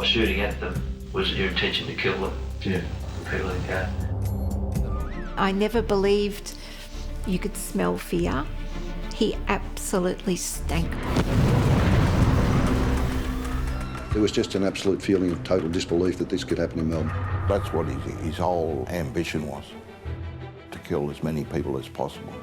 by shooting at them, was it your intention to kill them? Yeah. People in the car. I never believed you could smell fear. He absolutely stank. There was just an absolute feeling of total disbelief that this could happen in Melbourne. That's what his whole ambition was, to kill as many people as possible.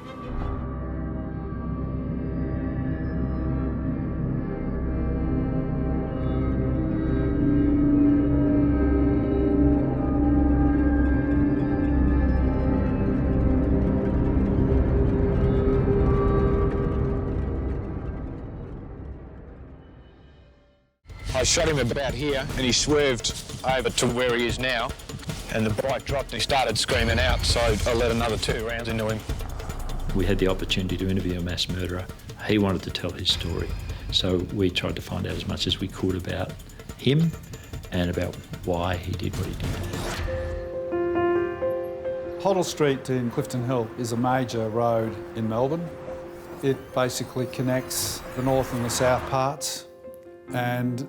I shot him about here and he swerved over to where he is now and the bike dropped and he started screaming out, so I let another 2 rounds into him. We had the opportunity to interview a mass murderer. He wanted to tell his story, so we tried to find out as much as we could about him and about why he did what he did. Hoddle Street in Clifton Hill is a major road in Melbourne. It basically connects the north and the south parts, and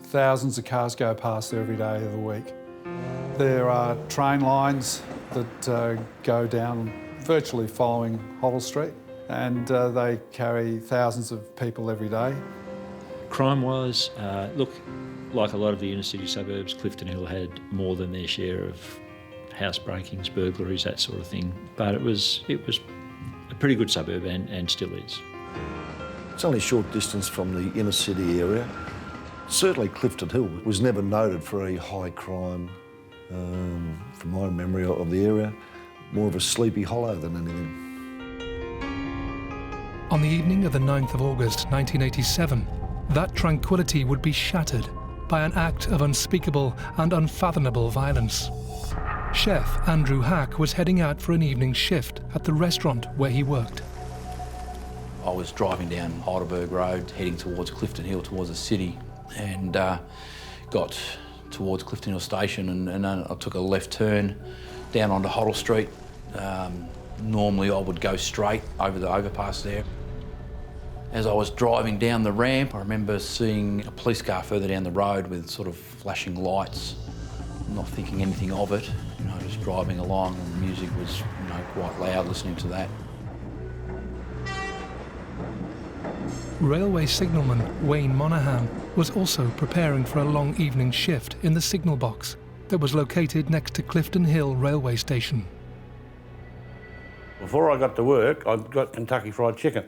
thousands of cars go past there every day of the week. There are train lines that go down virtually following Hoddle Street, and they carry thousands of people every day. Crime-wise, look, like a lot of the inner city suburbs, Clifton Hill had more than their share of house breakings, burglaries, that sort of thing. But it was a pretty good suburb and still is. It's only a short distance from the inner city area. Certainly Clifton Hill was never noted for a high crime, from my memory of the area. More of a sleepy hollow than anything. On the evening of the 9th of August 1987, that tranquility would be shattered by an act of unspeakable and unfathomable violence. Chef Andrew Hack was heading out for an evening shift at the restaurant where he worked. I was driving down Heidelberg Road, heading towards Clifton Hill, towards the city, and got towards Clifton Hill Station, and I took a left turn down onto Hoddle Street. Normally I would go straight over the overpass there. As I was driving down the ramp, I remember seeing a police car further down the road with sort of flashing lights, not thinking anything of it, just driving along, and the music was quite loud, listening to that. Railway signalman Wayne Monaghan was also preparing for a long evening shift in the signal box that was located next to Clifton Hill railway station. Before I got to work, I got Kentucky Fried Chicken,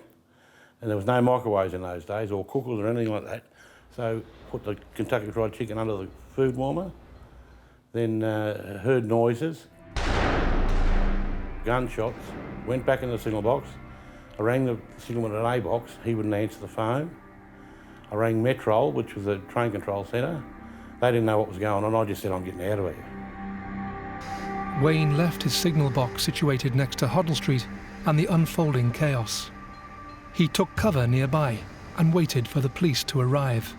and there was no microwaves in those days, or cookers or anything like that. So put the Kentucky Fried Chicken under the food warmer, then heard noises, gunshots, went back in the signal box. I rang the signalman at A box, he wouldn't answer the phone. I rang Metrol, which was a train control centre. They didn't know what was going on, I just said, I'm getting out of here. Wayne left his signal box situated next to Hoddle Street and the unfolding chaos. He took cover nearby and waited for the police to arrive.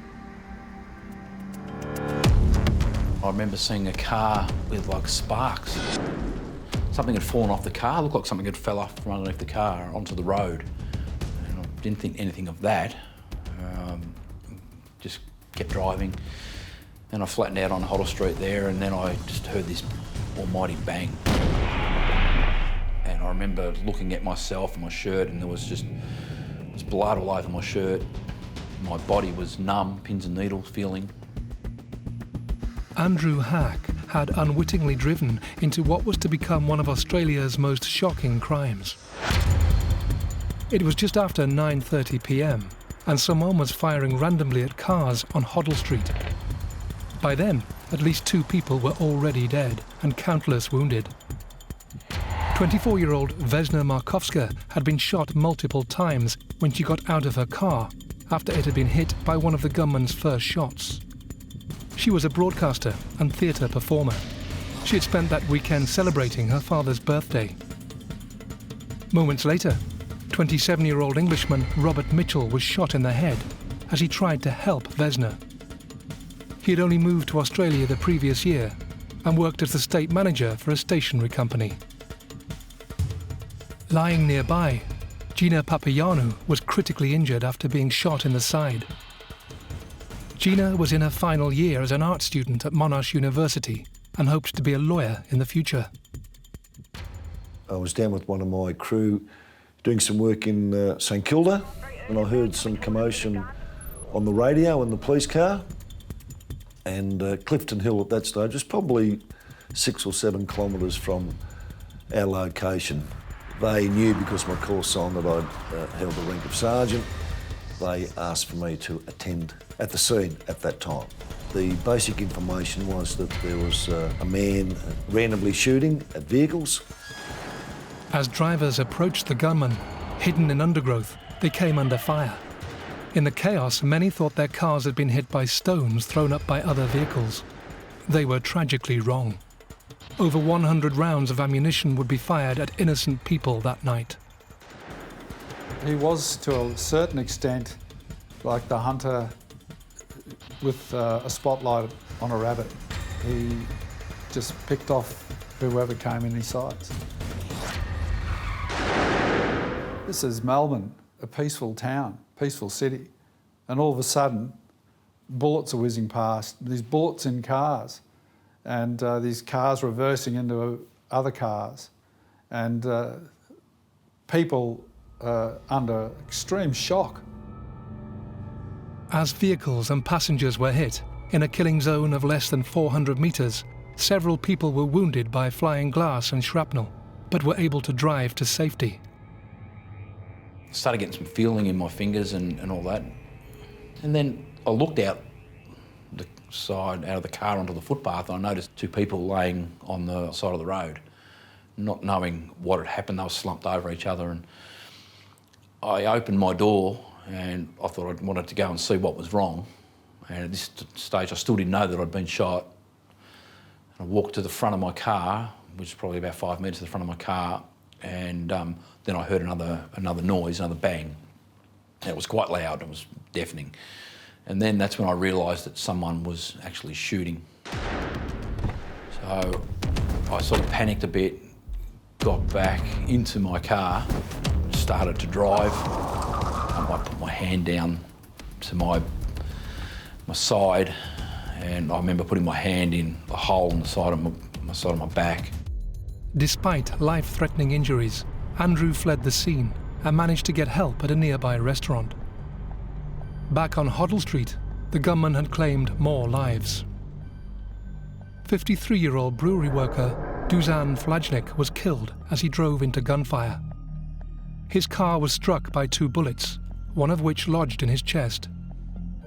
I remember seeing a car with like sparks. Something had fallen off the car, looked like something had fell off from underneath the car onto the road. And I didn't think anything of that. Just kept driving. Then I flattened out on Hoddle Street there, and then I just heard this almighty bang. And I remember looking at myself and my shirt, and there was just blood all over my shirt. My body was numb, pins and needles feeling. Andrew Hack had unwittingly driven into what was to become one of Australia's most shocking crimes. It was just after 9:30 p.m, and someone was firing randomly at cars on Hoddle Street. By then, at least 2 people were already dead and countless wounded. 24-year-old Vesna Markovska had been shot multiple times when she got out of her car after it had been hit by one of the gunman's first shots. She was a broadcaster and theatre performer. She had spent that weekend celebrating her father's birthday. Moments later, 27-year-old Englishman Robert Mitchell was shot in the head as he tried to help Vesna. He had only moved to Australia the previous year and worked as the state manager for a stationery company. Lying nearby, Gina Papaioannou was critically injured after being shot in the side. Gina was in her final year as an art student at Monash University and hoped to be a lawyer in the future. I was down with one of my crew doing some work in St Kilda, and I heard some commotion on the radio in the police car. And Clifton Hill at that stage was probably 6 or 7 kilometres from our location. They knew, because my call sign, that I'd held the rank of sergeant. They asked for me to attend at the scene at that time. The basic information was that there was a man randomly shooting at vehicles. As drivers approached the gunman, hidden in undergrowth, they came under fire. In the chaos, many thought their cars had been hit by stones thrown up by other vehicles. They were tragically wrong. Over 100 rounds of ammunition would be fired at innocent people that night. He was, to a certain extent, like the hunter with a spotlight on a rabbit. He just picked off whoever came in his sights. This is Melbourne, a peaceful town, peaceful city, and all of a sudden, bullets are whizzing past. These bullets in cars, and these cars reversing into other cars, and people under extreme shock. As vehicles and passengers were hit, in a killing zone of less than 400 metres, several people were wounded by flying glass and shrapnel, but were able to drive to safety. I started getting some feeling in my fingers and all that. And then I looked out the side, out of the car onto the footpath, and I noticed 2 people laying on the side of the road, not knowing what had happened. They were slumped over each other, and I opened my door and I thought I wanted to go and see what was wrong. And at this stage I still didn't know that I'd been shot. And I walked to the front of my car, which is probably about 5 metres to the front of my car, and then I heard another noise, another bang. And it was quite loud, it was deafening. And then that's when I realised that someone was actually shooting. So I sort of panicked a bit, got back into my car, started to drive. I put my hand down to my side, and I remember putting my hand in the hole in the side of my back. Despite life-threatening injuries, Andrew fled the scene and managed to get help at a nearby restaurant. Back on Hoddle Street, the gunman had claimed more lives. 53-year-old brewery worker Dusan Flajnik was killed as he drove into gunfire. His car was struck by 2 bullets, one of which lodged in his chest.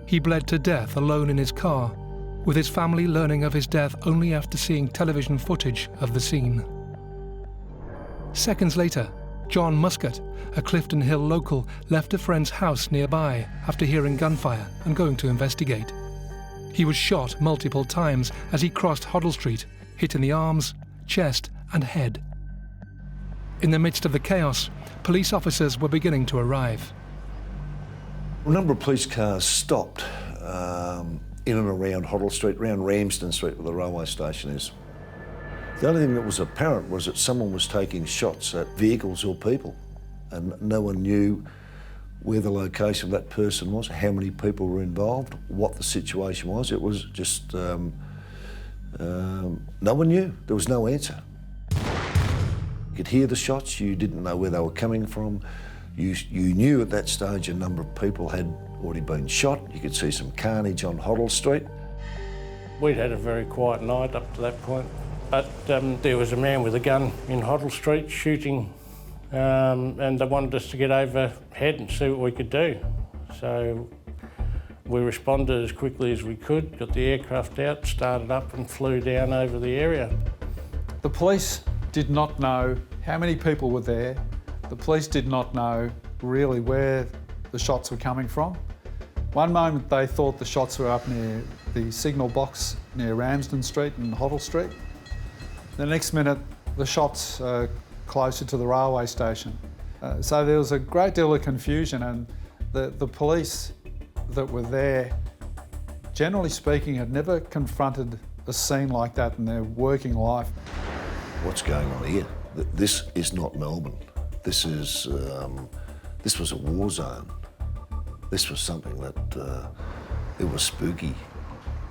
He bled to death alone in his car, with his family learning of his death only after seeing television footage of the scene. Seconds later, John Muscat, a Clifton Hill local, left a friend's house nearby after hearing gunfire and going to investigate. He was shot multiple times as he crossed Hoddle Street, hit in the arms, chest and head. In the midst of the chaos, police officers were beginning to arrive. A number of police cars stopped in and around Hoddle Street, around Ramsden Street where the railway station is. The only thing that was apparent was that someone was taking shots at vehicles or people, and no one knew where the location of that person was, how many people were involved, what the situation was. It was just, no one knew. There was no answer. You could hear the shots, you didn't know where they were coming from. You knew at that stage a number of people had already been shot. You could see some carnage on Hoddle Street. We'd had a very quiet night up to that point, but there was a man with a gun in Hoddle Street shooting, and they wanted us to get overhead and see what we could do. So we responded as quickly as we could, got the aircraft out, started up and flew down over the area. The police did not know how many people were there. The police did not know really where the shots were coming from. One moment they thought the shots were up near the signal box near Ramsden Street and Hoddle Street. The next minute the shots closer to the railway station. So there was a great deal of confusion, and the police that were there, generally speaking, had never confronted a scene like that in their working life. What's going on here? This is not Melbourne. This was a war zone. This was something that It was spooky.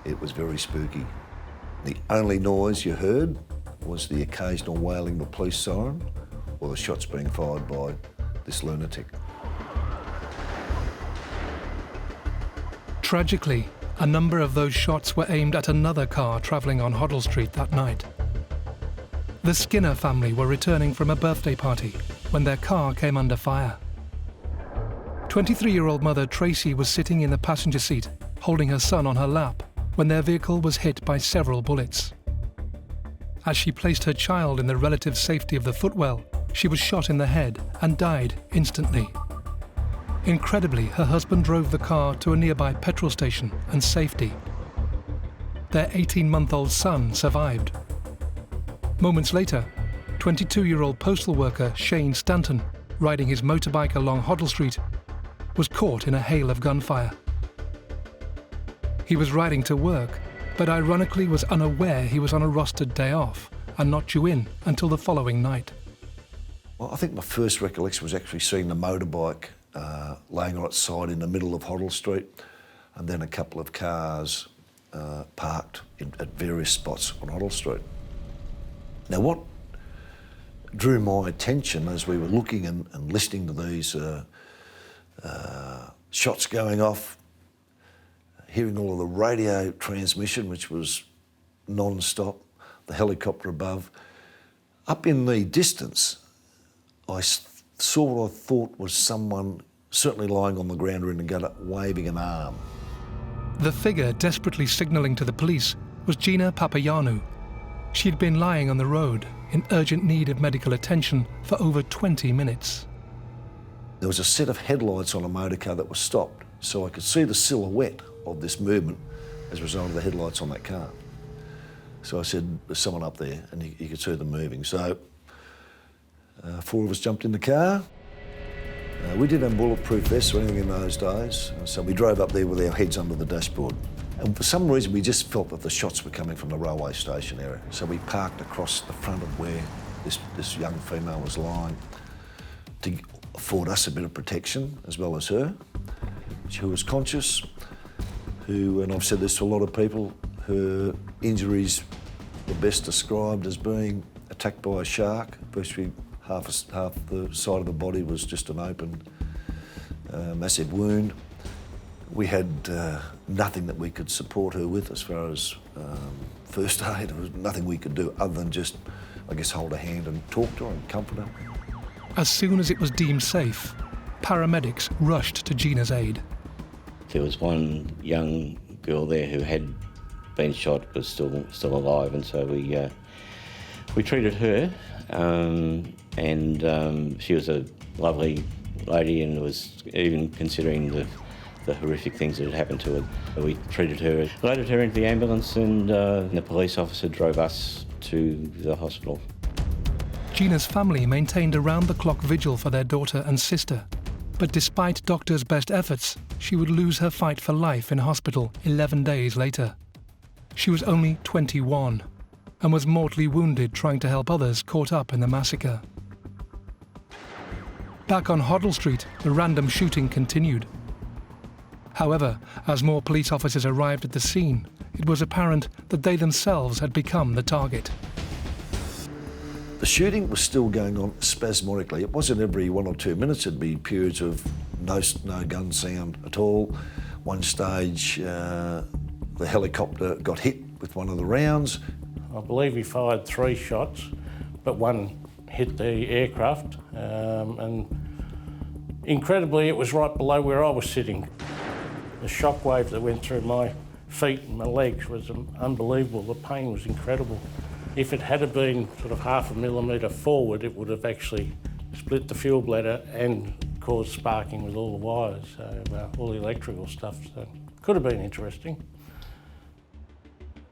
It was very spooky. The only noise you heard was the occasional wailing of the police siren or the shots being fired by this lunatic. Tragically, a number of those shots were aimed at another car travelling on Hoddle Street that night. The Skinner family were returning from a birthday party when their car came under fire. 23-year-old mother Tracy was sitting in the passenger seat, holding her son on her lap, when their vehicle was hit by several bullets. As she placed her child in the relative safety of the footwell, she was shot in the head and died instantly. Incredibly, her husband drove the car to a nearby petrol station and safety. Their 18-month-old son survived. Moments later, 22-year-old postal worker Shane Stanton, riding his motorbike along Hoddle Street, was caught in a hail of gunfire. He was riding to work, but ironically was unaware he was on a rostered day off and not due in until the following night. Well, I think my first recollection was actually seeing the motorbike laying on its side in the middle of Hoddle Street, and then a couple of cars parked at various spots on Hoddle Street. Now, what drew my attention as we were looking and listening to these shots going off, hearing all of the radio transmission, which was non-stop, the helicopter above, up in the distance, I saw what I thought was someone certainly lying on the ground or in the gutter, waving an arm. The figure desperately signalling to the police was Gina Papayannou. She'd been lying on the road in urgent need of medical attention for over 20 minutes. There was a set of headlights on a motorcar that was stopped, so I could see the silhouette of this movement as a result of the headlights on that car. So I said, there's someone up there, and you could see them moving. So 4 of us jumped in the car. We didn't have bulletproof vests or anything in those days, so we drove up there with our heads under the dashboard. And for some reason, we just felt that the shots were coming from the railway station area. So we parked across the front of where this young female was lying to afford us a bit of protection, as well as her, who was conscious, and I've said this to a lot of people, her injuries were best described as being attacked by a shark. Virtually half the side of the body was just an open, massive wound. We had nothing that we could support her with as far as first aid. There was nothing we could do other than just, I guess, hold her hand and talk to her and comfort her. As soon as it was deemed safe, paramedics rushed to Gina's aid. There was one young girl there who had been shot but still alive, and so we treated her, and she was a lovely lady and was even considering the horrific things that had happened to her. We treated her, loaded her into the ambulance, and the police officer drove us to the hospital. Gina's family maintained around-the-clock vigil for their daughter and sister, but despite doctors' best efforts, she would lose her fight for life in hospital 11 days later. She was only 21 and was mortally wounded trying to help others caught up in the massacre. Back on Hoddle Street, the random shooting continued. However, as more police officers arrived at the scene, it was apparent that they themselves had become the target. The shooting was still going on spasmodically. It wasn't every 1 or 2 minutes. It'd be periods of no gun sound at all. One stage, the helicopter got hit with one of the rounds. I believe he fired 3 shots, but one hit the aircraft, and incredibly, it was right below where I was sitting. The shockwave that went through my feet and my legs was unbelievable. The pain was incredible. If it had been sort of 0.5 millimetre forward, it would have actually split the fuel bladder and caused sparking with all the wires, so all the electrical stuff. So could have been interesting.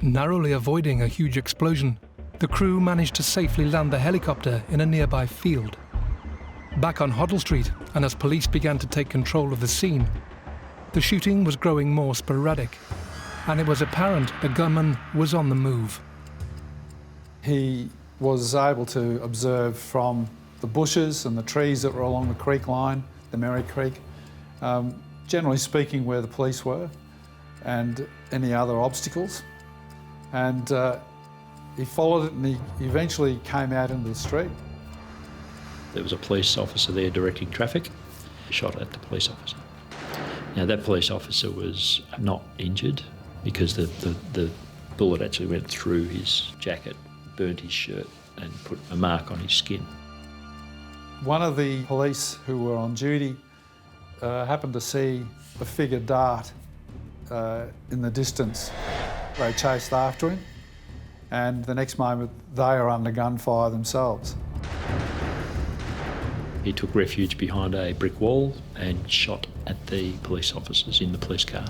Narrowly avoiding a huge explosion, the crew managed to safely land the helicopter in a nearby field. Back on Hoddle Street, and as police began to take control of the scene, the shooting was growing more sporadic, and it was apparent the gunman was on the move. He was able to observe from the bushes and the trees that were along the creek line, the Merry Creek, generally speaking where the police were, and any other obstacles. And he followed it, and he eventually came out into the street. There was a police officer there directing traffic, shot at the police officer. Now that police officer was not injured because the bullet actually went through his jacket, burnt his shirt and put a mark on his skin. One of the police who were on duty happened to see a figure dart in the distance. They chased after him, and the next moment they are under gunfire themselves. He took refuge behind a brick wall and shot at the police officers in the police car.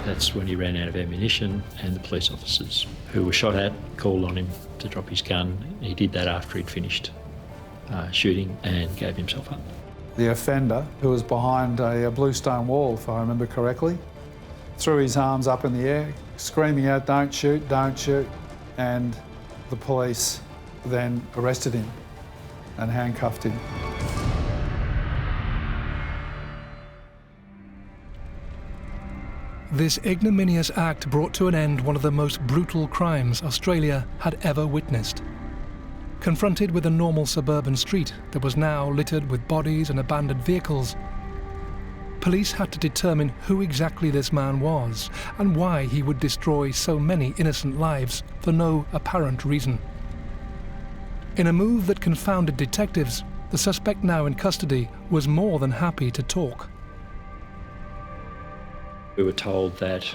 That's when he ran out of ammunition, and the police officers who were shot at called on him to drop his gun. He did that after he'd finished shooting and gave himself up. The offender, who was behind a bluestone wall, if I remember correctly, threw his arms up in the air, screaming out, "Don't shoot, don't shoot," and the police then arrested him and handcuffed him. This ignominious act brought to an end one of the most brutal crimes Australia had ever witnessed. Confronted with a normal suburban street that was now littered with bodies and abandoned vehicles, police had to determine who exactly this man was and why he would destroy so many innocent lives for no apparent reason. In a move that confounded detectives, the suspect now in custody was more than happy to talk. We were told that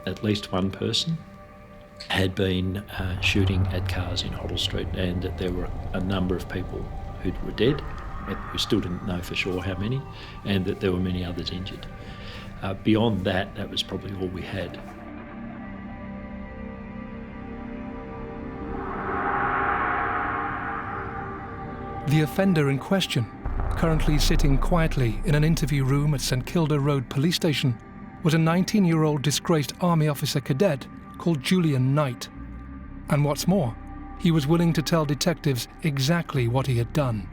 at least one person had been shooting at cars in Hoddle Street, and that there were a number of people who were dead. We still didn't know for sure how many, and that there were many others injured. Beyond that, that was probably all we had. The offender in question, currently sitting quietly in an interview room at St Kilda Road Police Station, was a 19-year-old disgraced Army officer cadet called Julian Knight. And what's more, he was willing to tell detectives exactly what he had done.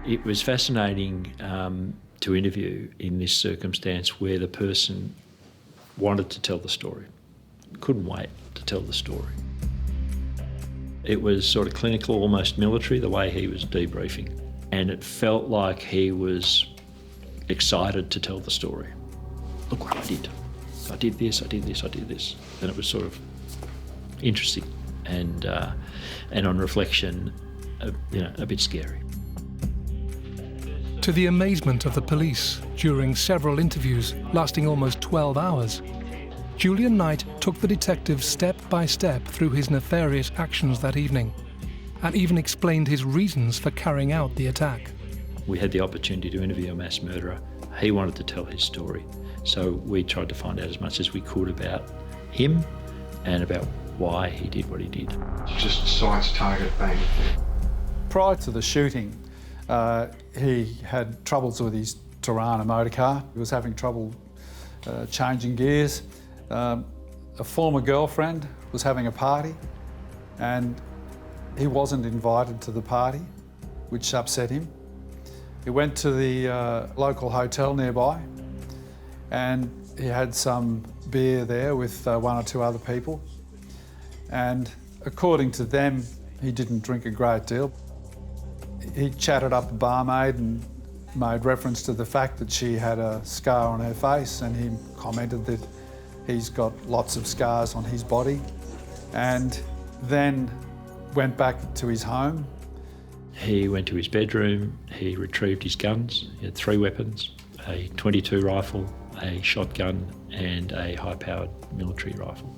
It was fascinating to interview in this circumstance where the person wanted to tell the story, couldn't wait to tell the story. It was sort of clinical, almost military, the way he was debriefing. And it felt like he was excited to tell the story. Look what I did. I did this, I did this, I did this. And it was sort of interesting and on reflection, a bit scary. To the amazement of the police, during several interviews lasting almost 12 hours, Julian Knight took the detectives step by step through his nefarious actions that evening, and even explained his reasons for carrying out the attack. We had the opportunity to interview a mass murderer. He wanted to tell his story, so we tried to find out as much as we could about him and about why he did what he did. Just sights, target, bang. Prior to the shooting, he had troubles with his Tirana motor car. He was having trouble changing gears. A former girlfriend was having a party, and he wasn't invited to the party, which upset him. He went to the local hotel nearby, and he had some beer there with one or two other people. And according to them, he didn't drink a great deal. He chatted up the barmaid and made reference to the fact that she had a scar on her face, and he commented that he's got lots of scars on his body, and then went back to his home. He went to his bedroom, he retrieved his guns. He had 3 weapons, a .22 rifle, a shotgun and a high-powered military rifle.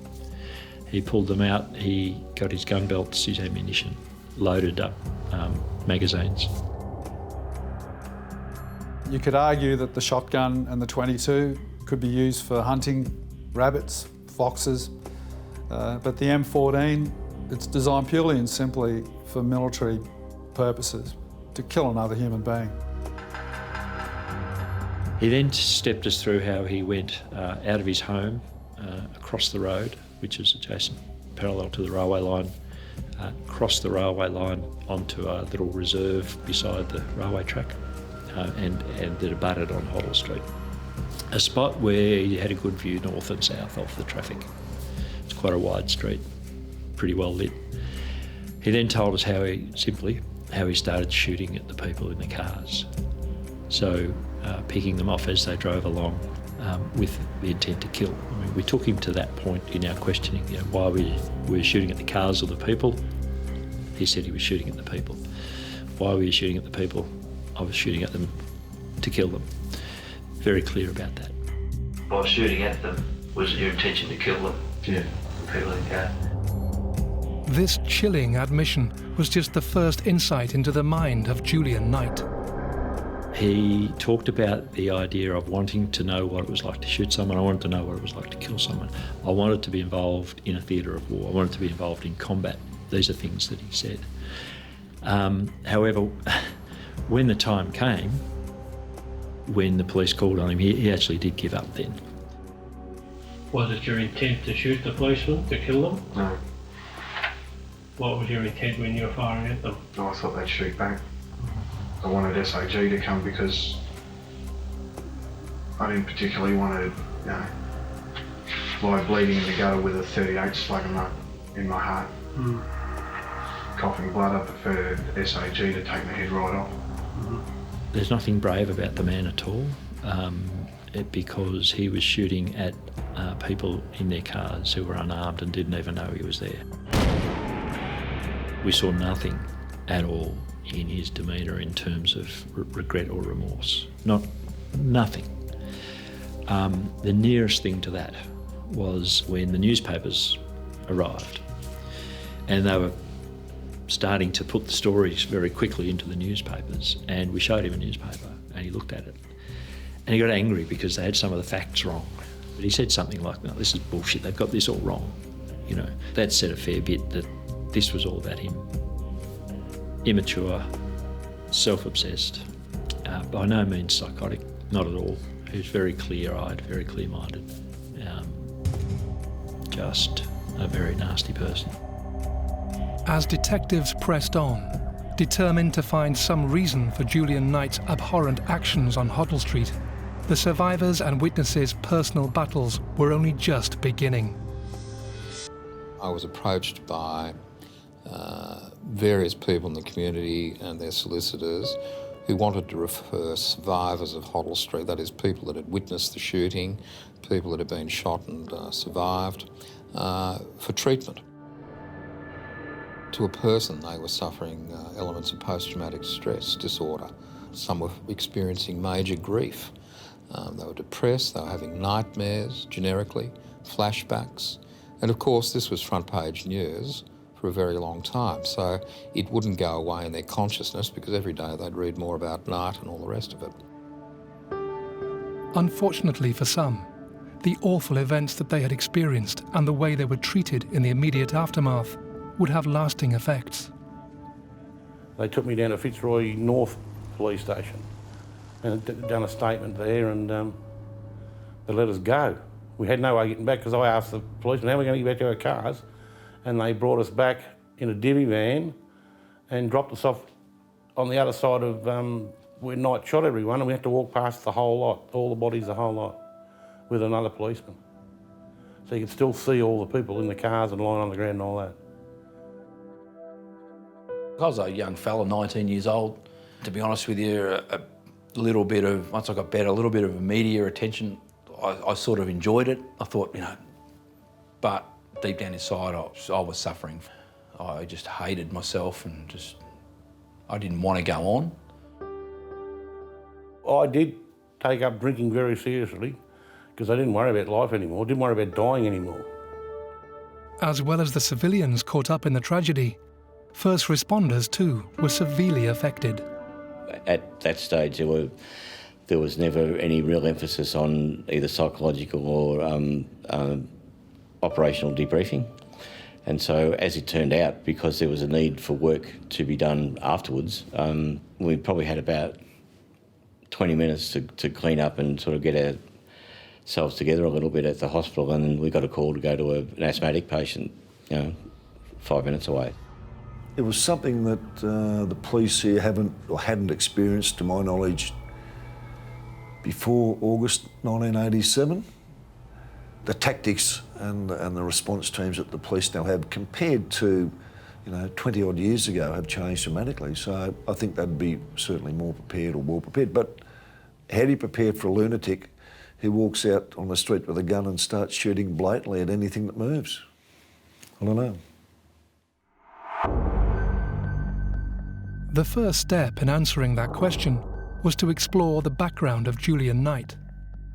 He pulled them out, he got his gun belts, his ammunition, loaded up magazines. You could argue that the shotgun and the .22 could be used for hunting rabbits, foxes, but the M14, it's designed purely and simply for military purposes, to kill another human being. He then stepped us through how he went out of his home, across the road, which is adjacent, parallel to the railway line, crossed the railway line onto a little reserve beside the railway track, and that abutted on Hoddle Street. a spot where you had a good view north and south of the traffic. It's quite a wide street, pretty well lit. He then told us how he started shooting at the people in the cars. So picking them off as they drove along with the intent to kill. I mean, we took him to that point in our questioning, why we were shooting at the cars or the people. He said he was shooting at the people. Why were you shooting at the people? I was shooting at them to kill them. Very clear about that. By shooting at them, was it your intention to kill them? Yeah. The people in the car? This chilling admission was just the first insight into the mind of Julian Knight. He talked about the idea of wanting to know what it was like to shoot someone. I wanted to know what it was like to kill someone. I wanted to be involved in a theatre of war. I wanted to be involved in combat. These are things that he said. However, when the time came, when the police called on him, he actually did give up then. Was it your intent to shoot the policemen, to kill them? No. What was your intent when you were firing at them? No, I thought they'd shoot back. I wanted SAG to come because I didn't particularly want to, lie bleeding in the gutter with a 38 slug in my heart. Coughing blood. I preferred SAG to take my head right off. There's nothing brave about the man at all, because he was shooting at people in their cars who were unarmed and didn't even know he was there. We saw nothing at all in his demeanour in terms of regret or remorse. Nothing. The nearest thing to that was when the newspapers arrived, and they were starting to put the stories very quickly into the newspapers, and we showed him a newspaper and he looked at it and he got angry because they had some of the facts wrong. But he said something like, "No, this is bullshit, they've got this all wrong." That said a fair bit that this was all about him. Immature, self-obsessed, by no means psychotic, not at all. He was very clear-eyed, very clear-minded, just a very nasty person. As detectives pressed on, determined to find some reason for Julian Knight's abhorrent actions on Hoddle Street, the survivors' and witnesses' personal battles were only just beginning. I was approached by various people in the community and their solicitors who wanted to refer survivors of Hoddle Street, that is people that had witnessed the shooting, people that had been shot and survived, for treatment. To a person, they were suffering elements of post-traumatic stress disorder. Some were experiencing major grief. They were depressed, they were having nightmares, generically, flashbacks. And of course, this was front-page news for a very long time, so it wouldn't go away in their consciousness because every day they'd read more about Knight and all the rest of it. Unfortunately for some, the awful events that they had experienced and the way they were treated in the immediate aftermath would have lasting effects. They took me down to Fitzroy North Police Station and done a statement there, and they let us go. We had no way of getting back because I asked the policeman, how are we going to get back to our cars? And they brought us back in a divvy van and dropped us off on the other side of where Knight shot everyone, and we had to walk past the whole lot, all the bodies, the whole lot, with another policeman. So you could still see all the people in the cars and lying on the ground and all that. I was a young fella, 19 years old. To be honest with you, once I got better, a little bit of media attention, I sort of enjoyed it. I thought, but deep down inside, I was suffering. I just hated myself and I didn't want to go on. I did take up drinking very seriously because I didn't worry about life anymore, didn't worry about dying anymore. As well as the civilians caught up in the tragedy, first responders too were severely affected. At that stage, there was never any real emphasis on either psychological or operational debriefing. And so, as it turned out, because there was a need for work to be done afterwards, we probably had about 20 minutes to clean up and sort of get ourselves together a little bit at the hospital, and then we got a call to go to an asthmatic patient, 5 minutes away. It was something that the police here hadn't experienced, to my knowledge, before August 1987. The tactics and the response teams that the police now have, compared to 20 odd years ago, have changed dramatically. So I think they'd be certainly more prepared or well prepared. But how do you prepare for a lunatic who walks out on the street with a gun and starts shooting blatantly at anything that moves? I don't know. The first step in answering that question was to explore the background of Julian Knight,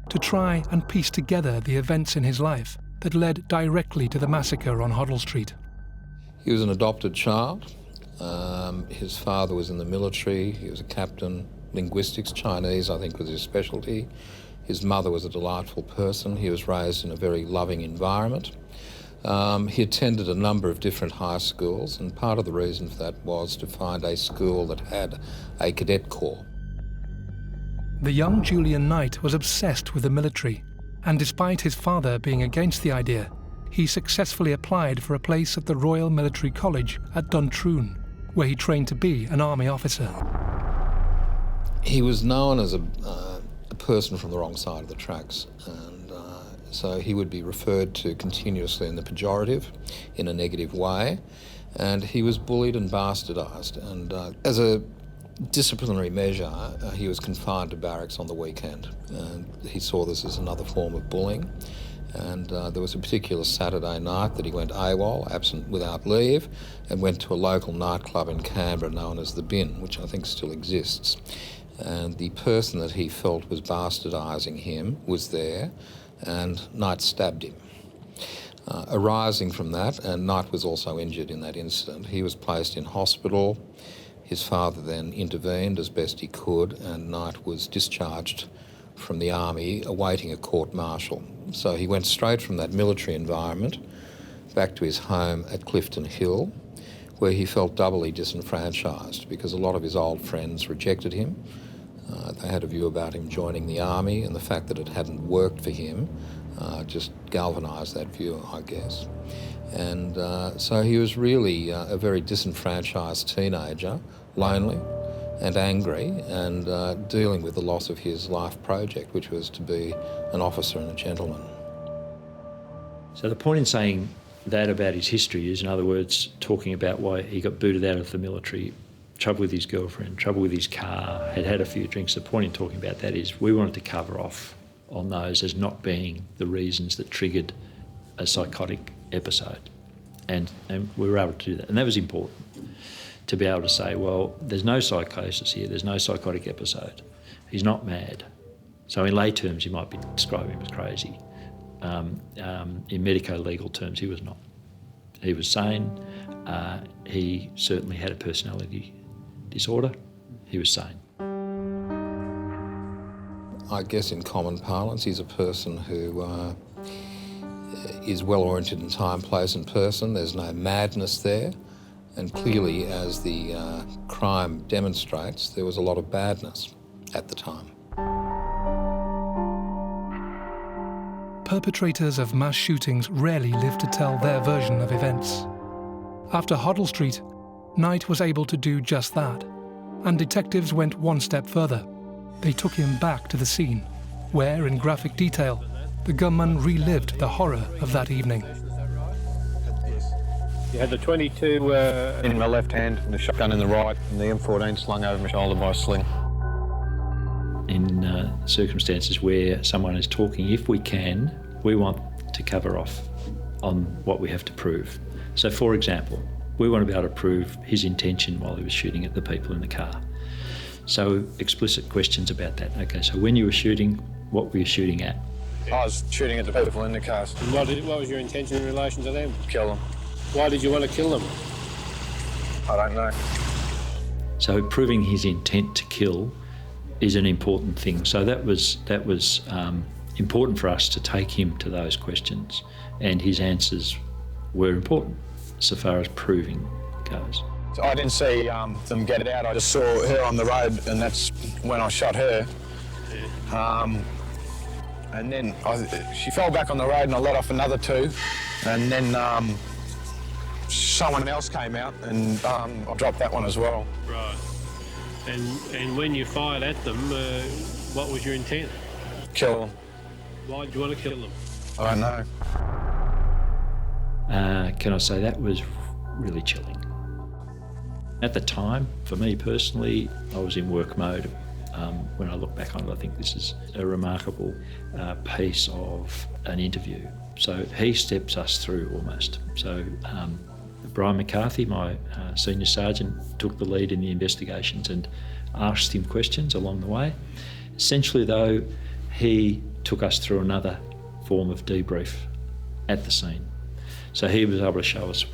to try and piece together the events in his life that led directly to the massacre on Hoddle Street. He was an adopted child. His father was in the military. He was a captain. Linguistics, Chinese, I think, was his specialty. His mother was a delightful person. He was raised in a very loving environment. He attended a number of different high schools, and part of the reason for that was to find a school that had a cadet corps. The young Julian Knight was obsessed with the military, and despite his father being against the idea, he successfully applied for a place at the Royal Military College at Duntroon, where he trained to be an army officer. He was known as a person from the wrong side of the tracks, and so he would be referred to continuously in the pejorative, in a negative way, and he was bullied and bastardised. And as a disciplinary measure, he was confined to barracks on the weekend, and he saw this as another form of bullying. And there was a particular Saturday night that he went AWOL, absent without leave, and went to a local nightclub in Canberra known as the Bin, which I think still exists. And the person that he felt was bastardising him was there, and Knight stabbed him. Arising from that, and Knight was also injured in that incident, he was placed in hospital. His father then intervened as best he could, and Knight was discharged from the army awaiting a court-martial. So he went straight from that military environment back to his home at Clifton Hill, where he felt doubly disenfranchised because a lot of his old friends rejected him. They had a view about him joining the army, and the fact that it hadn't worked for him just galvanised that view, I guess. And so he was really a very disenfranchised teenager, lonely and angry, and dealing with the loss of his life project, which was to be an officer and a gentleman. So the point in saying that about his history is, in other words, talking about why he got booted out of the military, trouble with his girlfriend, trouble with his car, had a few drinks. The point in talking about that is we wanted to cover off on those as not being the reasons that triggered a psychotic episode. And we were able to do that. And that was important, to be able to say, well, there's no psychosis here, there's no psychotic episode. He's not mad. So in lay terms, you might be describing him as crazy. In medico-legal terms, he was not. He was sane. He certainly had a personality disorder. He was sane. I guess in common parlance, he's a person who is well-oriented in time, place and person. There's no madness there. And clearly, as the crime demonstrates, there was a lot of badness at the time. Perpetrators of mass shootings rarely live to tell their version of events. After Hoddle Street, Knight was able to do just that, and detectives went one step further. They took him back to the scene, where, in graphic detail, the gunman relived the horror of that evening. You had the 22 in my left hand, and the shotgun in the right, and the M14 slung over my shoulder by a sling. In circumstances where someone is talking, if we can, we want to cover off on what we have to prove. So, for example, we want to be able to prove his intention while he was shooting at the people in the car. So, explicit questions about that. Okay, so when you were shooting, what were you shooting at? I was shooting at the people in the car. And what was your intention in relation to them? Kill them. Why did you want to kill them? I don't know. So proving his intent to kill is an important thing. So that was important for us to take him to those questions, and his answers were important so far as proving goes. So I didn't see them get it out. I just saw her on the road, and that's when I shot her. And then she fell back on the road, and I let off another two, and then someone else came out, and I dropped that one as well. Right. And when you fired at them, What was your intent? Kill them. Why did you want to kill them? I don't know. Can I say that was really chilling. At the time, for me personally, I was in work mode. When I look back on it, I think this is a remarkable piece of an interview. So he steps us through almost. So Brian McCarthy, my senior sergeant, took the lead in the investigations and asked him questions along the way. Essentially though, he took us through another form of debrief at the scene. So he was able to show us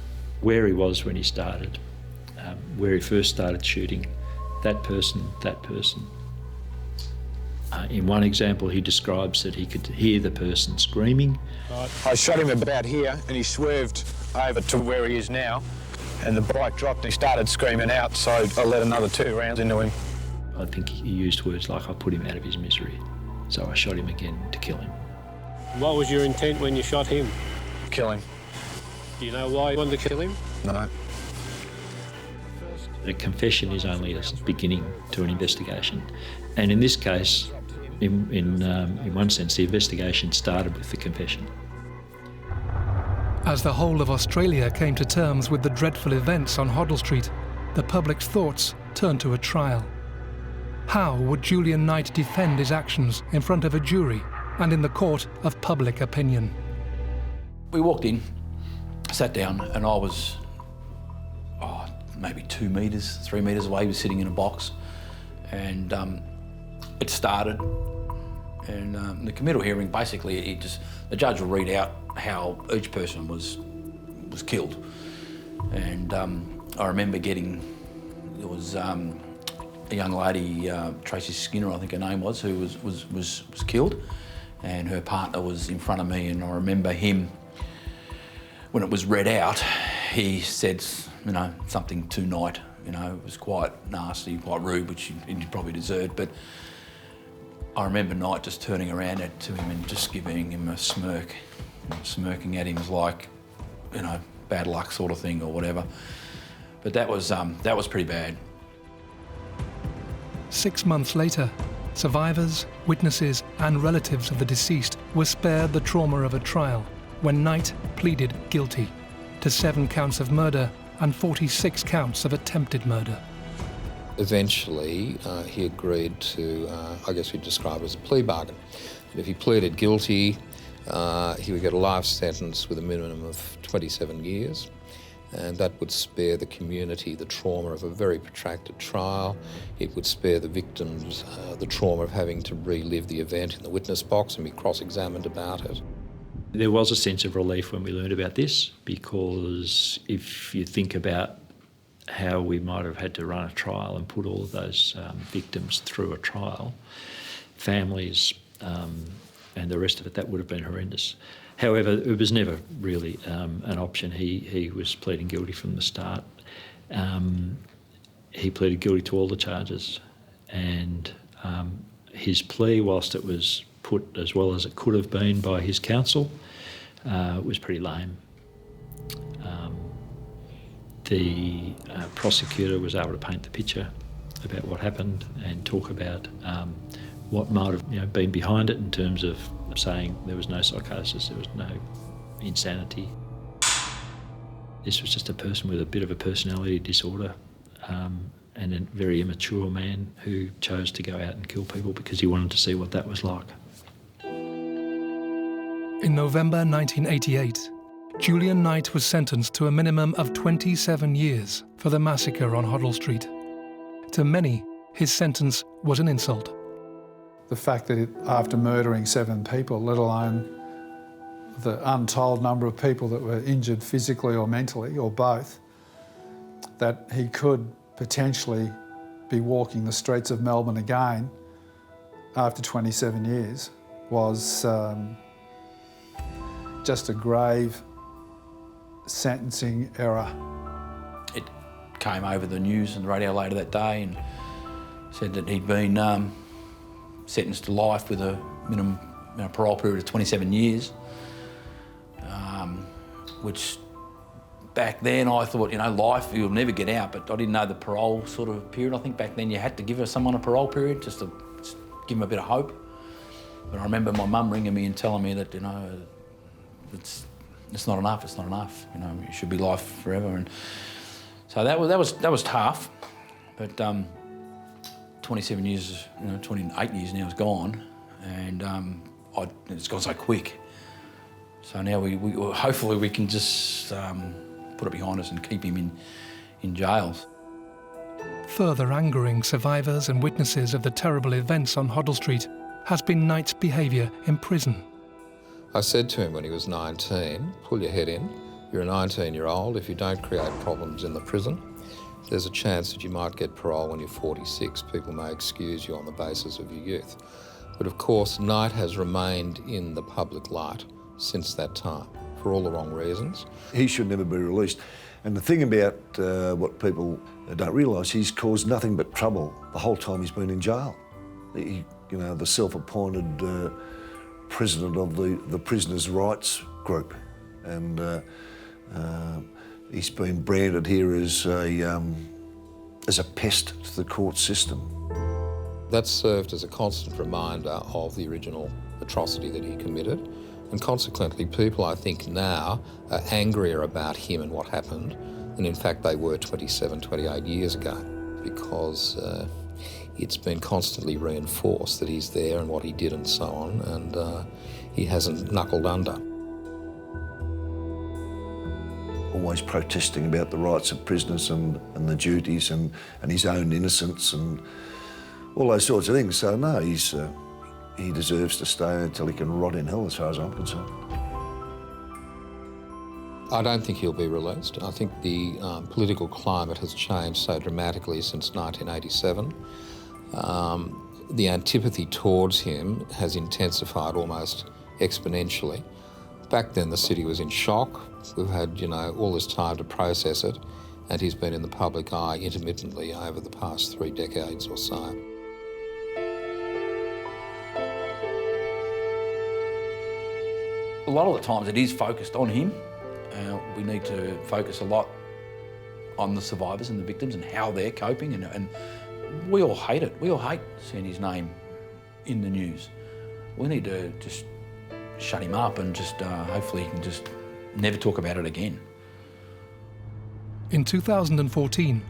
where he was when he started, where he first started shooting, that person. In one example, he describes that he could hear the person screaming. I shot him about here and he swerved over to where he is now and the bike dropped and he started screaming out, so I let another 2 rounds into him. I think he used words like, I put him out of his misery. So I shot him again to kill him. What was your intent when you shot him? Kill him. Do you know why you wanted to kill him? No. A confession is only a beginning to an investigation. And in this case, in one sense, the investigation started with the confession. As the whole of Australia came to terms with the dreadful events on Hoddle Street, the public's thoughts turned to a trial. How would Julian Knight defend his actions in front of a jury and in the court of public opinion? We walked in, sat down, and I was maybe 2 metres, 3 metres away. He was sitting in a box, and it started. And the committal hearing, basically, the judge will read out how each person was killed. And I remember there was a young lady, Tracy Skinner, I think her name was, who was killed, and her partner was in front of me. And I remember him, when it was read out, he said, something to Knight. It was quite nasty, quite rude, which he probably deserved. But I remember Knight just turning around to him and just giving him a smirk, smirking at him as like, bad luck sort of thing or whatever. But that was pretty bad. 6 months later, survivors, witnesses and relatives of the deceased were spared the trauma of a trial when Knight pleaded guilty to 7 counts of murder and 46 counts of attempted murder. Eventually, he agreed to, I guess we'd describe it as a plea bargain. And if he pleaded guilty, he would get a life sentence with a minimum of 27 years. And that would spare the community the trauma of a very protracted trial. It would spare the victims the trauma of having to relive the event in the witness box and be cross-examined about it. There was a sense of relief when we learned about this, because if you think about how we might have had to run a trial and put all of those victims through a trial, families and the rest of it, that would have been horrendous. However, it was never really an option. He was pleading guilty from the start. He pleaded guilty to all the charges, and his plea, whilst it was put as well as it could have been by his counsel, was pretty lame. The prosecutor was able to paint the picture about what happened and talk about what might have been behind it, in terms of saying there was no psychosis, there was no insanity. This was just a person with a bit of a personality disorder and a very immature man who chose to go out and kill people because he wanted to see what that was like. In November 1988, Julian Knight was sentenced to a minimum of 27 years for the massacre on Hoddle Street. To many, his sentence was an insult. The fact that after murdering 7 people, let alone the untold number of people that were injured physically or mentally, or both, that he could potentially be walking the streets of Melbourne again after 27 years was just a grave sentencing error. It came over the news and the radio later that day and said that he'd been sentenced to life with a minimum parole period of 27 years, which back then I thought, life, you'll never get out, but I didn't know the parole sort of period. I think back then you had to give someone a parole period just to give him a bit of hope. But I remember my mum ringing me and telling me that, you know, it's not enough, it's not enough. You know, it should be life forever. And so that was tough. But 27 years, you know, 28 years now is gone, and it's gone so quick. So now we hopefully we can just put it behind us and keep him in jail. Further angering survivors and witnesses of the terrible events on Hoddle Street has been Knight's behaviour in prison. I said to him when he was 19, pull your head in. You're a 19-year-old. If you don't create problems in the prison, there's a chance that you might get parole when you're 46. People may excuse you on the basis of your youth. But of course, Knight has remained in the public light since that time, for all the wrong reasons. He should never be released. And the thing about what people don't realise, he's caused nothing but trouble the whole time he's been in jail. He, you know, the self-appointed president of the prisoners' rights group, and he's been branded here as a pest to the court system. That served as a constant reminder of the original atrocity that he committed, and consequently people, I think, now are angrier about him and what happened than in fact they were 27, 28 years ago, because it's been constantly reinforced that he's there and what he did and so on, and he hasn't knuckled under. Always protesting about the rights of prisoners and the duties and his own innocence and all those sorts of things. So no, he deserves to stay until he can rot in hell, as far as I'm concerned. I don't think he'll be released. I think the political climate has changed so dramatically since 1987. The antipathy towards him has intensified almost exponentially. Back then the city was in shock. We've had, you know, all this time to process it, and he's been in the public eye intermittently over the past 3 decades or so. A lot of the times it is focused on him. We need to focus a lot on the survivors and the victims and how they're coping, and we all hate it. We all hate seeing his name in the news. We need to just shut him up and just hopefully he can just never talk about it again. In 2014,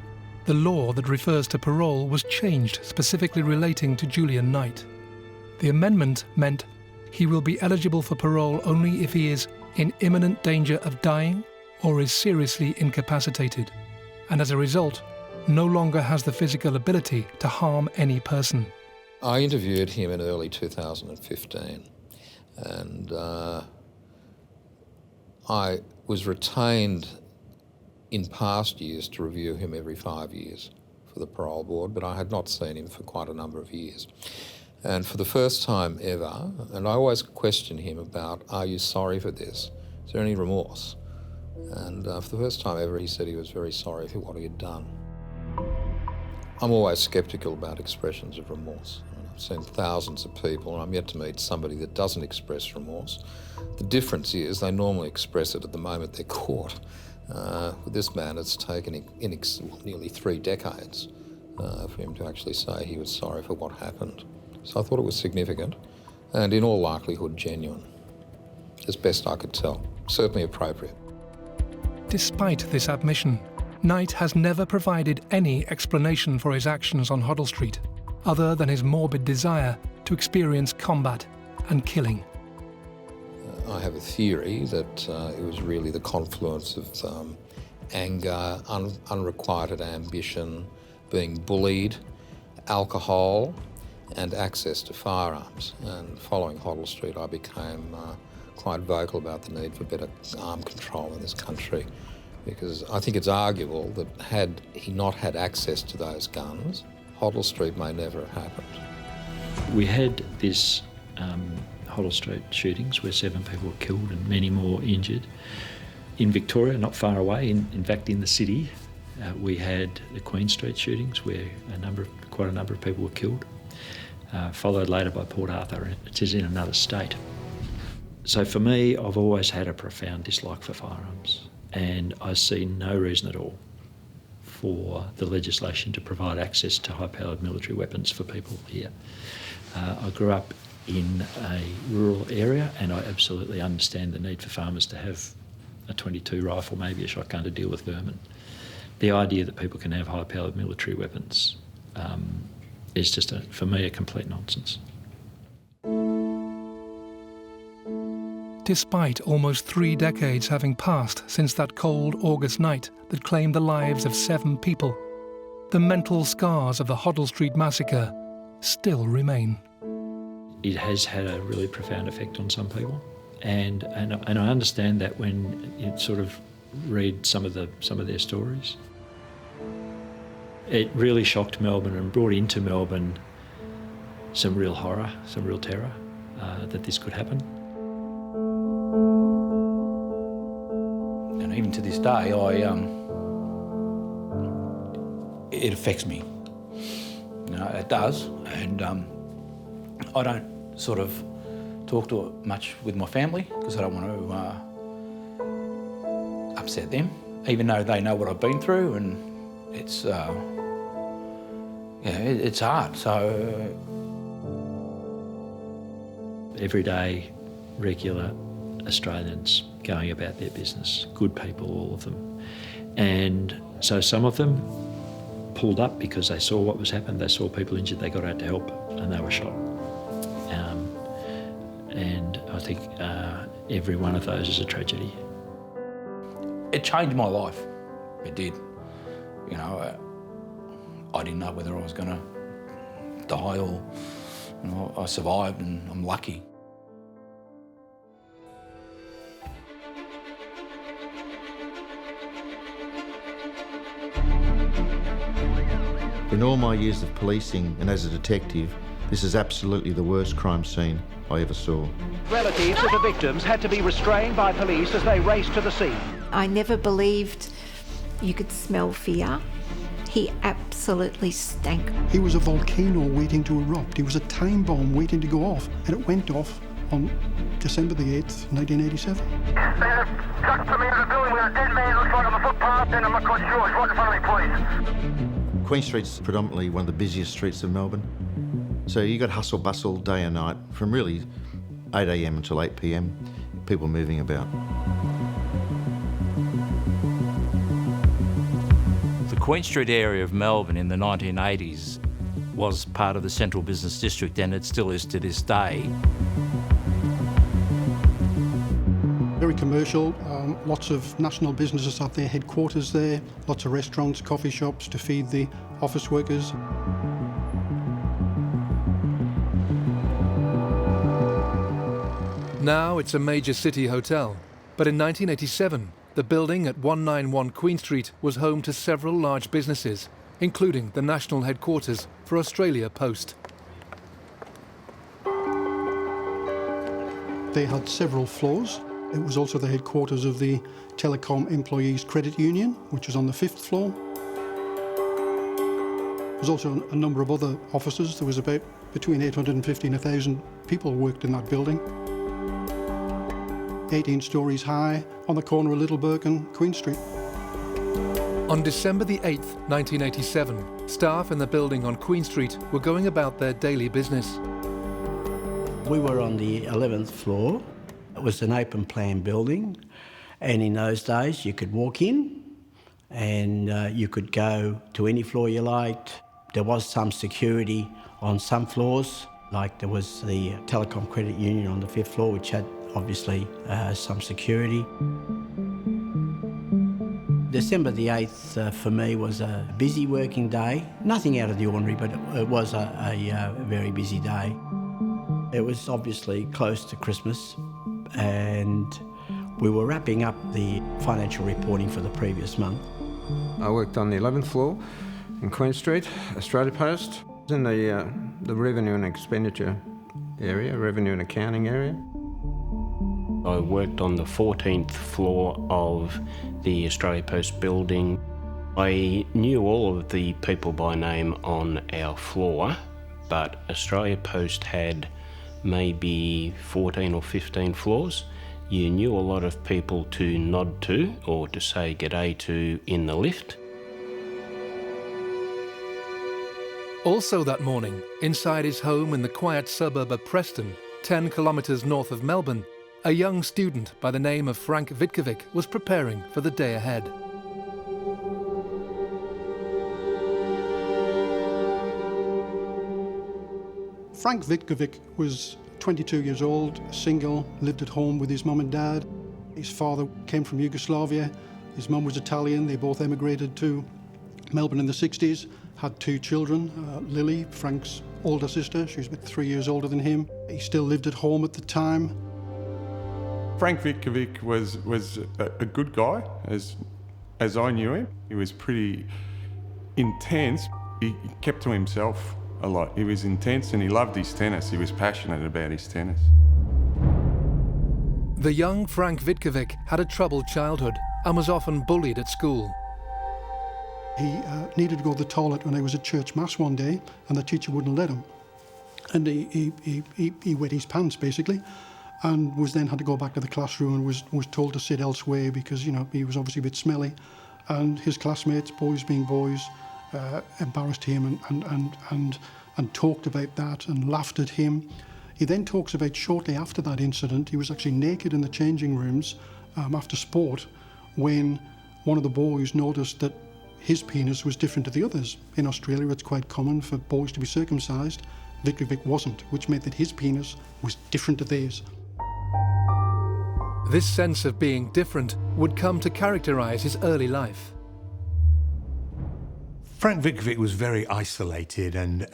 the law that refers to parole was changed, specifically relating to Julian Knight. The amendment meant he will be eligible for parole only if he is in imminent danger of dying or is seriously incapacitated, and as a result, no longer has the physical ability to harm any person. I interviewed him in early 2015, and I was retained in past years to review him every 5 years for the parole board, but I had not seen him for quite a number of years. And for the first time ever, and I always question him about, are you sorry for this? Is there any remorse? And for the first time ever, he said he was very sorry for what he had done. I'm always sceptical about expressions of remorse. I mean, I've seen thousands of people, and I'm yet to meet somebody that doesn't express remorse. The difference is they normally express it at the moment they're caught. With this man, it's taken nearly 3 decades for him to actually say he was sorry for what happened. So I thought it was significant and in all likelihood genuine, as best I could tell. Certainly appropriate. Despite this admission, Knight has never provided any explanation for his actions on Hoddle Street, other than his morbid desire to experience combat and killing. I have a theory that it was really the confluence of anger, unrequited ambition, being bullied, alcohol, and access to firearms. And following Hoddle Street, I became quite vocal about the need for better arm control in this country, because I think it's arguable that had he not had access to those guns, Hoddle Street may never have happened. We had this Hoddle Street shootings where 7 people were killed and many more injured. In Victoria, not far away, in fact in the city, we had the Queen Street shootings where quite a number of people were killed, followed later by Port Arthur. It is in another state. So for me, I've always had a profound dislike for firearms, and I see no reason at all for the legislation to provide access to high-powered military weapons for people here. I grew up in a rural area, and I absolutely understand the need for farmers to have a .22 rifle, maybe a shotgun, to deal with vermin. The idea that people can have high-powered military weapons is just, for me, a complete nonsense. Despite almost 3 decades having passed since that cold August night that claimed the lives of 7 people, the mental scars of the Hoddle Street massacre still remain. It has had a really profound effect on some people, and I understand that when you sort of read some of their stories. It really shocked Melbourne and brought into Melbourne some real horror, some real terror that this could happen. And even to this day, it affects me. You know, it does, and I don't sort of talk to it much with my family because I don't want to upset them, even though they know what I've been through, and it's it's hard. So everyday, regular Australians going about their business, good people, all of them, and so some of them pulled up because they saw what was happening. They saw people injured, they got out to help, and they were shot. And I think every one of those is a tragedy. It changed my life. It did. You know, I didn't know whether I was going to die or, you know, I survived, and I'm lucky. In all my years of policing and as a detective, this is absolutely the worst crime scene I ever saw. Relatives of the victims had to be restrained by police as they raced to the scene. I never believed you could smell fear. He absolutely stank. He was a volcano waiting to erupt. He was a time bomb waiting to go off, and it went off on December the 8th, 1987. They have shot from the building with a dead man, looks like on the footpath, and I'm not quite sure. It's right in front of me, please. Queen Street's predominantly one of the busiest streets of Melbourne. So you got hustle bustle day and night from really 8 a.m. until 8 p.m, people moving about. The Queen Street area of Melbourne in the 1980s was part of the Central Business District, and it still is to this day. Very commercial, lots of national businesses have their headquarters there, lots of restaurants, coffee shops to feed the office workers. Now it's a major city hotel, but in 1987, the building at 191 Queen Street was home to several large businesses, including the national headquarters for Australia Post. They had several floors. It was also the headquarters of the Telecom Employees Credit Union, which was on the 5th floor. There was also a number of other offices. There was about between 850 and 1,000 people worked in that building. 18 stories high on the corner of Littleburg and Queen Street. On December the 8th, 1987, staff in the building on Queen Street were going about their daily business. We were on the 11th floor. It was an open plan building, and in those days you could walk in and you could go to any floor you liked. There was some security on some floors, like there was the Telecom Credit Union on the 5th floor, which had obviously some security. December the 8th for me was a busy working day. Nothing out of the ordinary, but it was a very busy day. It was obviously close to Christmas, and we were wrapping up the financial reporting for the previous month. I worked on the 11th floor in Queen Street, Australia Post, in the revenue and expenditure area, revenue and accounting area. I worked on the 14th floor of the Australia Post building. I knew all of the people by name on our floor, but Australia Post had maybe 14 or 15 floors. You knew a lot of people to nod to or to say g'day to in the lift. Also that morning, inside his home in the quiet suburb of Preston, 10 kilometres north of Melbourne, a young student by the name of Frank Vitkovic was preparing for the day ahead. Frank Vitkovic was 22 years old, single, lived at home with his mum and dad. His father came from Yugoslavia, his mum was Italian, they both emigrated to Melbourne in the 60s, had 2 children, Lily, Frank's older sister, she was about 3 years older than him. He still lived at home at the time. Frank Vitkovic was a good guy, as I knew him. He was pretty intense. He kept to himself a lot. He was intense and he loved his tennis. He was passionate about his tennis. The young Frank Vitkovic had a troubled childhood and was often bullied at school. He needed to go to the toilet when I was at church mass one day, and the teacher wouldn't let him. And he wet his pants, basically, and then had to go back to the classroom and was told to sit elsewhere because, you know, he was obviously a bit smelly. And his classmates, boys being boys, embarrassed him and talked about that and laughed at him. He then talks about shortly after that incident, he was actually naked in the changing rooms after sport when one of the boys noticed that his penis was different to the others. In Australia, it's quite common for boys to be circumcised. Vitkovic wasn't, which meant that his penis was different to theirs. This sense of being different would come to characterise his early life. Frank Vitkovic was very isolated and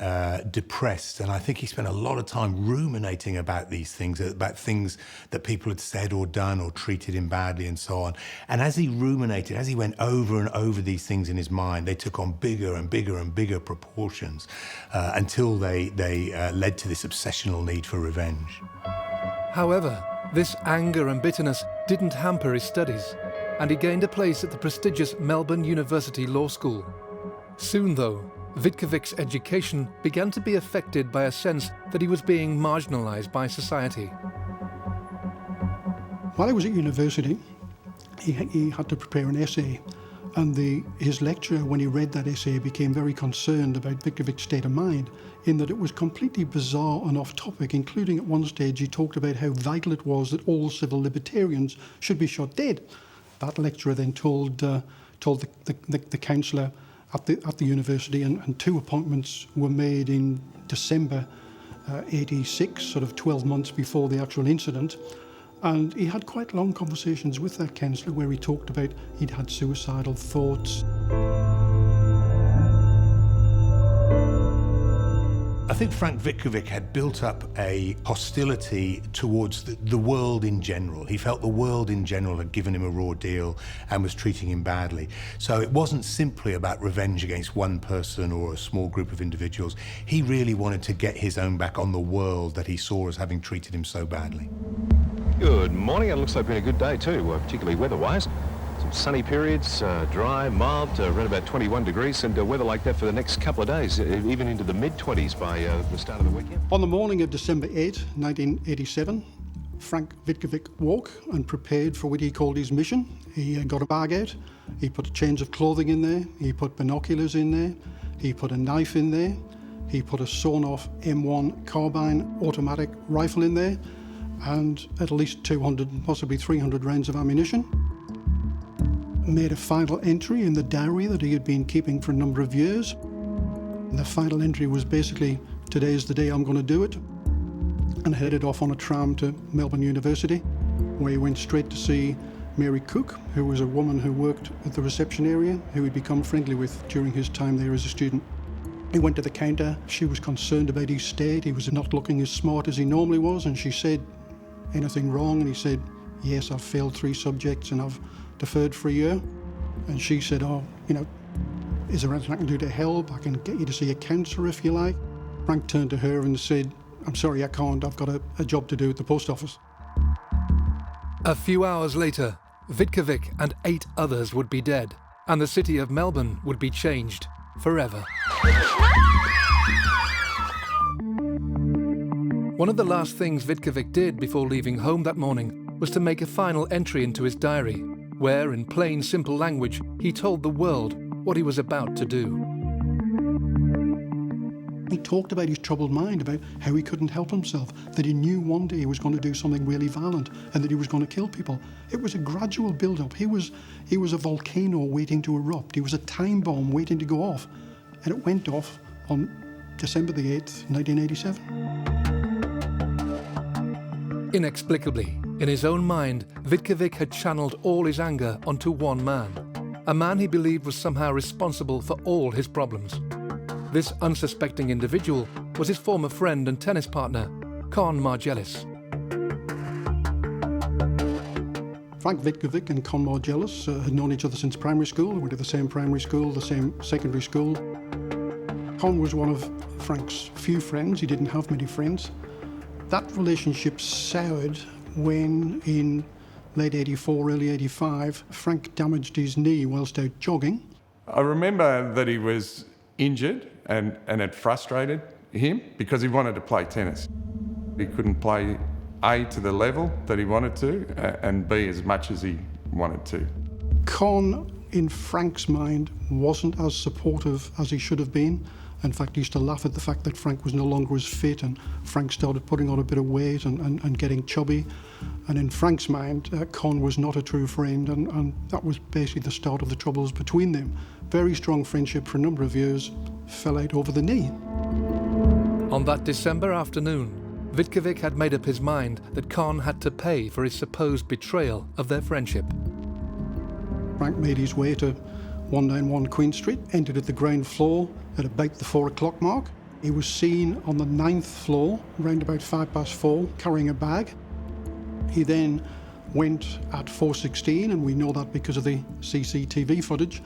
depressed, and I think he spent a lot of time ruminating about these things, about things that people had said or done or treated him badly and so on. And as he ruminated, as he went over and over these things in his mind, they took on bigger and bigger and bigger proportions until they led to this obsessional need for revenge. However, this anger and bitterness didn't hamper his studies, and he gained a place at the prestigious Melbourne University Law School. Soon, though, Vitkovic's education began to be affected by a sense that he was being marginalised by society. While I was at university, he had to prepare an essay, and his lecturer, when he read that essay, became very concerned about Vitkovic's state of mind, in that it was completely bizarre and off-topic, including at one stage he talked about how vital it was that all civil libertarians should be shot dead. That lecturer then told the counsellor at the university, and 2 appointments were made in December 86, sort of 12 months before the actual incident. And he had quite long conversations with that counsellor where he talked about he'd had suicidal thoughts. I think Frank Vitkovic had built up a hostility towards the world in general. He felt the world in general had given him a raw deal and was treating him badly. So it wasn't simply about revenge against one person or a small group of individuals. He really wanted to get his own back on the world that he saw as having treated him so badly. Good morning. It looks like been a good day too, particularly weather-wise. Some sunny periods, dry, mild, around about 21 degrees, and weather like that for the next couple of days, even into the mid-20s by the start of the weekend. On the morning of December 8, 1987, Frank Vitkovic woke and prepared for what he called his mission. He got a bag out, he put a change of clothing in there, he put binoculars in there, he put a knife in there, he put a sawn-off M1 carbine automatic rifle in there, and at least 200, possibly 300 rounds of ammunition. Made a final entry in the diary that he had been keeping for a number of years. And the final entry was basically, today's the day I'm going to do it, and headed off on a tram to Melbourne University, where he went straight to see Mary Cook, who was a woman who worked at the reception area, who he'd become friendly with during his time there as a student. He went to the counter. She was concerned about his state. He was not looking as smart as he normally was, and she said, "Anything wrong?" And he said, "Yes, I've failed 3 subjects and I've deferred for a year." And she said, "Oh, you know, is there anything I can do to help? I can get you to see a counsellor if you like." Frank turned to her and said, "I'm sorry, I can't. I've got a job to do at the post office." A few hours later, Vitkovic and 8 others would be dead, and the city of Melbourne would be changed forever. One of the last things Vitkovic did before leaving home that morning was to make a final entry into his diary, where, in plain, simple language, he told the world what he was about to do. He talked about his troubled mind, about how he couldn't help himself, that he knew one day he was going to do something really violent and that he was going to kill people. It was a gradual build-up. He was a volcano waiting to erupt. He was a time bomb waiting to go off. And it went off on December the 8th, 1987. Inexplicably, in his own mind, Vitkovic had channeled all his anger onto one man, a man he believed was somehow responsible for all his problems. This unsuspecting individual was his former friend and tennis partner, Con Margelis. Frank Vitkovic and Con Margelis had known each other since primary school. They went to the same primary school, the same secondary school. Con was one of Frank's few friends. He didn't have many friends. That relationship soured when, in late 84, early 85, Frank damaged his knee whilst out jogging. I remember that he was injured and it frustrated him because he wanted to play tennis. He couldn't play A, to the level that he wanted to, and B, as much as he wanted to. Con, in Frank's mind, wasn't as supportive as he should have been. In fact, he used to laugh at the fact that Frank was no longer as fit, and Frank started putting on a bit of weight and getting chubby. And in Frank's mind, Con was not a true friend, and that was basically the start of the troubles between them. Very strong friendship for a number of years fell out over the knee. On that December afternoon, Vitkovic had made up his mind that Con had to pay for his supposed betrayal of their friendship. Frank made his way to 191 Queen Street, entered at the ground floor at about the 4 o'clock mark. He was seen on the 9th floor, around about 4:05, carrying a bag. He then went at 4:16, and we know that because of the CCTV footage,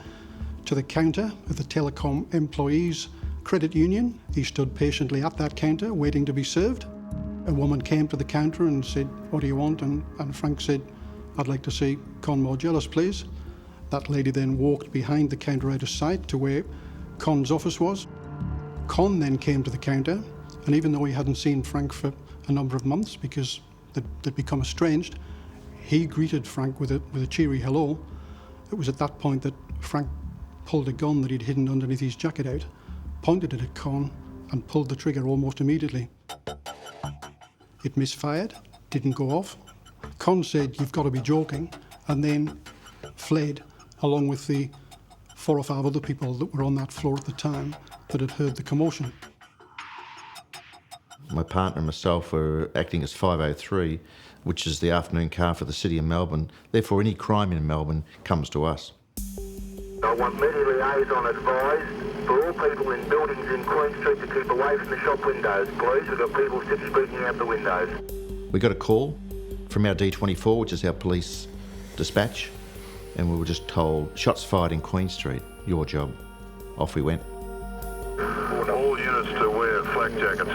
to the counter of the Telecom Employees Credit Union. He stood patiently at that counter, waiting to be served. A woman came to the counter and said, "What do you want?" And Frank said, "I'd like to see Con Margelis, please." That lady then walked behind the counter out of sight to where Con's office was. Con then came to the counter, and even though he hadn't seen Frank for a number of months because they'd become estranged, he greeted Frank with a cheery hello. It was at that point that Frank pulled a gun that he'd hidden underneath his jacket out, pointed it at Con, and pulled the trigger almost immediately. It misfired, didn't go off. Con said, "You've got to be joking," and then fled, along with the 4 or 5 other people that were on that floor at the time that had heard the commotion. My partner and myself were acting as 503, which is the afternoon car for the City of Melbourne. Therefore, any crime in Melbourne comes to us. I want media liaison advised for all people in buildings in Queen Street to keep away from the shop windows, please. We've got people speaking out the windows. We got a call from our D24, which is our police dispatch, and we were just told, "Shots fired in Queen Street, your job." Off we went. All units to wear flak jackets.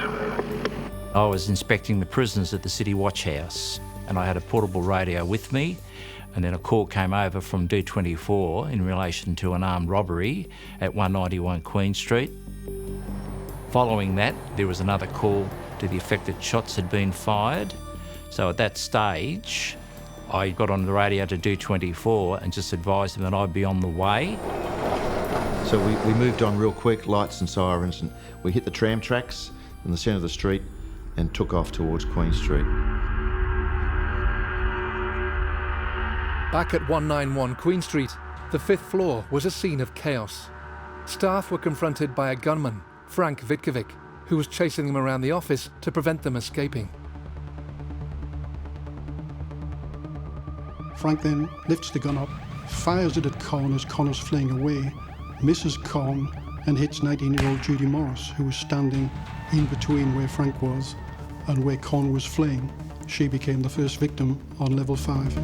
I was inspecting the prisoners at the City Watch House, and I had a portable radio with me, and then a call came over from D24 in relation to an armed robbery at 191 Queen Street. Following that, there was another call to the effect that shots had been fired. So at that stage, I got on the radio to D24 and just advised them that I'd be on the way. So we moved on real quick, lights and sirens, and we hit the tram tracks in the centre of the street and took off towards Queen Street. Back at 191 Queen Street, the 5th floor was a scene of chaos. Staff were confronted by a gunman, Frank Vitkovic, who was chasing them around the office to prevent them escaping. Frank then lifts the gun up, fires it at Con as Con is fleeing away, misses Con, and hits 19-year-old Judy Morris, who was standing in between where Frank was and where Con was fleeing. She became the first victim on level 5.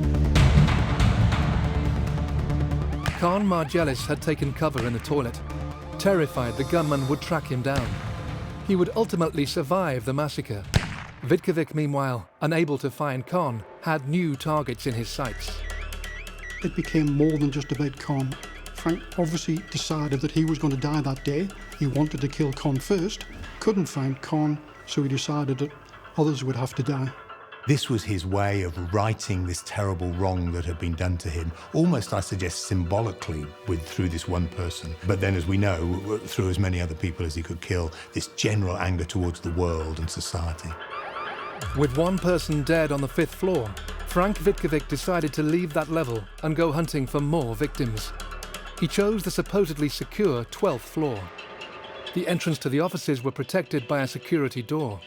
Con Margelis had taken cover in the toilet, terrified the gunman would track him down. He would ultimately survive the massacre. Vitkovic, meanwhile, unable to find Con, had new targets in his sights. It became more than just about Con. Frank obviously decided that he was going to die that day. He wanted to kill Con first, couldn't find Con, so he decided that others would have to die. This was his way of righting this terrible wrong that had been done to him, almost, I suggest, symbolically through this one person. But then, as we know, through as many other people as he could kill, this general anger towards the world and society. With one person dead on the 5th floor, Frank Vitkovic decided to leave that level and go hunting for more victims. He chose the supposedly secure 12th floor. The entrance to the offices were protected by a security door.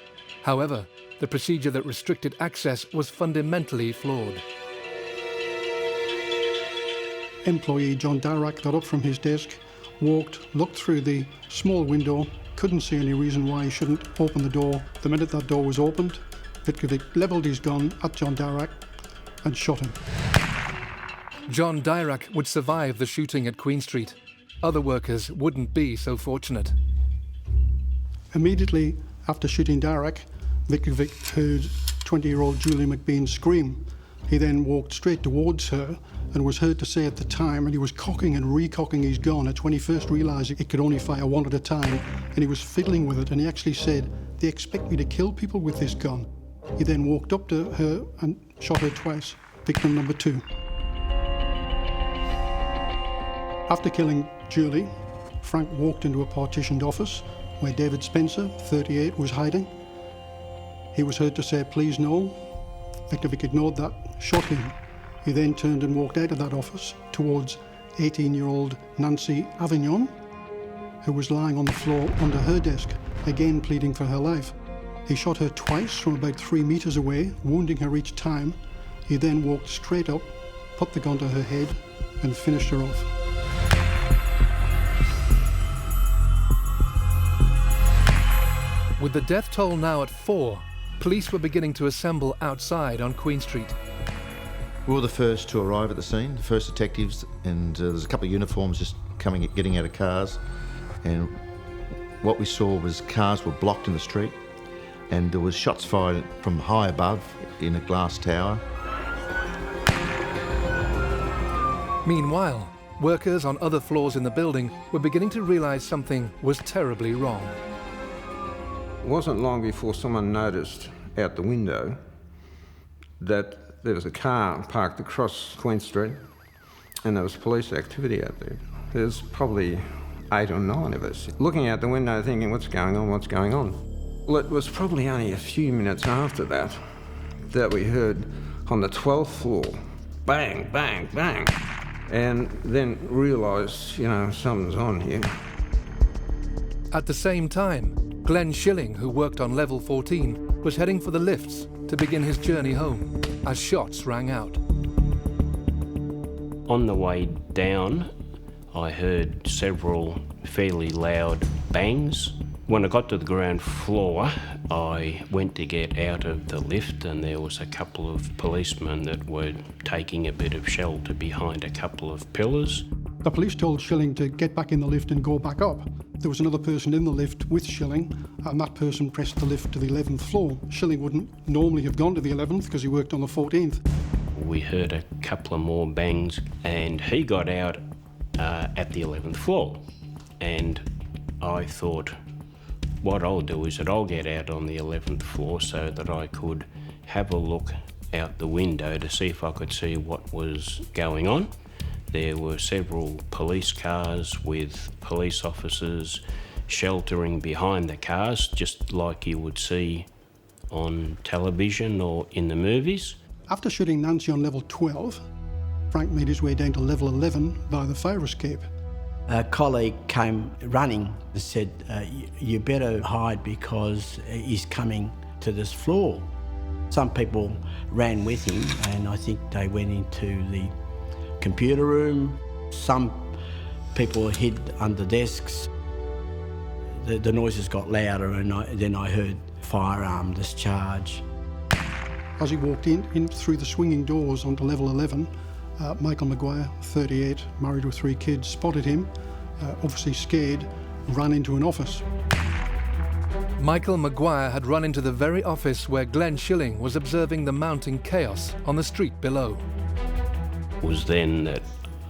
However, the procedure that restricted access was fundamentally flawed. Employee John Dirac got up from his desk, walked, looked through the small window, couldn't see any reason why he shouldn't open the door. The minute that door was opened, Vitkovic levelled his gun at John Dirac and shot him. John Dirac would survive the shooting at Queen Street. Other workers wouldn't be so fortunate. Immediately after shooting Dirac, Vitkovic heard 20-year-old Julie McBean scream. He then walked straight towards her and was heard to say at the time, and he was cocking and recocking his gun when he first realised he could only fire one at a time, and he was fiddling with it, and he actually said, "They expect me to kill people with this gun." He then walked up to her and shot her twice, victim number 2. After killing Julie, Frank walked into a partitioned office where David Spencer, 38, was hiding. He was heard to say, "Please no." Vitkovic ignored that, shot him. He then turned and walked out of that office towards 18-year-old Nancy Avignon, who was lying on the floor under her desk, again pleading for her life. He shot her twice from about 3 meters away, wounding her each time. He then walked straight up, put the gun to her head, and finished her off. With the death toll now at 4, police were beginning to assemble outside on Queen Street. We were the first to arrive at the scene, the first detectives, and there's a couple of uniforms just getting out of cars. And what we saw was cars were blocked in the street, and there was shots fired from high above in a glass tower. Meanwhile, workers on other floors in the building were beginning to realise something was terribly wrong. It wasn't long before someone noticed out the window that there was a car parked across Queen Street and there was police activity out there. There's probably 8 or 9 of us looking out the window thinking, what's going on, what's going on? Well, it was probably only a few minutes after that we heard on the 12th floor, bang, bang, bang, and then realised, something's on here. At the same time, Glenn Schilling, who worked on level 14, was heading for the lifts to begin his journey home as shots rang out. On the way down, I heard several fairly loud bangs. When I got to the ground floor, I went to get out of the lift, and there was a couple of policemen that were taking a bit of shelter behind a couple of pillars. The police told Schilling to get back in the lift and go back up. There was another person in the lift with Schilling, and that person pressed the lift to the 11th floor. Schilling wouldn't normally have gone to the 11th because he worked on the 14th. We heard a couple of more bangs, and he got out at the 11th floor. And I thought, what I'll do is that I'll get out on the 11th floor so that I could have a look out the window to see if I could see what was going on. There were several police cars with police officers sheltering behind the cars, just like you would see on television or in the movies. After shooting Nancy on level 12, Frank made his way down to level 11 via the fire escape. A colleague came running and said, you better hide because he's coming to this floor. Some people ran with him, and I think they went into the computer room. Some people hid under desks. The noises got louder, and then I heard firearm discharge. As he walked in through the swinging doors onto level 11, Michael Maguire, 38, married with 3 kids, spotted him, obviously scared, ran into an office. Michael Maguire had run into the very office where Glenn Schilling was observing the mounting chaos on the street below. It was then that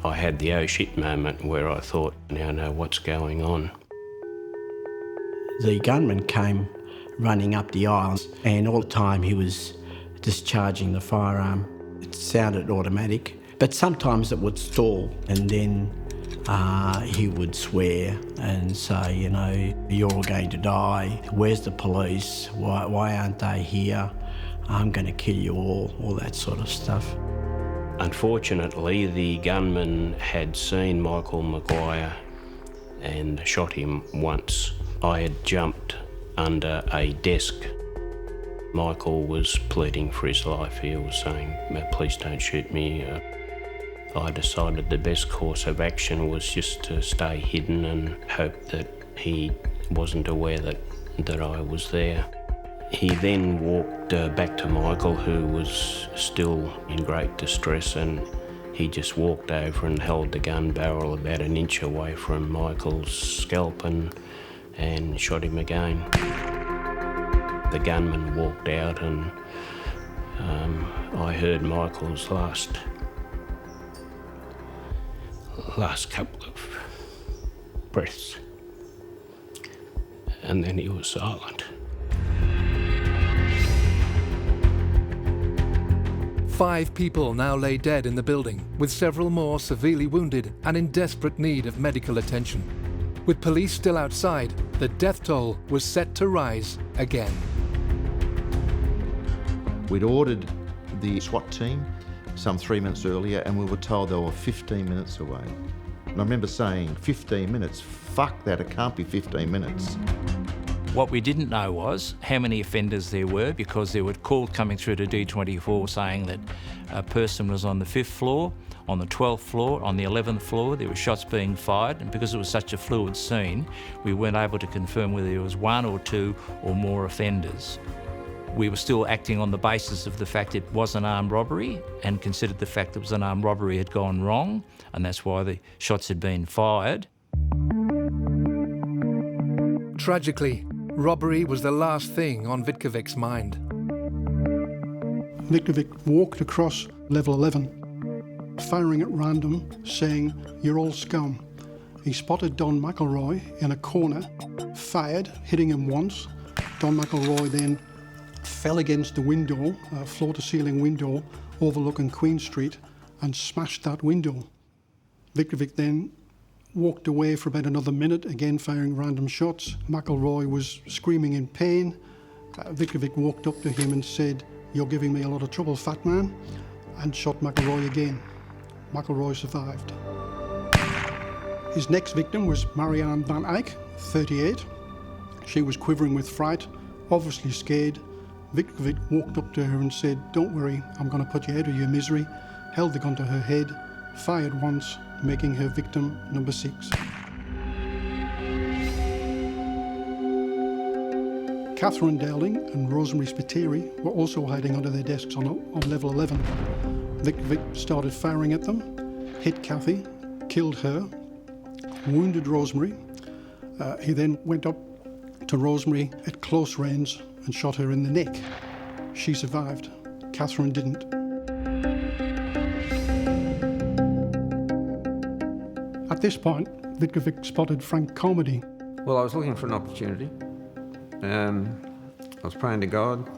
I had the oh shit moment where I thought, now I know what's going on. The gunman came running up the aisles, and all the time he was discharging the firearm. It sounded automatic, but sometimes it would stall, and then he would swear and say, you know, you're all going to die. Where's the police? Why aren't they here? I'm going to kill you all that sort of stuff. Unfortunately, the gunman had seen Michael Maguire and shot him once. I had jumped under a desk. Michael was pleading for his life. He was saying, please don't shoot me. I decided the best course of action was just to stay hidden and hope that he wasn't aware that I was there. He then walked back to Michael, who was still in great distress, and he just walked over and held the gun barrel about an inch away from Michael's scalp and shot him again. The gunman walked out, and I heard Michael's last couple of breaths, and then he was silent. 5 people now lay dead in the building, with several more severely wounded and in desperate need of medical attention. With police still outside, the death toll was set to rise again. We'd ordered the SWAT team some 3 minutes earlier, and we were told they were 15 minutes away. And I remember saying, 15 minutes? Fuck that, it can't be 15 minutes. What we didn't know was how many offenders there were, because there were calls coming through to D24 saying that a person was on the 5th floor, on the 12th floor, on the 11th floor. There were shots being fired, and because it was such a fluid scene, we weren't able to confirm whether there was 1 or 2 or more offenders. We were still acting on the basis of the fact it was an armed robbery, and considered the fact that it was an armed robbery had gone wrong, and that's why the shots had been fired. Tragically, robbery was the last thing on Vitkovic's mind. Vitkovic walked across level 11, firing at random, saying, "You're all scum." He spotted Don McElroy in a corner, fired, hitting him once. Don McElroy then fell against the window, a floor-to-ceiling window overlooking Queen Street, and smashed that window. Vitkovic then walked away for about another minute, again firing random shots. McElroy was screaming in pain. Vitkovic walked up to him and said, "You're giving me a lot of trouble, fat man," and shot McElroy again. McElroy survived. His next victim was Marianne Van Eyck, 38. She was quivering with fright, obviously scared. Vitkovic walked up to her and said, "Don't worry, I'm going to put you out of your misery," held the gun to her head, fired once, making her victim number 6. Catherine Dowling and Rosemary Spiteri were also hiding under their desks on level 11. Vitkovic started firing at them, hit Kathy, killed her, wounded Rosemary. He then went up to Rosemary at close range and shot her in the neck. She survived. Catherine didn't. At this point, Vitkovic spotted Frank Carmody. Well, I was looking for an opportunity. I was praying to God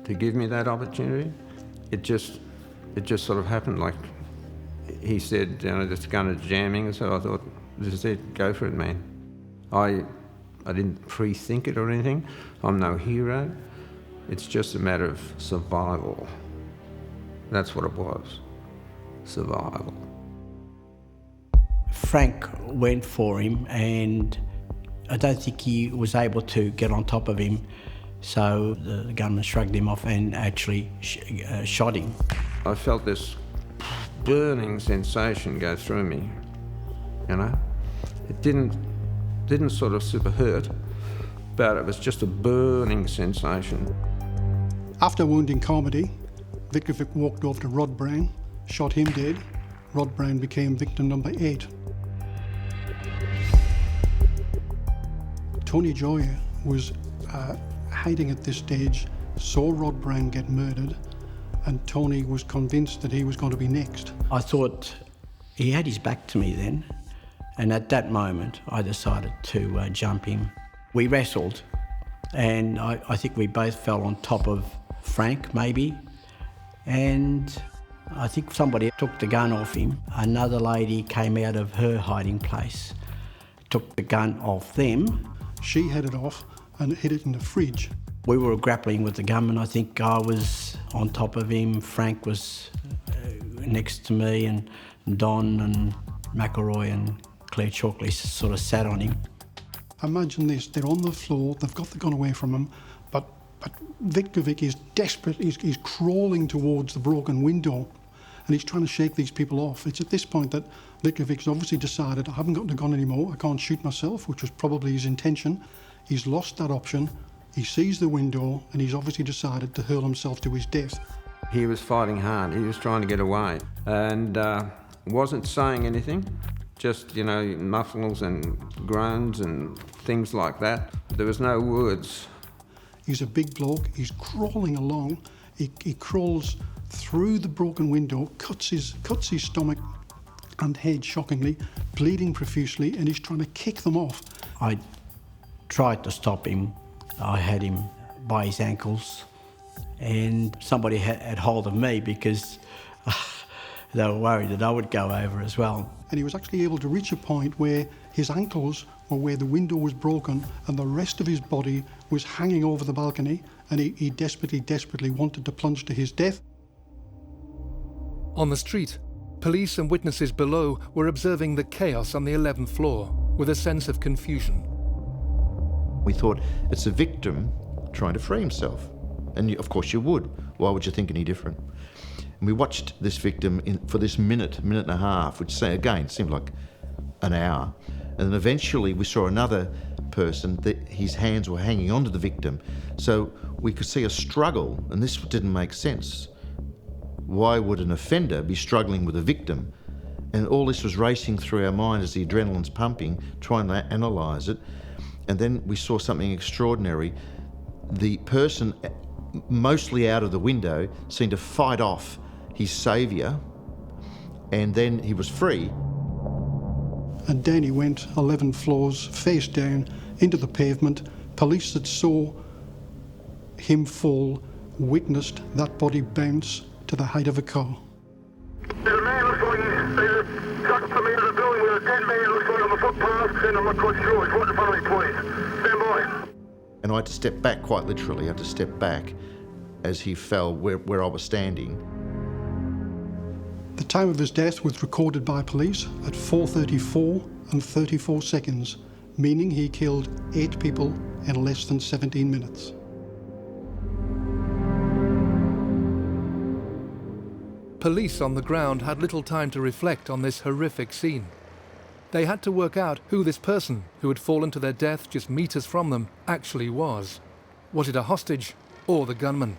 to give me that opportunity. It just sort of happened. Like he said, you know, this gun is jamming, so I thought, this is it, go for it, man. I didn't pre-think it or anything. I'm no hero. It's just a matter of survival. That's what it was, survival. Frank went for him, and I don't think he was able to get on top of him, so the gunman shrugged him off and actually shot him. I felt this burning sensation go through me, you know? It didn't sort of super hurt, but it was just a burning sensation. After wounding Carmody, Vitkovic walked over to Rod Brown, shot him dead. Rod Brown became victim number 8. Tony Joyer was hiding at this stage, saw Rod Brown get murdered, and Tony was convinced that he was going to be next. I thought he had his back to me then, and at that moment I decided to jump him. We wrestled, and I think we both fell on top of Frank maybe, and I think somebody took the gun off him. Another lady came out of her hiding place, took the gun off them. She had it off and hid it in the fridge. We were grappling with the gunman. I think I was on top of him, Frank was next to me, and Don and McElroy and Claire Chalkley sort of sat on him. Imagine this, they're on the floor, they've got the gun away from him, but Vitkovic is desperate, he's crawling towards the broken window and he's trying to shake these people off. It's at this point that Vitkevic's obviously decided, I haven't got the gun anymore, I can't shoot myself, which was probably his intention. He's lost that option, he sees the window and he's obviously decided to hurl himself to his death. He was fighting hard, he was trying to get away and wasn't saying anything, just, you know, muffles and groans and things like that. There was no words. He's a big bloke, he's crawling along, he crawls through the broken window, cuts his stomach and head shockingly, bleeding profusely, and he's trying to kick them off. I tried to stop him. I had him by his ankles and somebody had hold of me because they were worried that I would go over as well. And he was actually able to reach a point where his ankles were where the window was broken and the rest of his body was hanging over the balcony, and he desperately wanted to plunge to his death. On the street, police and witnesses below were observing the chaos on the 11th floor with a sense of confusion. We thought it's a victim trying to free himself. And of course you would. Why would you think any different? And we watched this victim for this minute and a half, which again seemed like an hour. And then eventually we saw another person that his hands were hanging onto the victim. So we could see a struggle, and this didn't make sense. Why would an offender be struggling with a victim? And all this was racing through our mind as the adrenaline's pumping, trying to analyse it. And then we saw something extraordinary. The person, mostly out of the window, seemed to fight off his saviour, and then he was free. And down he went, 11 floors, face down, into the pavement. Police that saw him witnessed that body bounce to the height of a car. There's a man looks like he's shot from into the building with a dead man, looks like on the footpath, and I'm not quite sure. He's right in front of me, please. Stand by. And I had to step back, quite literally, I had to step back as he fell where I was standing. The time of his death was recorded by police at 4:34 and 34 seconds, meaning he killed 8 people in less than 17 minutes. Police on the ground had little time to reflect on this horrific scene. They had to work out who this person, who had fallen to their death just metres from them, actually was. Was it a hostage or the gunman?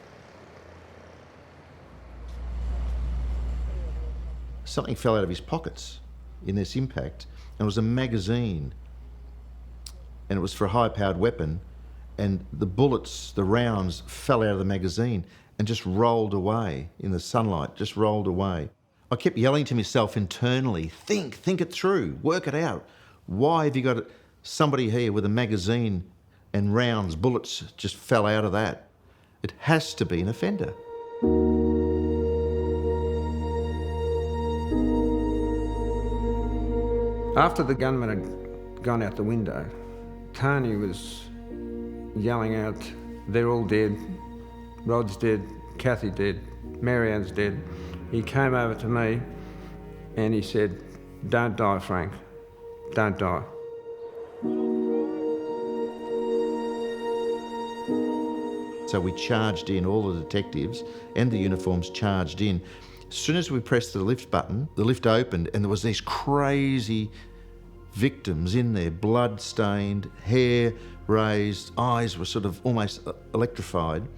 Something fell out of his pockets in this impact, and it was a magazine, and it was for a high-powered weapon, and the bullets, the rounds, fell out of the magazine and just rolled away in the sunlight, just rolled away. I kept yelling to myself internally, think it through, work it out. Why have you got somebody here with a magazine and rounds, bullets just fell out of that? It has to be an offender. After the gunman had gone out the window, Tony was yelling out, they're all dead, Rod's dead, Kathy dead, Marianne's dead. He came over to me and he said, don't die, Frank, don't die. So we charged in, all the detectives and the uniforms charged in. As soon as we pressed the lift button, the lift opened and there was these crazy victims in there, blood-stained, hair raised, eyes were sort of almost electrified,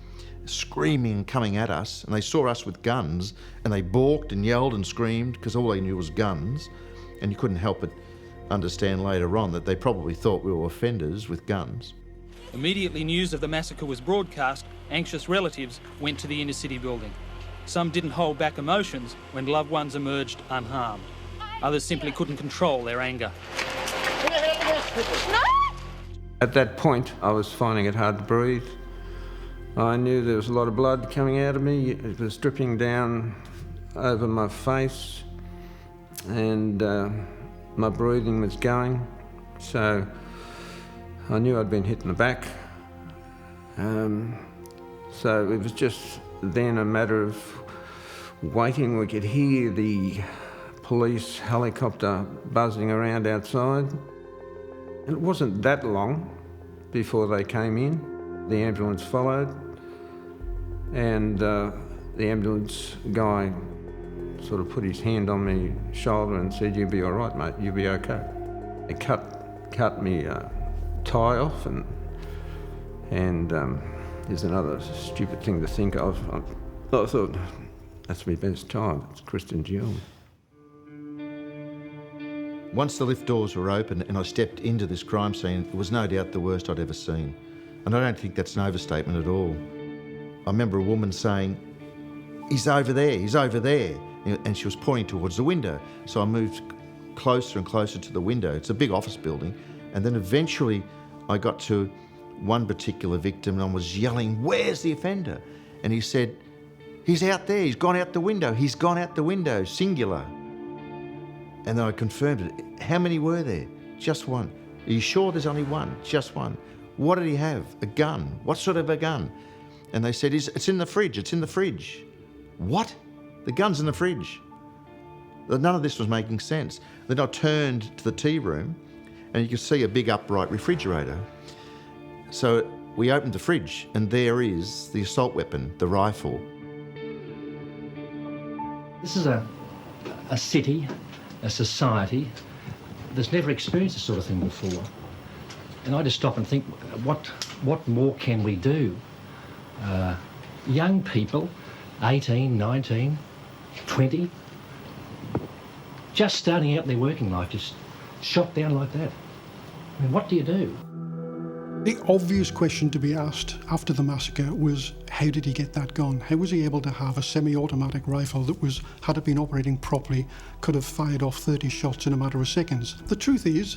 screaming and coming at us, and they saw us with guns and they balked and yelled and screamed because all they knew was guns, and you couldn't help but understand later on that they probably thought we were offenders with guns. Immediately news of the massacre was broadcast, anxious relatives went to the inner city building. Some didn't hold back emotions when loved ones emerged unharmed. Others simply couldn't control their anger. At that point, I was finding it hard to breathe. I knew there was a lot of blood coming out of me. It was dripping down over my face, and my breathing was going. So I knew I'd been hit in the back. So it was just then a matter of waiting. We could hear the police helicopter buzzing around outside. It wasn't that long before they came in. The ambulance followed, and the ambulance guy sort of put his hand on my shoulder and said, "You'll be all right, mate, you'll be okay." They cut me tie off, and there's another stupid thing to think of. I thought, that's my best child, it's Christian Gill. Once the lift doors were open and I stepped into this crime scene, it was no doubt the worst I'd ever seen. And I don't think that's an overstatement at all. I remember a woman saying, "He's over there, he's over there." And she was pointing towards the window. So I moved closer and closer to the window. It's a big office building. And then eventually I got to one particular victim and I was yelling, "Where's the offender?" And he said, "He's out there, he's gone out the window, he's gone out the window, singular." And then I confirmed it. How many were there? Just one. Are you sure there's only one? Just one. What did he have? A gun. What sort of a gun? And they said, "It's in the fridge, it's in the fridge." What? The gun's in the fridge. None of this was making sense. Then I turned to the tea room and you could see a big upright refrigerator. So we opened the fridge and there is the assault weapon, the rifle. This is a city, a society that's never experienced this sort of thing before. And I just stop and think, what more can we do? Young people, 18, 19, 20, just starting out their working life, just shot down like that. I mean, what do you do? The obvious question to be asked after the massacre was, how did he get that gun? How was he able to have a semi-automatic rifle that was, had it been operating properly, could have fired off 30 shots in a matter of seconds? The truth is,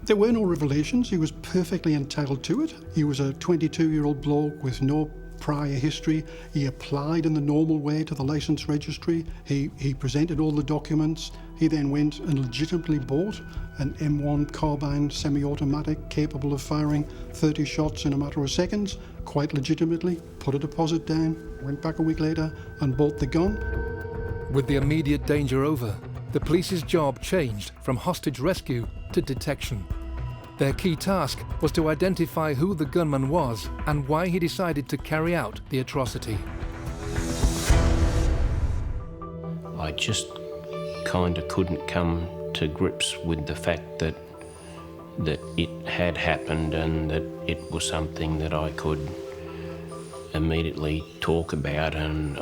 there were no revelations. He was perfectly entitled to it. He was a 22-year-old bloke with no prior history. He applied in the normal way to the licence registry. He presented all the documents. He then went and legitimately bought an M1 carbine semi-automatic capable of firing 30 shots in a matter of seconds, quite legitimately, put a deposit down, went back a week later and bought the gun. With the immediate danger over, the police's job changed from hostage rescue to detection. Their key task was to identify who the gunman was and why he decided to carry out the atrocity. I just kind of couldn't come to grips with the fact that it had happened and that it was something that I could immediately talk about, and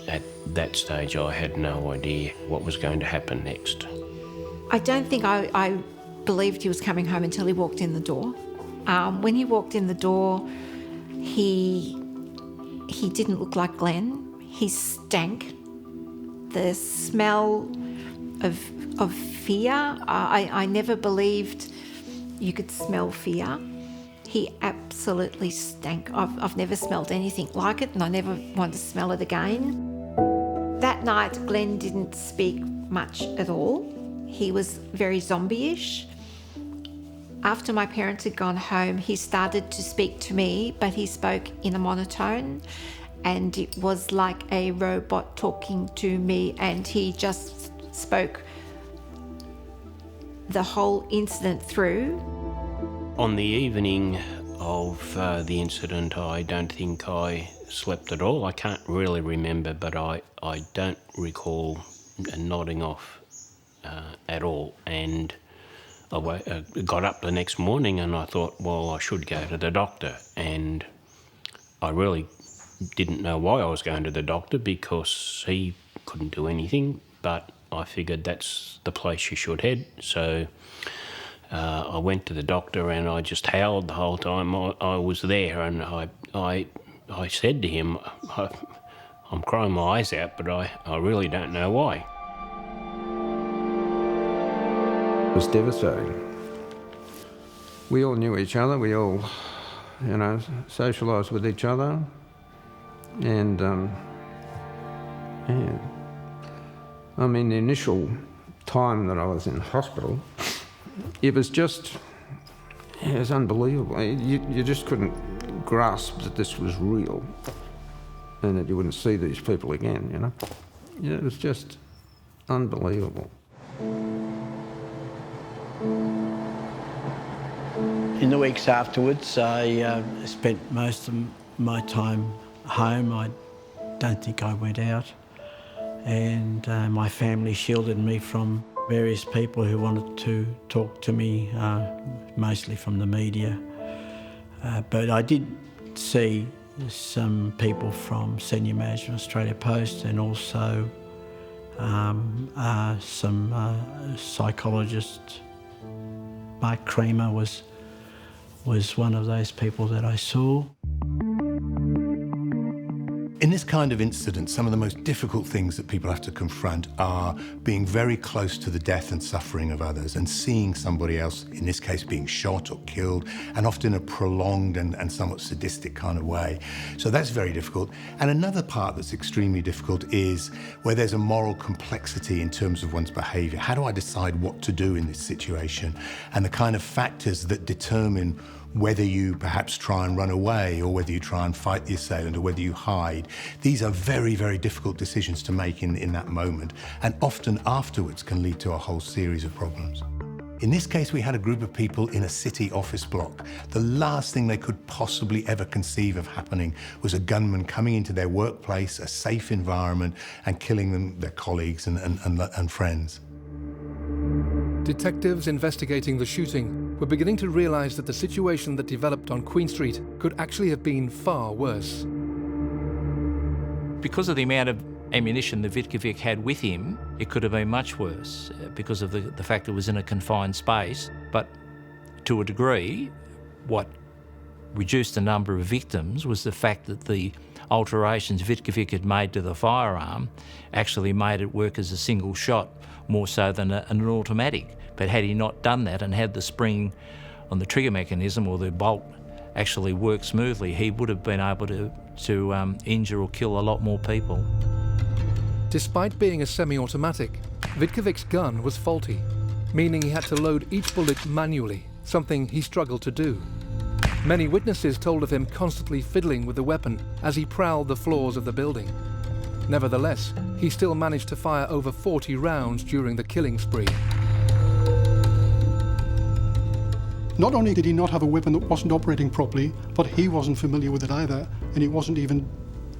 at that stage I had no idea what was going to happen next. I don't think I believed he was coming home until he walked in the door. When he walked in the door, he didn't look like Glenn. He stank. The smell of fear. I never believed you could smell fear. He absolutely stank. I've never smelled anything like it, and I never want to smell it again. That night, Glenn didn't speak much at all. He was very zombie-ish. After my parents had gone home, he started to speak to me, but he spoke in a monotone, and it was like a robot talking to me, and he just spoke the whole incident through. On the evening of the incident, I don't think I slept at all. I can't really remember, but I don't recall nodding off at all. And I got up the next morning and I thought, well, I should go to the doctor. And I really didn't know why I was going to the doctor, because he couldn't do anything, but I figured that's the place you should head. So I went to the doctor and I just howled the whole time I was there, and I said to him, I'm crying my eyes out, but I really don't know why. It was devastating. We all knew each other. We all, socialised with each other. And, yeah. I mean, the initial time that I was in hospital, it was just, it was unbelievable. You just couldn't grasp that this was real and that you wouldn't see these people again, you know? Yeah, it was just unbelievable. In the weeks afterwards, I spent most of my time home. I don't think I went out. And my family shielded me from various people who wanted to talk to me, mostly from the media. But I did see some people from senior management Australia Post, and also some psychologists. Mark Creamer was one of those people that I saw. In this kind of incident, some of the most difficult things that people have to confront are being very close to the death and suffering of others and seeing somebody else, in this case, being shot or killed, and often in a prolonged and somewhat sadistic kind of way. So that's very difficult. And another part that's extremely difficult is where there's a moral complexity in terms of one's behaviour. How do I decide what to do in this situation? And the kind of factors that determine whether you perhaps try and run away, or whether you try and fight the assailant, or whether you hide. These are very, very difficult decisions to make in that moment, and often afterwards can lead to a whole series of problems. In this case, we had a group of people in a city office block. The last thing they could possibly ever conceive of happening was a gunman coming into their workplace, a safe environment, and killing them, their colleagues and friends. Detectives investigating the shooting were beginning to realise that the situation that developed on Queen Street could actually have been far worse. Because of the amount of ammunition that Vitkovic had with him, it could have been much worse because of the fact it was in a confined space. But to a degree, what reduced the number of victims was the fact that the alterations Vitkovic had made to the firearm actually made it work as a single shot more so than an automatic. But had he not done that and had the spring on the trigger mechanism or the bolt actually work smoothly, he would have been able to injure or kill a lot more people. Despite being a semi-automatic, Vitkovic's gun was faulty, meaning he had to load each bullet manually, something he struggled to do. Many witnesses told of him constantly fiddling with the weapon as he prowled the floors of the building. Nevertheless, he still managed to fire over 40 rounds during the killing spree. Not only did he not have a weapon that wasn't operating properly, but he wasn't familiar with it either, and he wasn't even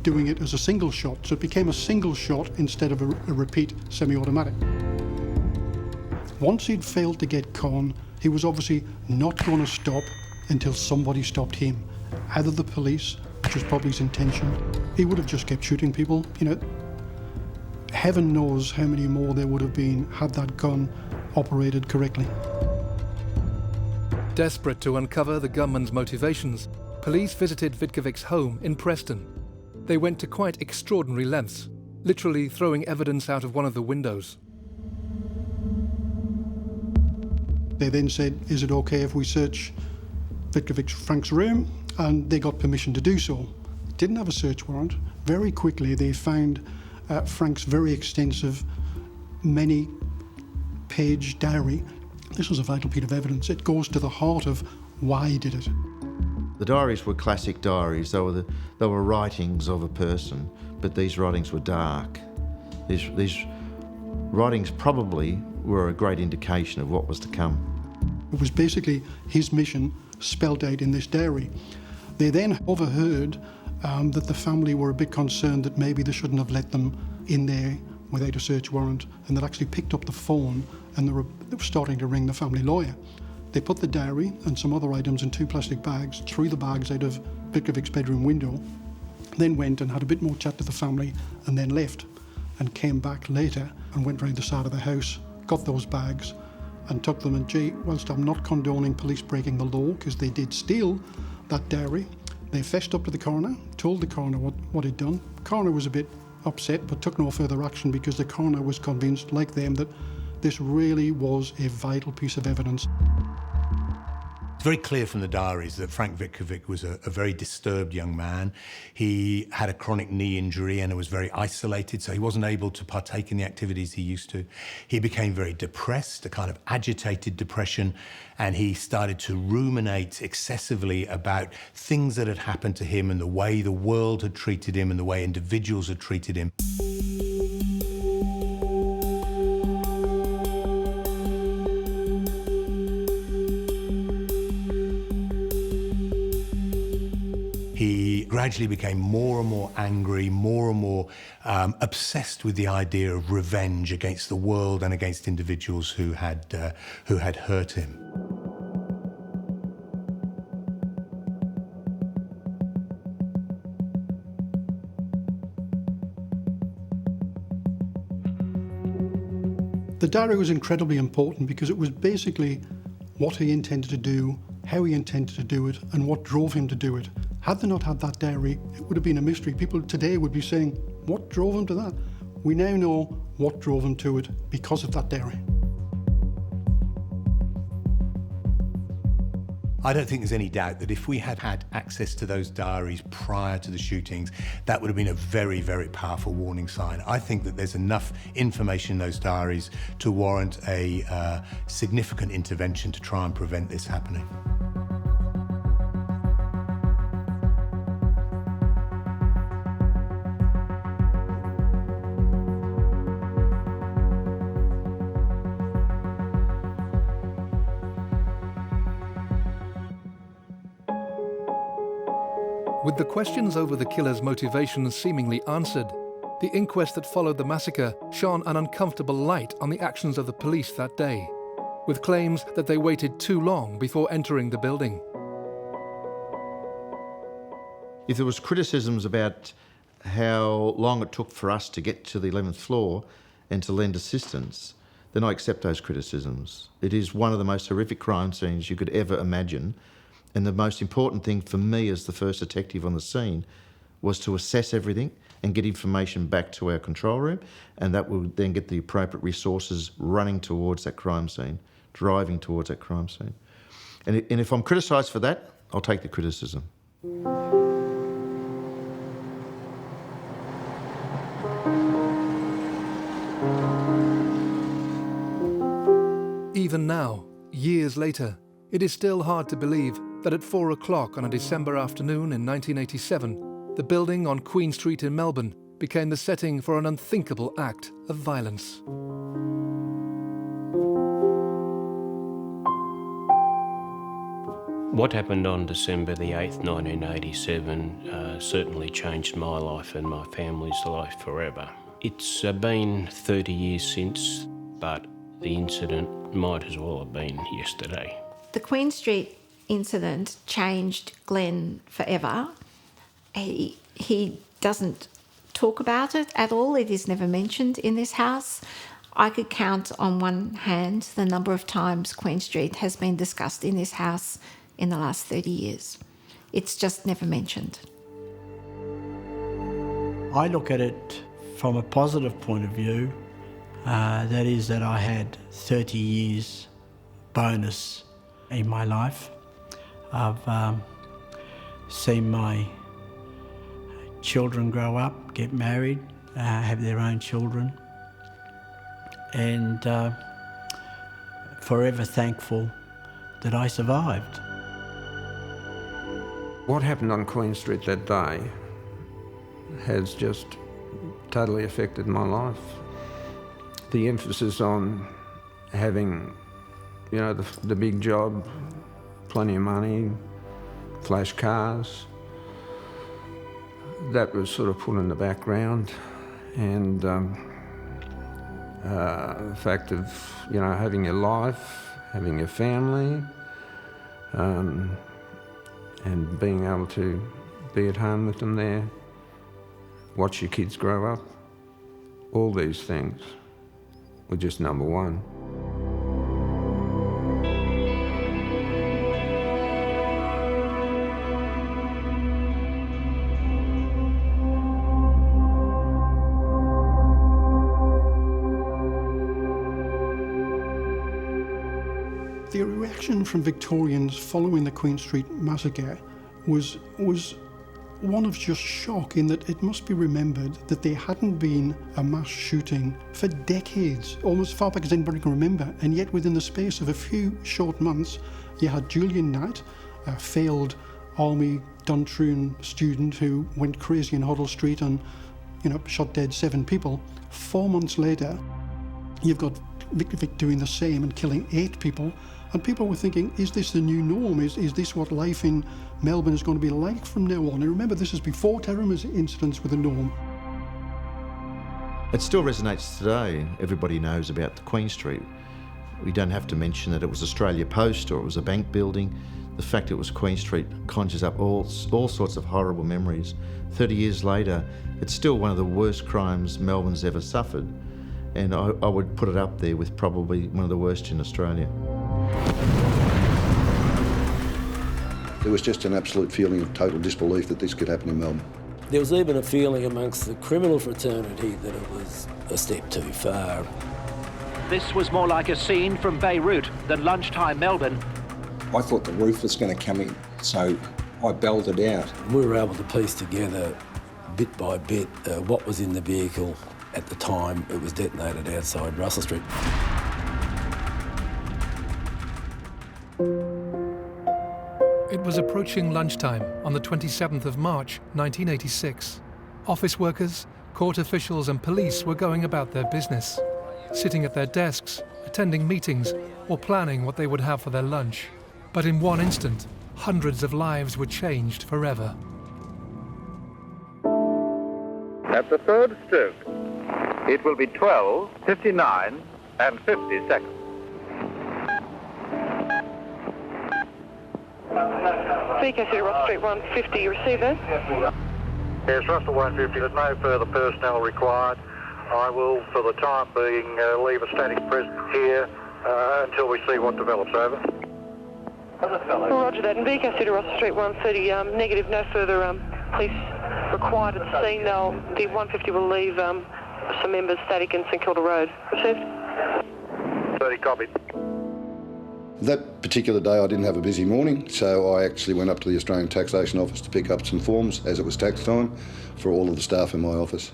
doing it as a single shot, so it became a single shot instead of a repeat semi-automatic. Once he'd failed to get Con, he was obviously not going to stop until somebody stopped him. Either the police, which was probably his intention, he would have just kept shooting people. You know, heaven knows how many more there would have been had that gun operated correctly. Desperate to uncover the gunman's motivations, police visited Vitkovic's home in Preston. They went to quite extraordinary lengths, literally throwing evidence out of one of the windows. They then said, is it okay if we search Frank's room? And they got permission to do so. Didn't have a search warrant. Very quickly they found Frank's very extensive, many-page diary. This was a vital piece of evidence. It goes to the heart of why he did it. The diaries were classic diaries. They were writings of a person, but these writings were dark. These writings probably were a great indication of what was to come. It was basically his mission spelled out in this diary. They then overheard that the family were a bit concerned that maybe they shouldn't have let them in there without a search warrant, and they actually picked up the phone and they were starting to ring the family lawyer. They put the diary and some other items in 2 plastic bags, threw the bags out of Vitkovic's bedroom window, then went and had a bit more chat to the family and then left, and came back later and went round the side of the house, got those bags and took them. And gee, whilst I'm not condoning police breaking the law, because they did steal that diary, they fessed up to the coroner, told the coroner what he'd done. The coroner was a bit upset but took no further action because the coroner was convinced, like them, that this really was a vital piece of evidence. It's very clear from the diaries that Frank Vitkovic was a very disturbed young man. He had a chronic knee injury and was very isolated, so he wasn't able to partake in the activities he used to. He became very depressed, a kind of agitated depression, and he started to ruminate excessively about things that had happened to him and the way the world had treated him and the way individuals had treated him. He gradually became more and more angry, more and more obsessed with the idea of revenge against the world and against individuals who had hurt him. The diary was incredibly important because it was basically what he intended to do, how he intended to do it, and what drove him to do it. Had they not had that diary, it would have been a mystery. People today would be saying, what drove him to that? We now know what drove him to it because of that diary. I don't think there's any doubt that if we had had access to those diaries prior to the shootings, that would have been a very, very powerful warning sign. I think that there's enough information in those diaries to warrant a significant intervention to try and prevent this happening. With the questions over the killer's motivations seemingly answered, the inquest that followed the massacre shone an uncomfortable light on the actions of the police that day, with claims that they waited too long before entering the building. If there was criticisms about how long it took for us to get to the 11th floor and to lend assistance, then I accept those criticisms. It is one of the most horrific crime scenes you could ever imagine. And the most important thing for me as the first detective on the scene was to assess everything and get information back to our control room, and that would then get the appropriate resources running towards that crime scene, driving towards that crime scene. And if I'm criticised for that, I'll take the criticism. Even now, years later, it is still hard to believe that at 4 o'clock on a December afternoon in 1987, the building on Queen Street in Melbourne became the setting for an unthinkable act of violence. What happened on December the 8th, 1987 certainly changed my life and my family's life forever. It's been 30 years since, but the incident might as well have been yesterday. The Queen Street incident changed Glenn forever. He doesn't talk about it at all. It is never mentioned in this house. I could count on one hand the number of times Queen Street has been discussed in this house in the last 30 years. It's just never mentioned. I look at it from a positive point of view. That is that I had 30 years bonus in my life. I've seen my children grow up, get married, have their own children, and forever thankful that I survived. What happened on Queen Street that day has just totally affected my life. The emphasis on having, you know, the big job, plenty of money, flash cars, that was sort of put in the background, and the fact of, you know, having your life, having your family, and being able to be at home with them there, watch your kids grow up, all these things were just number one. The reaction from Victorians following the Queen Street massacre was one of just shock, in that it must be remembered that there hadn't been a mass shooting for decades, almost as far back as anybody can remember, and yet within the space of a few short months you had Julian Knight, a failed Army Duntroon student who went crazy in Hoddle Street and shot dead 7 people. 4 months later you've got Vic doing the same and killing 8 people. And people were thinking, is this the new norm? Is this what life in Melbourne is going to be like from now on? And remember, this is before terror incidents were the norm. It still resonates today. Everybody knows about the Queen Street. We don't have to mention that it was Australia Post or it was a bank building. The fact it was Queen Street conjures up all sorts of horrible memories. 30 years later, it's still one of the worst crimes Melbourne's ever suffered. And I would put it up there with probably one of the worst in Australia. There was just an absolute feeling of total disbelief that this could happen in Melbourne. There was even a feeling amongst the criminal fraternity that it was a step too far. This was more like a scene from Beirut than lunchtime Melbourne. I thought the roof was going to come in, so I belted out. We were able to piece together, bit by bit, what was in the vehicle at the time it was detonated outside Russel Street. It was approaching lunchtime on the 27th of March 1986. Office workers, court officials and police were going about their business, sitting at their desks, attending meetings or planning what they would have for their lunch. But in one instant, hundreds of lives were changed forever. At the third stroke, it will be 12, 59 and 50 seconds. VK Russel Street 150, you receive that? Yes, Russell 150, there's no further personnel required. I will, for the time being, leave a static presence here until we see what develops. Over. Roger that. And VK Russell Street 130, negative, no further police required at the scene. The 150 will leave some members static in St Kilda Road. Received? 30, copied. That particular day I didn't have a busy morning, so I actually went up to the Australian Taxation Office to pick up some forms as it was tax time for all of the staff in my office.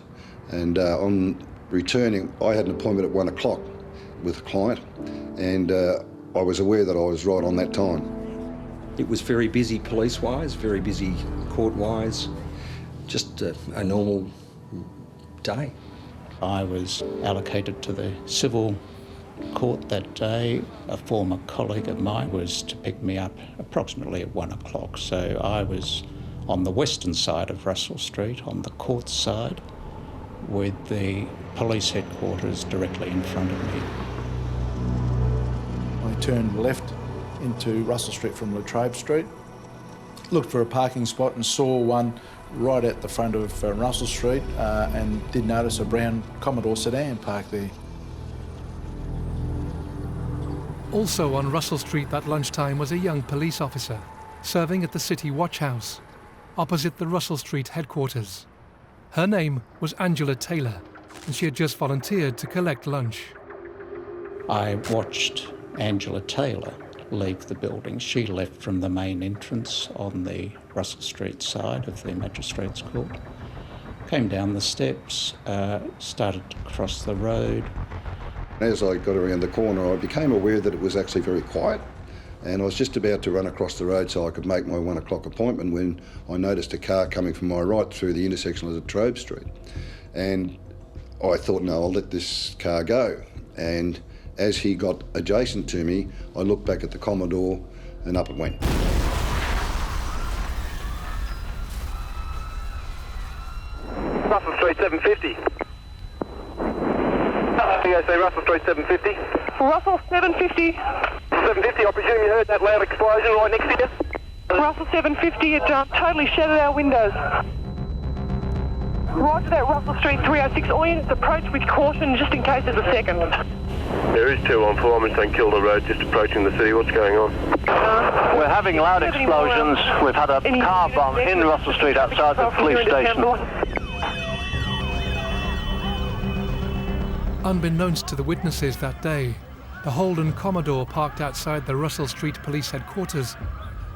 And on returning, I had an appointment at 1 o'clock with a client, and I was aware that I was right on that time. It was very busy police-wise, very busy court-wise, just a normal day. I was allocated to the civil court that day. A former colleague of mine was to pick me up approximately at 1 o'clock. So I was on the western side of Russell Street, on the court side, with the police headquarters directly in front of me. I turned left into Russell Street from Latrobe Street, looked for a parking spot and saw one right at the front of Russell Street and did notice a brown Commodore sedan parked there. Also on Russell Street that lunchtime was a young police officer serving at the City Watch House, opposite the Russell Street headquarters. Her name was Angela Taylor, and she had just volunteered to collect lunch. I watched Angela Taylor leave the building. She left from the main entrance on the Russell Street side of the Magistrates Court, came down the steps, started to cross the road. As I got around the corner, I became aware that it was actually very quiet, and I was just about to run across the road so I could make my 1 o'clock appointment when I noticed a car coming from my right through the intersection of Latrobe Street. And I thought, no, I'll let this car go. And as he got adjacent to me, I looked back at the Commodore and up it went. Russell Street 750. POC Russell Street 750. Russell 750. 750, I presume you heard that loud explosion right next to you? Russell 750, it totally shattered our windows. Roger that, Russell Street 306. All units approach with caution just in case there's a second. There is 2 on 4 in St Kilda Road just approaching the city. What's going on? We're having loud explosions. We've had a car bomb in Russell Street outside the police station. Unbeknownst to the witnesses that day, The Holden Commodore parked outside the Russell Street Police Headquarters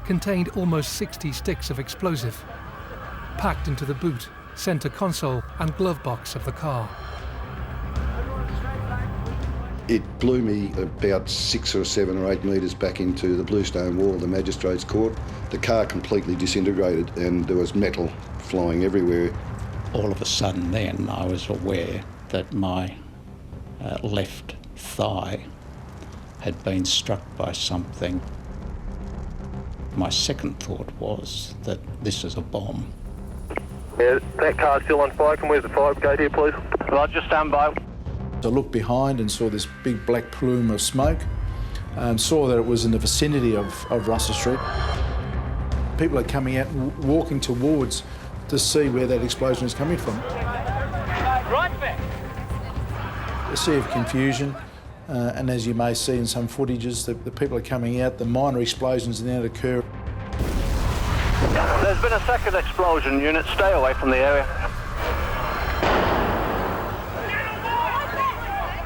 contained almost 60 sticks of explosive, packed into the boot, centre console and glove box of the car. It blew me about 6 or 7 or 8 metres back into the bluestone wall of the Magistrates' Court. The car completely disintegrated and there was metal flying everywhere. All of a sudden then I was aware that my left thigh had been struck by something. My second thought was that this is a bomb. Yeah, that car's still on fire. Can we have the fire brigade here, please? Roger, stand by. I looked behind and saw this big black plume of smoke and saw that it was in the vicinity of Russell Street. People are coming out and walking towards to see where that explosion is coming from. Right back. A sea of confusion, and as you may see in some footages, the people are coming out, the minor explosions then occur. There's been a second explosion. Unit, stay away from the area.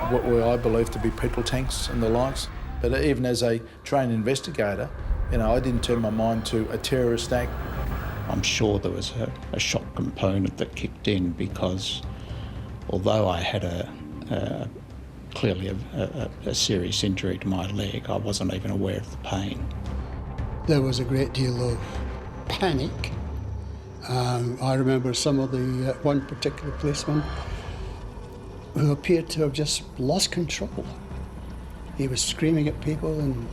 What were I believe to be petrol tanks and the likes. But even as a trained investigator, I didn't turn my mind to a terrorist act. I'm sure there was a shock component that kicked in because although I had clearly a serious injury to my leg, I wasn't even aware of the pain. There was a great deal of panic. I remember some of the one particular policeman who appeared to have just lost control. He was screaming at people and,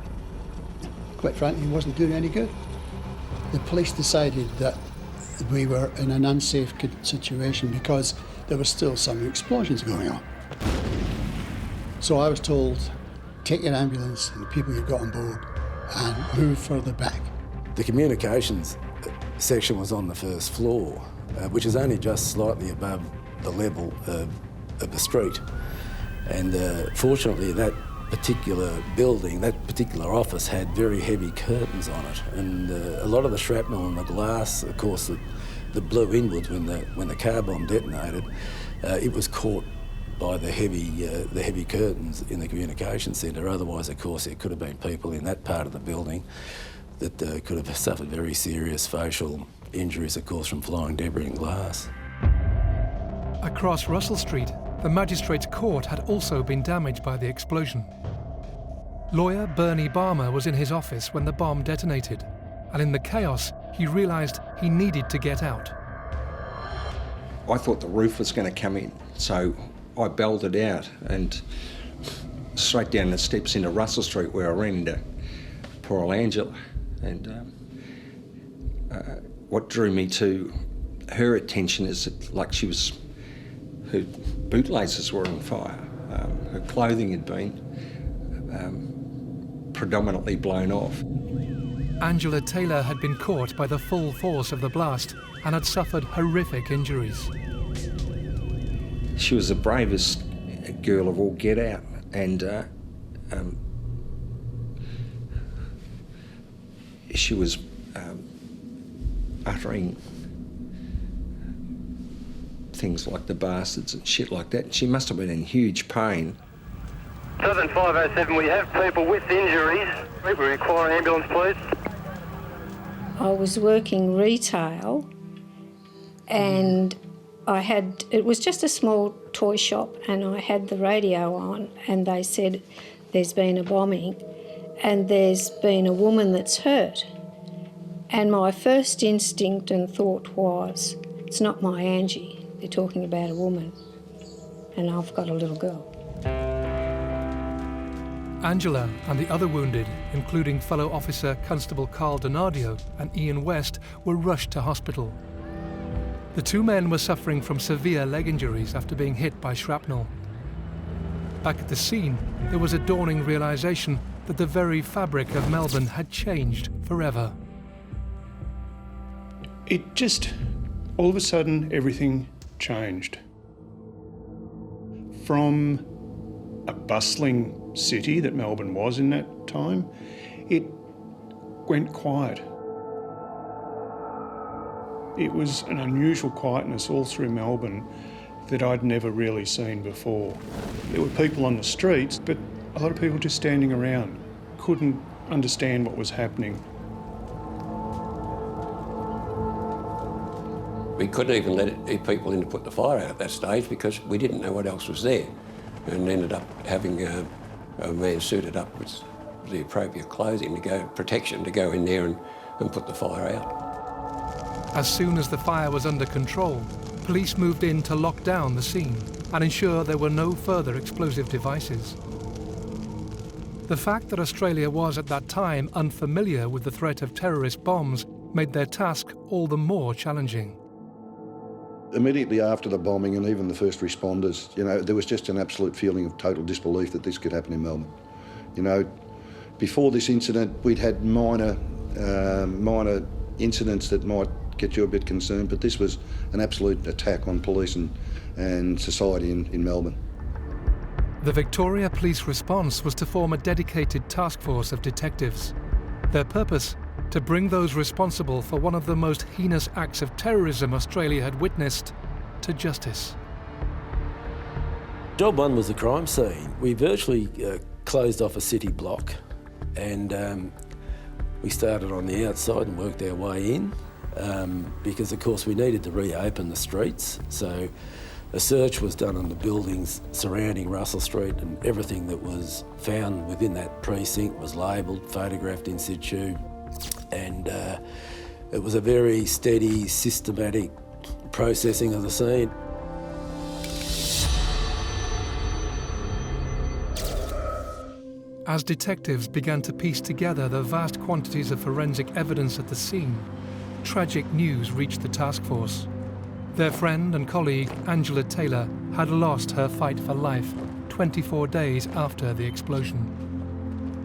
quite frankly, he wasn't doing any good. The police decided that we were in an unsafe situation because there were still some explosions going on. So I was told, take your ambulance and the people you've got on board and move further back. The communications section was on the first floor, which is only just slightly above the level of the street. And fortunately that particular building, that particular office had very heavy curtains on it, and a lot of the shrapnel and the glass, of course, that blew inwards when the car bomb detonated, it was caught by the heavy curtains in the communication centre. Otherwise, of course, there could have been people in that part of the building that could have suffered very serious facial injuries, of course, from flying debris and glass. Across Russell Street, the Magistrates' Court had also been damaged by the explosion. Lawyer Bernie Balmer was in his office when the bomb detonated, and in the chaos, he realised he needed to get out. I thought the roof was going to come in, so I belted out and straight down the steps into Russell Street where I ran into poor old Angela. And what drew me to her attention is that, like, her bootlaces were on fire. Her clothing had been predominantly blown off. Angela Taylor had been caught by the full force of the blast and had suffered horrific injuries. She was the bravest girl of all get out, and she was uttering things like the bastards and shit like that. She must have been in huge pain. 7507, we have people with injuries. We require an ambulance, please. I was working retail and it was just a small toy shop, and I had the radio on and they said there's been a bombing and there's been a woman that's hurt. And my first instinct and thought was, it's not my Angie, they're talking about a woman and I've got a little girl. Angela and the other wounded, including fellow officer Constable Carl Donadio and Ian West, were rushed to hospital. The two men were suffering from severe leg injuries after being hit by shrapnel. Back at the scene, there was a dawning realisation that the very fabric of Melbourne had changed forever. It just, all of a sudden, everything changed. From a bustling city that Melbourne was in that time, it went quiet. It was an unusual quietness all through Melbourne that I'd never really seen before. There were people on the streets, but a lot of people just standing around, couldn't understand what was happening. We couldn't even let people in to put the fire out at that stage because we didn't know what else was there, and ended up having a man suited up with the appropriate clothing protection to go in there and put the fire out. As soon as the fire was under control, police moved in to lock down the scene and ensure there were no further explosive devices. The fact that Australia was at that time unfamiliar with the threat of terrorist bombs made their task all the more challenging. Immediately after the bombing, and even the first responders, there was just an absolute feeling of total disbelief that this could happen in Melbourne. Before this incident, we'd had minor incidents that might get you a bit concerned, but this was an absolute attack on police and society in Melbourne. The Victoria Police response was to form a dedicated task force of detectives. Their purpose? To bring those responsible for one of the most heinous acts of terrorism Australia had witnessed to justice. Job one was the crime scene. We virtually closed off a city block, and we started on the outside and worked our way in because, of course, we needed to reopen the streets. So a search was done on the buildings surrounding Russel Street, and everything that was found within that precinct was labelled, photographed in situ. And it was a very steady, systematic processing of the scene. As detectives began to piece together the vast quantities of forensic evidence at the scene, tragic news reached the task force. Their friend and colleague, Angela Taylor, had lost her fight for life 24 days after the explosion.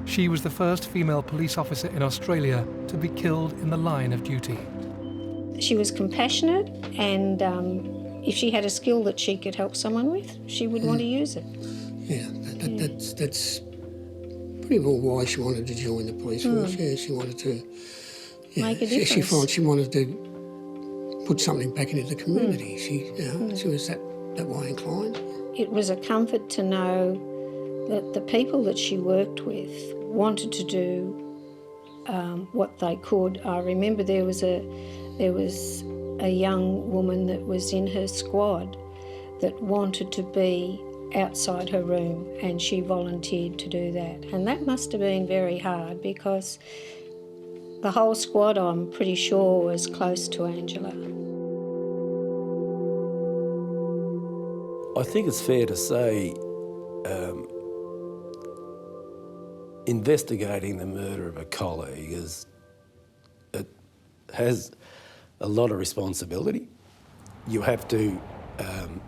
She was the first female police officer in Australia to be killed in the line of duty. She was compassionate, and if she had a skill that she could help someone with, she would want to use it. Yeah, that's pretty well why she wanted to join the police force. Yeah, she wanted to make a difference. She wanted to put something back into the community. She was that way inclined. It was a comfort to know that the people that she worked with wanted to do what they could. I remember there was a young woman that was in her squad that wanted to be outside her room, and she volunteered to do that. And that must have been very hard because the whole squad, I'm pretty sure, was close to Angela. I think it's fair to say investigating the murder of a colleague has a lot of responsibility. You have to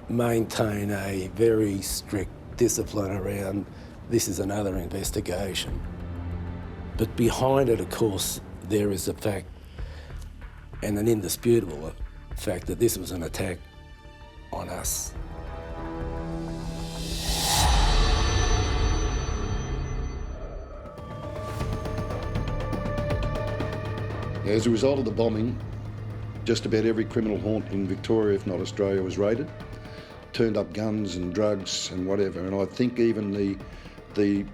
maintain a very strict discipline around this is another investigation. But behind it, of course, there is a fact, and an indisputable fact, that this was an attack on us. As a result of the bombing, just about every criminal haunt in Victoria, if not Australia, was raided. Turned up guns and drugs and whatever, and I think even the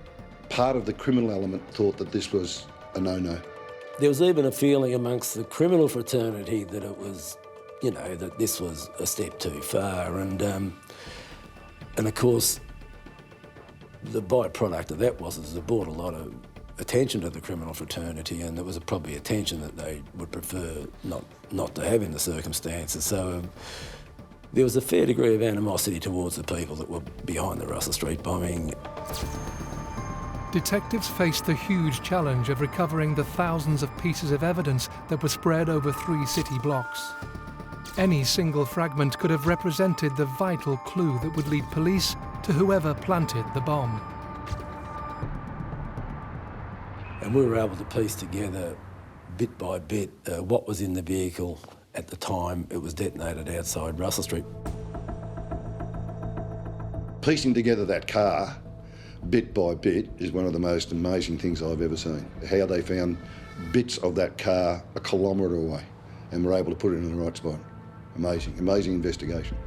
part of the criminal element thought that this was a no-no. There was even a feeling amongst the criminal fraternity that it was, that this was a step too far, and of course, the byproduct of that was it brought a lot of attention to the criminal fraternity, and there was probably attention that they would prefer not to have in the circumstances. So there was a fair degree of animosity towards the people that were behind the Russel Street bombing. Detectives faced the huge challenge of recovering the thousands of pieces of evidence that were spread over 3 city blocks. Any single fragment could have represented the vital clue that would lead police to whoever planted the bomb. And we were able to piece together, bit by bit, what was in the vehicle at the time it was detonated outside Russel Street. Piecing together that car, bit by bit, is one of the most amazing things I've ever seen. How they found bits of that car a kilometre away and were able to put it in the right spot. Amazing, amazing investigation.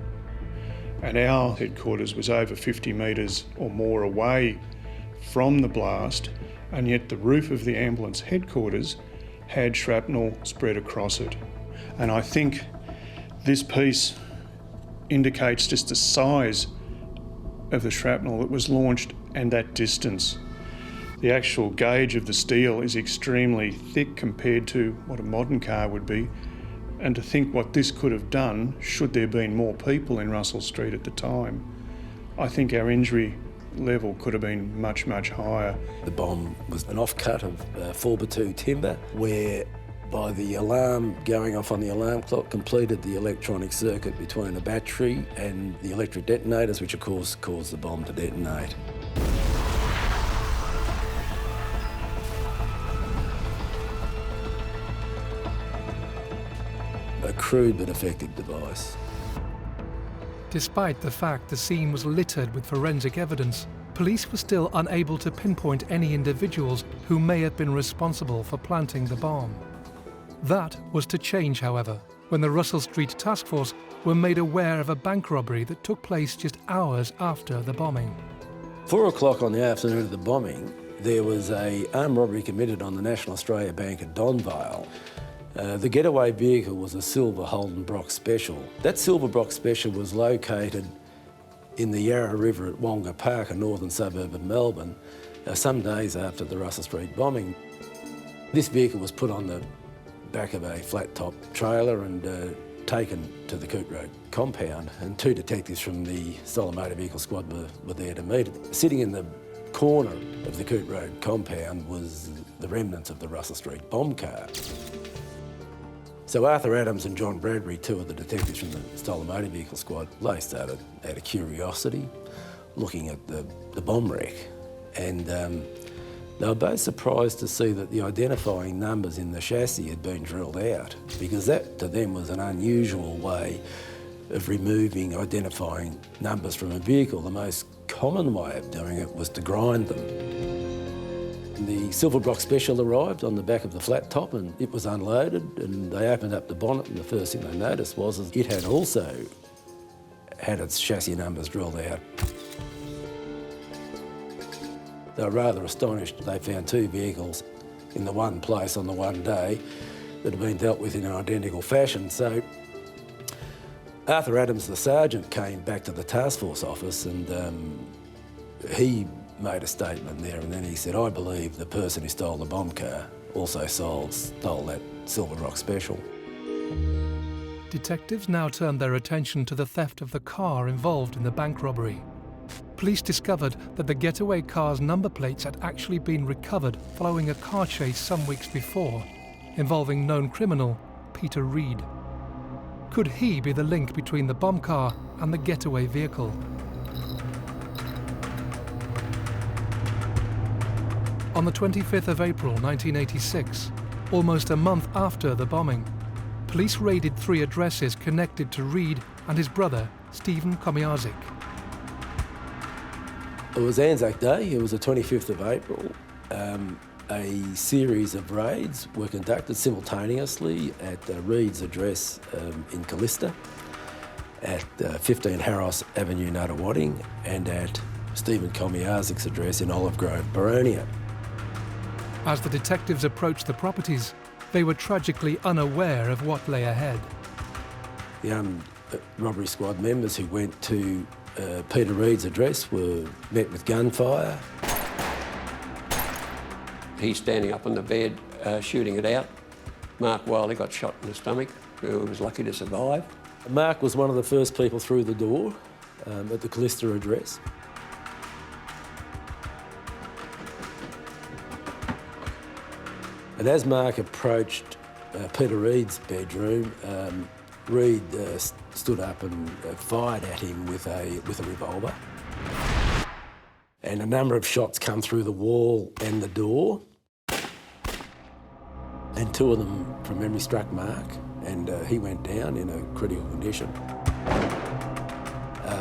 And our headquarters was over 50 metres or more away from the blast, and yet the roof of the ambulance headquarters had shrapnel spread across it. And I think this piece indicates just the size of the shrapnel that was launched and that distance. The actual gauge of the steel is extremely thick compared to what a modern car would be, and to think what this could have done should there been more people in Russel Street at the time, I think our injury level could have been much, much higher. The bomb was an offcut of 4x2 timber, where by the alarm going off on the alarm clock completed the electronic circuit between the battery and the electric detonators, which of course caused the bomb to detonate. A crude but effective device. Despite the fact the scene was littered with forensic evidence, police were still unable to pinpoint any individuals who may have been responsible for planting the bomb. That was to change, however, when the Russel Street Task Force were made aware of a bank robbery that took place just hours after the bombing. 4 o'clock on the afternoon of the bombing, there was an armed robbery committed on the National Australia Bank at Donvale. The getaway vehicle was a silver Holden Brock Special. That silver Brock Special was located in the Yarra River at Wonga Park, a northern suburb of Melbourne, some days after the Russell Street bombing. This vehicle was put on the back of a flat-top trailer and taken to the Coot Road compound, and 2 detectives from the Stolen Motor Vehicle Squad were there to meet it. Sitting in the corner of the Coot Road compound was the remnants of the Russell Street bomb car. So Arthur Adams and John Bradbury, 2 of the detectives from the Stolen Motor Vehicle Squad, they started out of curiosity looking at the bomb wreck, and they were both surprised to see that the identifying numbers in the chassis had been drilled out, because that to them was an unusual way of removing identifying numbers from a vehicle. The most common way of doing it was to grind them. The Silver Brock Special arrived on the back of the flat top, and it was unloaded, and they opened up the bonnet, and the first thing they noticed was it had also had its chassis numbers drilled out. They were rather astonished. They found 2 vehicles in the one place on the one day that had been dealt with in an identical fashion. So Arthur Adams, the sergeant, came back to the task force office, and he made a statement there, and then he said, "I believe the person who stole the bomb car also stole that Silver Brock Special." Detectives now turned their attention to the theft of the car involved in the bank robbery. Police discovered that the getaway car's number plates had actually been recovered following a car chase some weeks before, involving known criminal Peter Reid. Could he be the link between the bomb car and the getaway vehicle? On the 25th of April 1986, almost a month after the bombing, police raided 3 addresses connected to Reid and his brother, Stephen Komiarzik. It was Anzac Day, it was the 25th of April. A series of raids were conducted simultaneously at Reid's address in Callista, at 15 Harros Avenue, Nuttawading, and at Stephen Komiarzik's address in Olive Grove, Boronia. As the detectives approached the properties, they were tragically unaware of what lay ahead. The robbery squad members who went to Peter Reid's address were met with gunfire. He's standing up on the bed, shooting it out. Mark Wiley got shot in the stomach, who was lucky to survive. Mark was one of the first people through the door at the Callista address. And as Mark approached Peter Reid's bedroom, Reid stood up and fired at him with a revolver. And a number of shots come through the wall and the door. And 2 of them, from memory, struck Mark, and he went down in a critical condition.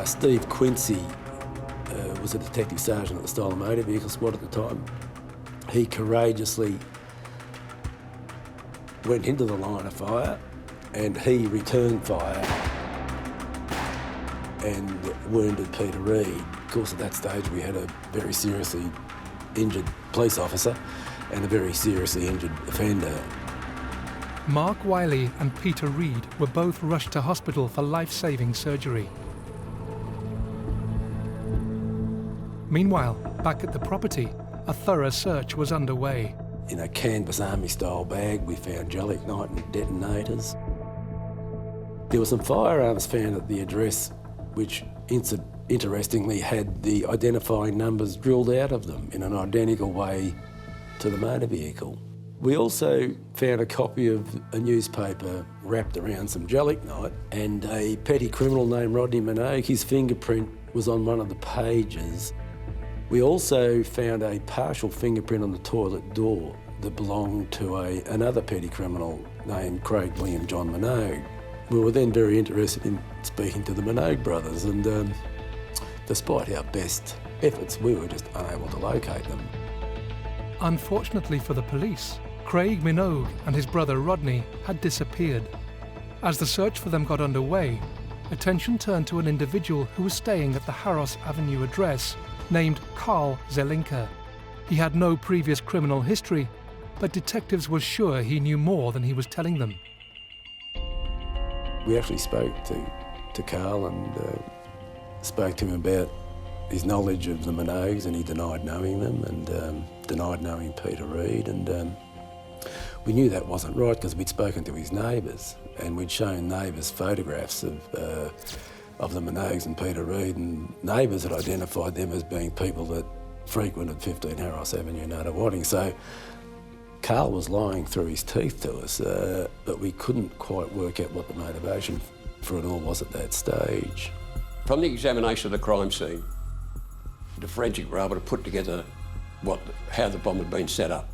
Steve Quincy was a detective sergeant at the Stolen Motor Vehicle Squad at the time. He courageously went into the line of fire, and he returned fire and wounded Peter Reid. Of course, at that stage, we had a very seriously injured police officer and a very seriously injured offender. Mark Wiley and Peter Reid were both rushed to hospital for life-saving surgery. Meanwhile, back at the property, a thorough search was underway. In a canvas army-style bag, we found gelignite and detonators. There were some firearms found at the address, which interestingly had the identifying numbers drilled out of them in an identical way to the motor vehicle. We also found a copy of a newspaper wrapped around some gelignite, and a petty criminal named Rodney Minogue, his fingerprint was on one of the pages. We also found a partial fingerprint on the toilet door that belonged to another petty criminal named Craig William John Minogue. We were then very interested in speaking to the Minogue brothers, and despite our best efforts, we were just unable to locate them. Unfortunately for the police, Craig Minogue and his brother Rodney had disappeared. As the search for them got underway, attention turned to an individual who was staying at the Harros Avenue address named Carl Zelinka. He had no previous criminal history, but detectives were sure he knew more than he was telling them. We actually spoke to Carl and spoke to him about his knowledge of the Minogues, and he denied knowing them and denied knowing Peter Reid, and we knew that wasn't right because we'd spoken to his neighbours and we'd shown neighbours photographs of the Minogues and Peter Reid, and neighbours had identified them as being people that frequented 15 Harros Avenue, Nunawading. So Carl was lying through his teeth to us, but we couldn't quite work out what the motivation for it all was at that stage. From the examination of the crime scene, the forensic were able to put together how the bomb had been set up.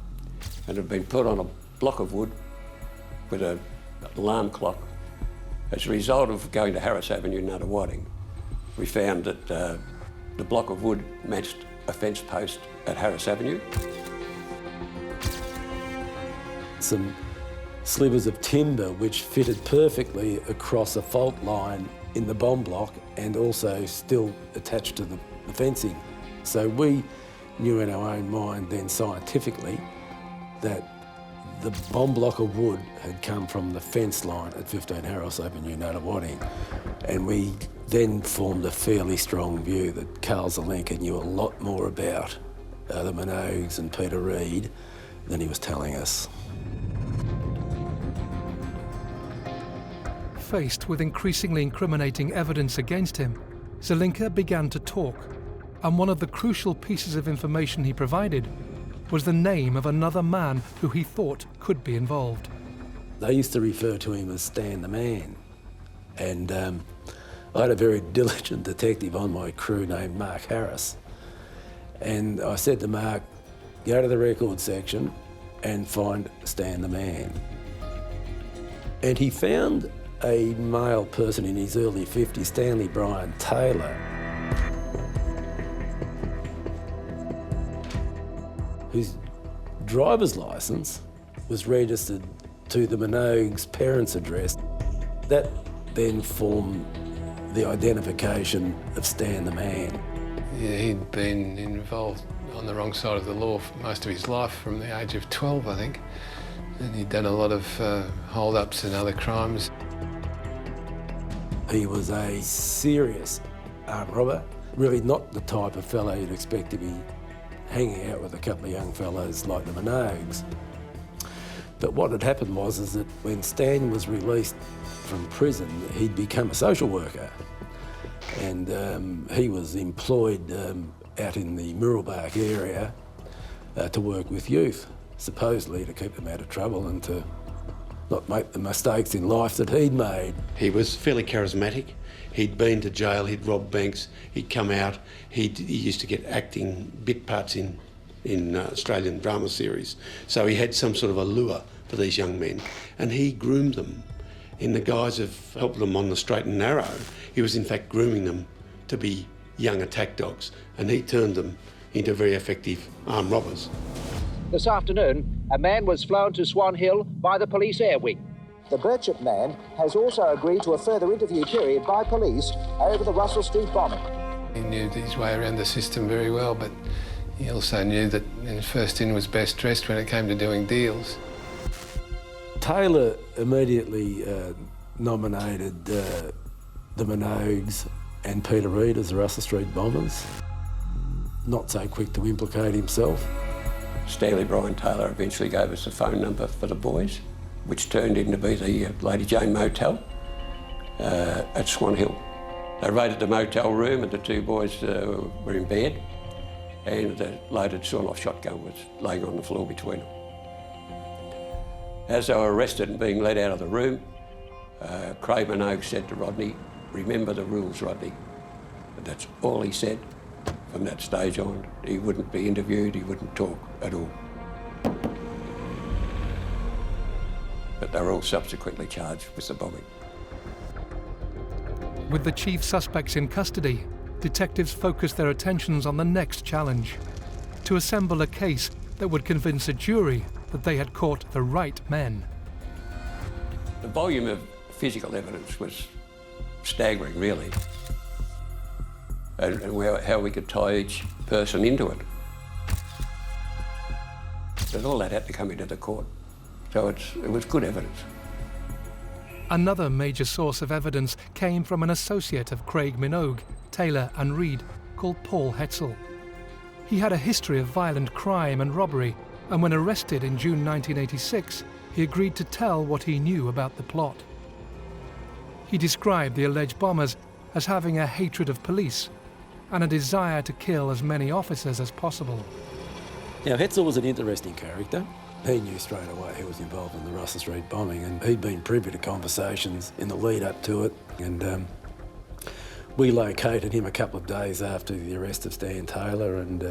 And it had been put on a block of wood with an alarm clock. As a result of going to Harros Avenue, Nunawading, we found that the block of wood matched a fence post at Harros Avenue. Some slivers of timber which fitted perfectly across a fault line in the bomb block and also still attached to the fencing. So we knew in our own mind then scientifically that the bomb block of wood had come from the fence line at 15 Harros Avenue, Nunawading, and we then formed a fairly strong view that Carl Zelinka knew a lot more about the Minogues and Peter Reid than he was telling us. Faced with increasingly incriminating evidence against him, Zelinka began to talk, and one of the crucial pieces of information he provided was the name of another man who he thought could be involved. They used to refer to him as Stan the Man, and I had a very diligent detective on my crew named Mark Harris, and I said to Mark, go to the record section and find Stan the Man. And he found a male person in his early 50s, Stanley Brian Taylor, whose driver's licence was registered to the Minogues' parents' address. That then formed the identification of Stan the Man. Yeah, he'd been involved on the wrong side of the law for most of his life, from the age of 12, I think. And he'd done a lot of hold-ups and other crimes. He was a serious armed robber, really not the type of fellow you'd expect to be hanging out with a couple of young fellows like the Minogues. But what had happened was that when Stan was released from prison, he'd become a social worker. And he was employed out in the Muralbark area to work with youth, supposedly to keep them out of trouble and to not make the mistakes in life that he'd made. He was fairly charismatic. He'd been to jail, he'd robbed banks, he'd come out, he used to get acting bit parts in Australian drama series. So he had some sort of allure for these young men, and he groomed them in the guise of helping them on the straight and narrow. He was in fact grooming them to be young attack dogs, and he turned them into very effective armed robbers. This afternoon, a man was flown to Swan Hill by the police air wing. The Birchip man has also agreed to a further interview period by police over the Russel Street bombing. He knew his way around the system very well, but He also knew that first in was best dressed when it came to doing deals. Taylor immediately nominated the Minogues and Peter Reid as the Russell Street bombers. Not so quick to implicate himself. Stanley Brian Taylor eventually gave us a phone number for the boys, which turned into be the Lady Jane Motel at Swan Hill. They raided the motel room and the two boys were in bed, and the loaded sawn-off shotgun was laying on the floor between them. As they were arrested and being led out of the room, Craig Minogue said to Rodney, "Remember the rules, Rodney." And that's all he said from that stage on. He wouldn't be interviewed, he wouldn't talk at all. But they were all subsequently charged with the bombing. With the chief suspects in custody, detectives focused their attentions on the next challenge: to assemble a case that would convince a jury that they had caught the right men. The volume of physical evidence was staggering, really, and how we could tie each person into it. But all that had to come into the court, so it was good evidence. Another major source of evidence came from an associate of Craig Minogue, Taylor and Reid, called Paul Hetzel. He had a history of violent crime and robbery, and when arrested in June 1986, he agreed to tell what he knew about the plot. He described the alleged bombers as having a hatred of police and a desire to kill as many officers as possible. Now, Hetzel was an interesting character. He knew straight away who was involved in the Russell Street bombing, and he'd been privy to conversations in the lead up to it. And we located him a couple of days after the arrest of Stan Taylor, and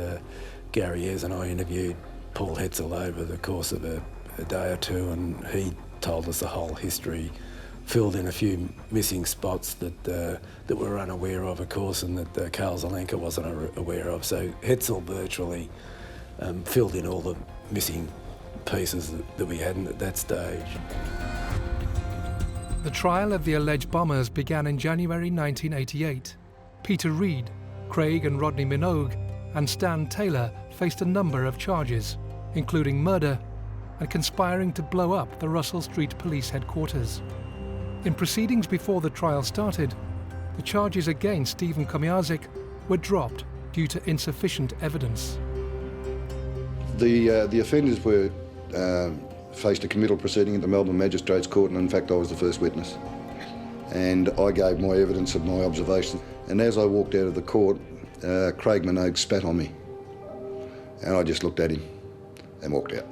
Gary Ayres and I interviewed Paul Hetzel over the course of a day or two, and he told us the whole history, filled in a few missing spots that we're unaware of course, and that Carl Zelenka wasn't aware of. So Hetzel virtually filled in all the missing pieces that we hadn't at that stage. The trial of the alleged bombers began in January 1988. Peter Reid, Craig and Rodney Minogue, and Stan Taylor faced a number of charges, including murder and conspiring to blow up the Russell Street Police headquarters. In proceedings before the trial started, the charges against Stephen Komiarczyk were dropped due to insufficient evidence. The offenders were faced a committal proceeding at the Melbourne Magistrates Court, and in fact I was the first witness. And I gave my evidence of my observation, and as I walked out of the court, Craig Minogue spat on me, and I just looked at him and walked out.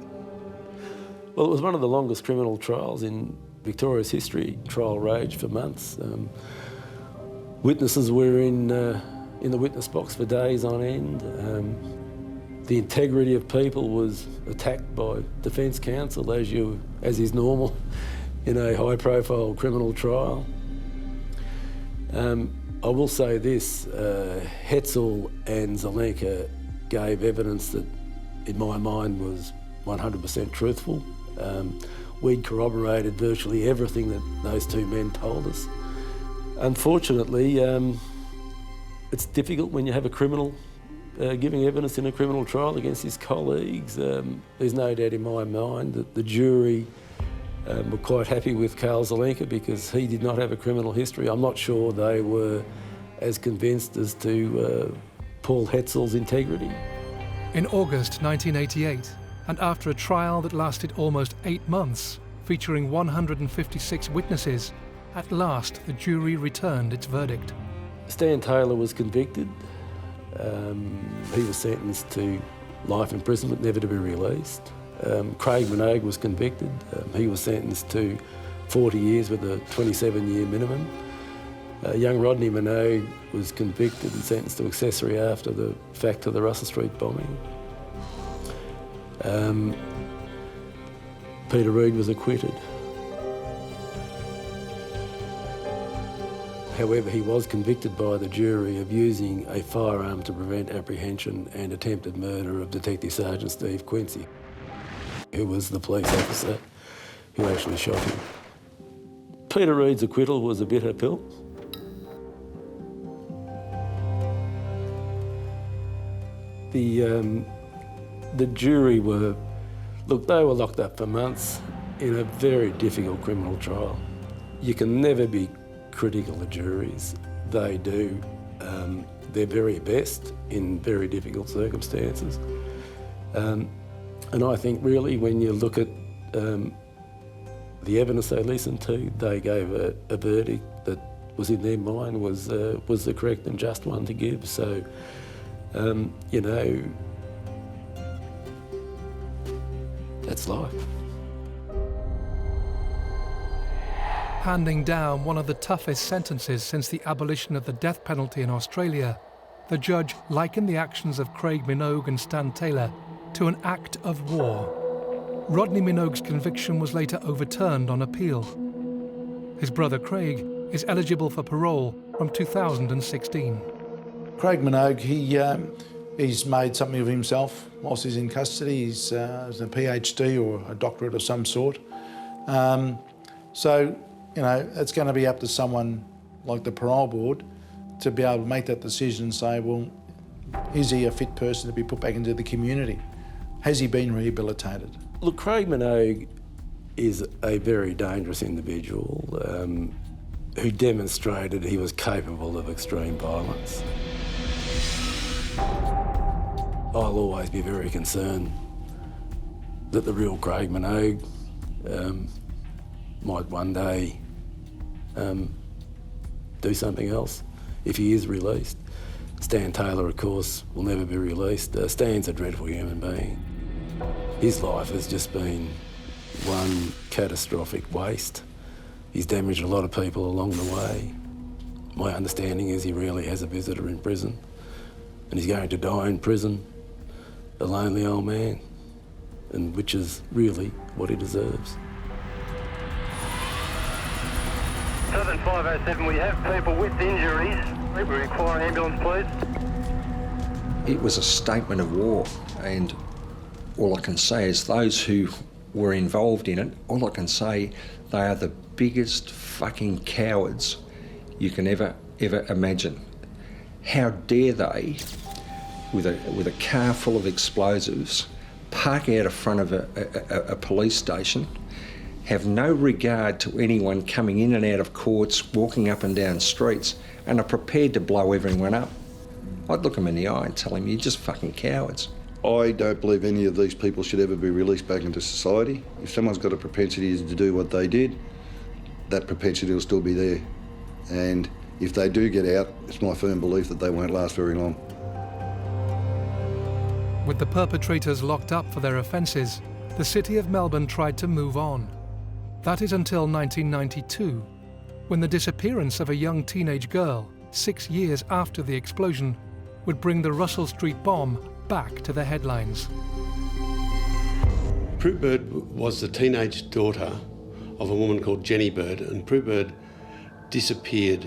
Well, it was one of the longest criminal trials in Victoria's history. Trial raged for months. Witnesses were in the witness box for days on end. The integrity of people was attacked by defence counsel, as is normal in a high-profile criminal trial. I will say this, Hetzel and Zelenka gave evidence that, in my mind, was 100% truthful. We'd corroborated virtually everything that those two men told us. Unfortunately, it's difficult when you have a criminal giving evidence in a criminal trial against his colleagues. There's no doubt in my mind that the jury were quite happy with Carl Zelenka because he did not have a criminal history. I'm not sure they were as convinced as to Paul Hetzel's integrity. In August 1988, and after a trial that lasted almost 8 months, featuring 156 witnesses, at last the jury returned its verdict. Stan Taylor was convicted. He was sentenced to life imprisonment, never to be released. Craig Minogue was convicted. He was sentenced to 40 years with a 27-year minimum. Young Rodney Minogue was convicted and sentenced to accessory after the fact of the Russell Street bombing. Peter Reid was acquitted. However, he was convicted by the jury of using a firearm to prevent apprehension and attempted murder of Detective Sergeant Steve Quincy, who was the police officer who actually shot him. Peter Reid's acquittal was a bitter pill. The jury were locked up for months in a very difficult criminal trial. You can never be critical of juries. They do their very best in very difficult circumstances. And I think really when you look at the evidence they listened to, they gave a verdict that was in their mind was the correct and just one to give. So, you know, that's life. Handing down one of the toughest sentences since the abolition of the death penalty in Australia, the judge likened the actions of Craig Minogue and Stan Taylor to an act of war. Rodney Minogue's conviction was later overturned on appeal. His brother Craig is eligible for parole from 2016. Craig Minogue, he's made something of himself whilst he's in custody. He's a PhD or a doctorate of some sort. So, you know, it's going to be up to someone like the parole board to be able to make that decision and say, well, is he a fit person to be put back into the community? Has he been rehabilitated? Look, Craig Minogue is a very dangerous individual who demonstrated he was capable of extreme violence. I'll always be very concerned that the real Craig Minogue might one day do something else if he is released. Stan Taylor, of course, will never be released. Stan's a dreadful human being. His life has just been one catastrophic waste. He's damaged a lot of people along the way. My understanding is he really has a visitor in prison, and he's going to die in prison, a lonely old man, and which is really what he deserves. 7507, we have people with injuries. We require an ambulance, please. It was a statement of war, and all I can say is those who were involved in it, all I can say, they are the biggest fucking cowards you can ever imagine. How dare they, with a car full of explosives, park out in front of a police station, have no regard to anyone coming in and out of courts, walking up and down streets, and are prepared to blow everyone up. I'd look them in the eye and tell them, you're just fucking cowards. I don't believe any of these people should ever be released back into society. If someone's got a propensity to do what they did, that propensity will still be there. And if they do get out, it's my firm belief that they won't last very long. With the perpetrators locked up for their offences, the city of Melbourne tried to move on. That is until 1992, when the disappearance of a young teenage girl, 6 years after the explosion, would bring the Russel Street bomb back to the headlines. Prue Bird was the teenage daughter of a woman called Jenny Bird, and Prue Bird disappeared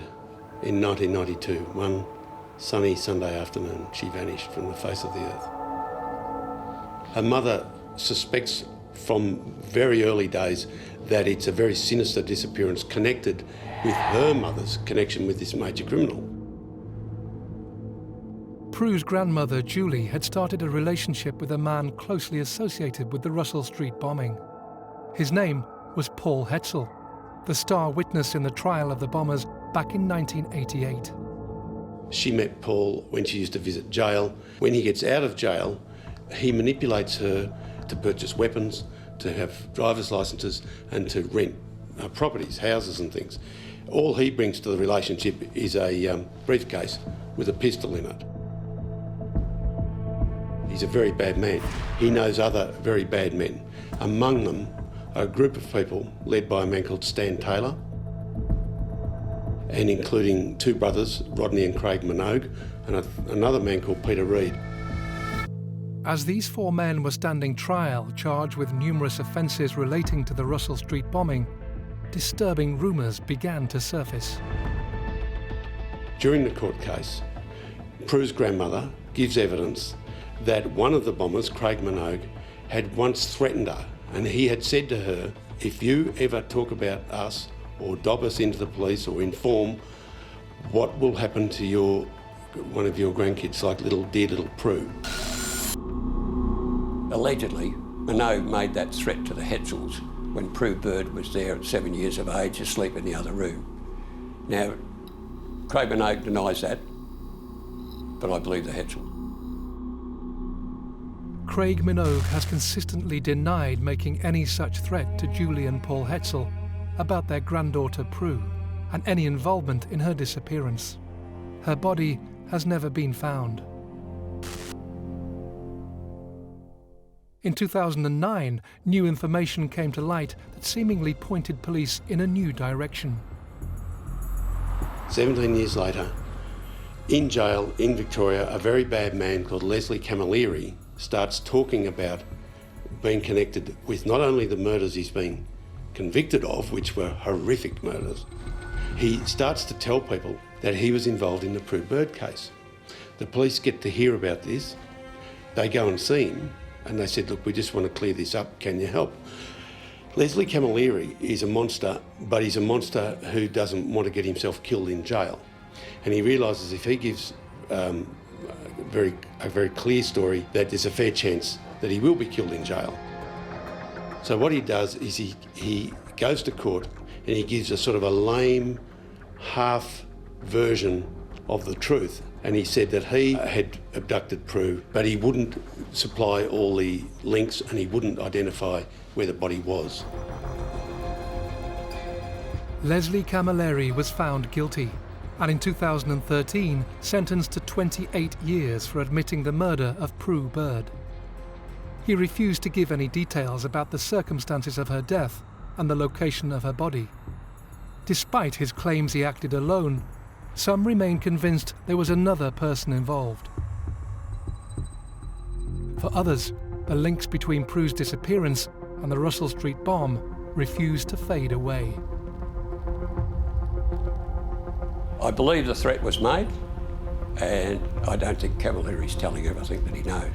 in 1992. One sunny Sunday afternoon, she vanished from the face of the earth. Her mother suspects from very early days that it's a very sinister disappearance connected with her mother's connection with this major criminal. Prue's grandmother, Julie, had started a relationship with a man closely associated with the Russell Street bombing. His name was Paul Hetzel, the star witness in the trial of the bombers back in 1988. She met Paul when she used to visit jail. When he gets out of jail, he manipulates her to purchase weapons, to have driver's licences and to rent properties, houses and things. All he brings to the relationship is a briefcase with a pistol in it. He's a very bad man. He knows other very bad men. Among them are a group of people led by a man called Stan Taylor, and including two brothers, Rodney and Craig Minogue, and another man called Peter Reid. As these four men were standing trial, charged with numerous offences relating to the Russell Street bombing, disturbing rumours began to surface. During the court case, Prue's grandmother gives evidence that one of the bombers, Craig Minogue, had once threatened her, and he had said to her, if you ever talk about us or dob us into the police or inform, what will happen to one of your grandkids, like dear little Prue? allegedly, Minogue made that threat to the Hetzels when Prue Bird was there at 7 years of age, asleep in the other room. Now, Craig Minogue denies that, but I believe the Hetzels. Craig Minogue has consistently denied making any such threat to Julie and Paul Hetzel about their granddaughter Prue and any involvement in her disappearance. Her body has never been found. In 2009, new information came to light that seemingly pointed police in a new direction. 17 years later, in jail in Victoria, a very bad man called Leslie Camilleri starts talking about being connected with not only the murders he's been convicted of, which were horrific murders, he starts to tell people that he was involved in the Prue Bird case. The police get to hear about this. They go and see him and they said, look, we just want to clear this up, can you help? Leslie Camilleri is a monster, but he's a monster who doesn't want to get himself killed in jail. And he realises if he gives a very clear story, that there's a fair chance that he will be killed in jail. So what he does is he goes to court and he gives a sort of a lame half version of the truth. And he said that he had abducted Prue, but he wouldn't supply all the links and he wouldn't identify where the body was. Leslie Camilleri was found guilty and in 2013 sentenced to 28 years for admitting the murder of Prue Bird. He refused to give any details about the circumstances of her death and the location of her body. Despite his claims he acted alone, some remain convinced there was another person involved. For others, the links between Prue's disappearance and the Russel Street bomb refused to fade away. I believe the threat was made, and I don't think Camilleri's telling everything that he knows.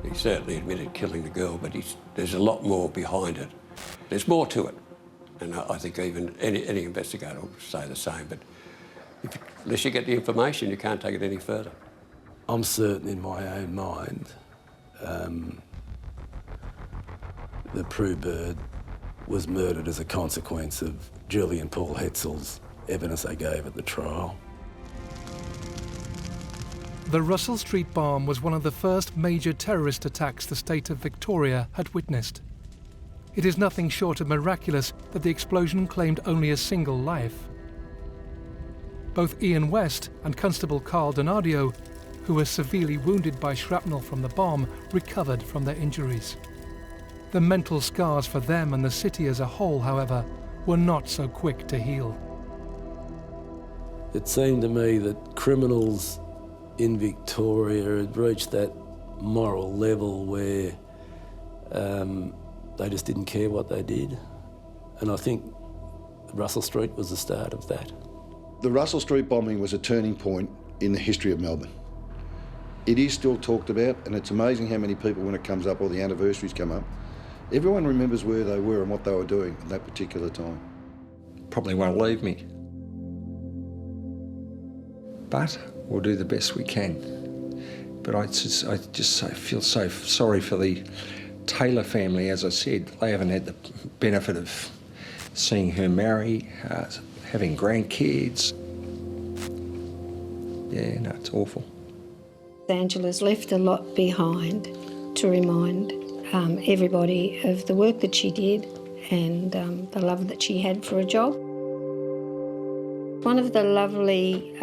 He certainly admitted killing the girl, but there's a lot more behind it. There's more to it, and I think even any investigator will say the same, but unless you get the information, you can't take it any further. I'm certain in my own mind that Prue Bird was murdered as a consequence of Julie and Paul Hetzel's evidence they gave at the trial. The Russell Street bomb was one of the first major terrorist attacks the state of Victoria had witnessed. It is nothing short of miraculous that the explosion claimed only a single life. Both Ian West and Constable Carl Donadio, who were severely wounded by shrapnel from the bomb, recovered from their injuries. The mental scars for them and the city as a whole, however, were not so quick to heal. It seemed to me that criminals in Victoria had reached that moral level where they just didn't care what they did. And I think Russell Street was the start of that. The Russell Street bombing was a turning point in the history of Melbourne. It is still talked about, and it's amazing how many people, when it comes up or the anniversaries come up, everyone remembers where they were and what they were doing at that particular time. Probably won't leave me. But we'll do the best we can. But I just feel so sorry for the Taylor family. As I said, they haven't had the benefit of seeing her marry, having grandkids. Yeah, no, it's awful. Angela's left a lot behind to remind everybody of the work that she did and the love that she had for a job. One of the lovely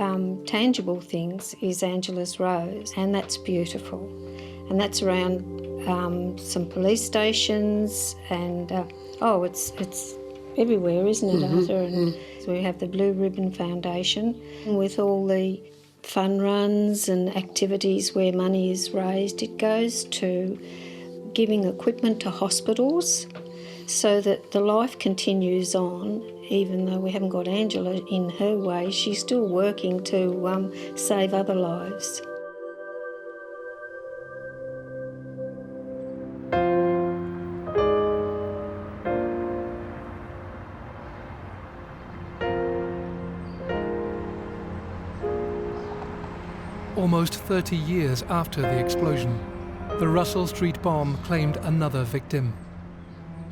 tangible things is Angela's Rose, and that's beautiful. And that's around some police stations and, it's everywhere, isn't it, Arthur? And so we have the Blue Ribbon Foundation with all the fun runs and activities where money is raised. It goes to giving equipment to hospitals so that the life continues on. Even though we haven't got Angela in her way, she's still working to save other lives. Almost 30 years after the explosion, The Russel Street bomb claimed another victim.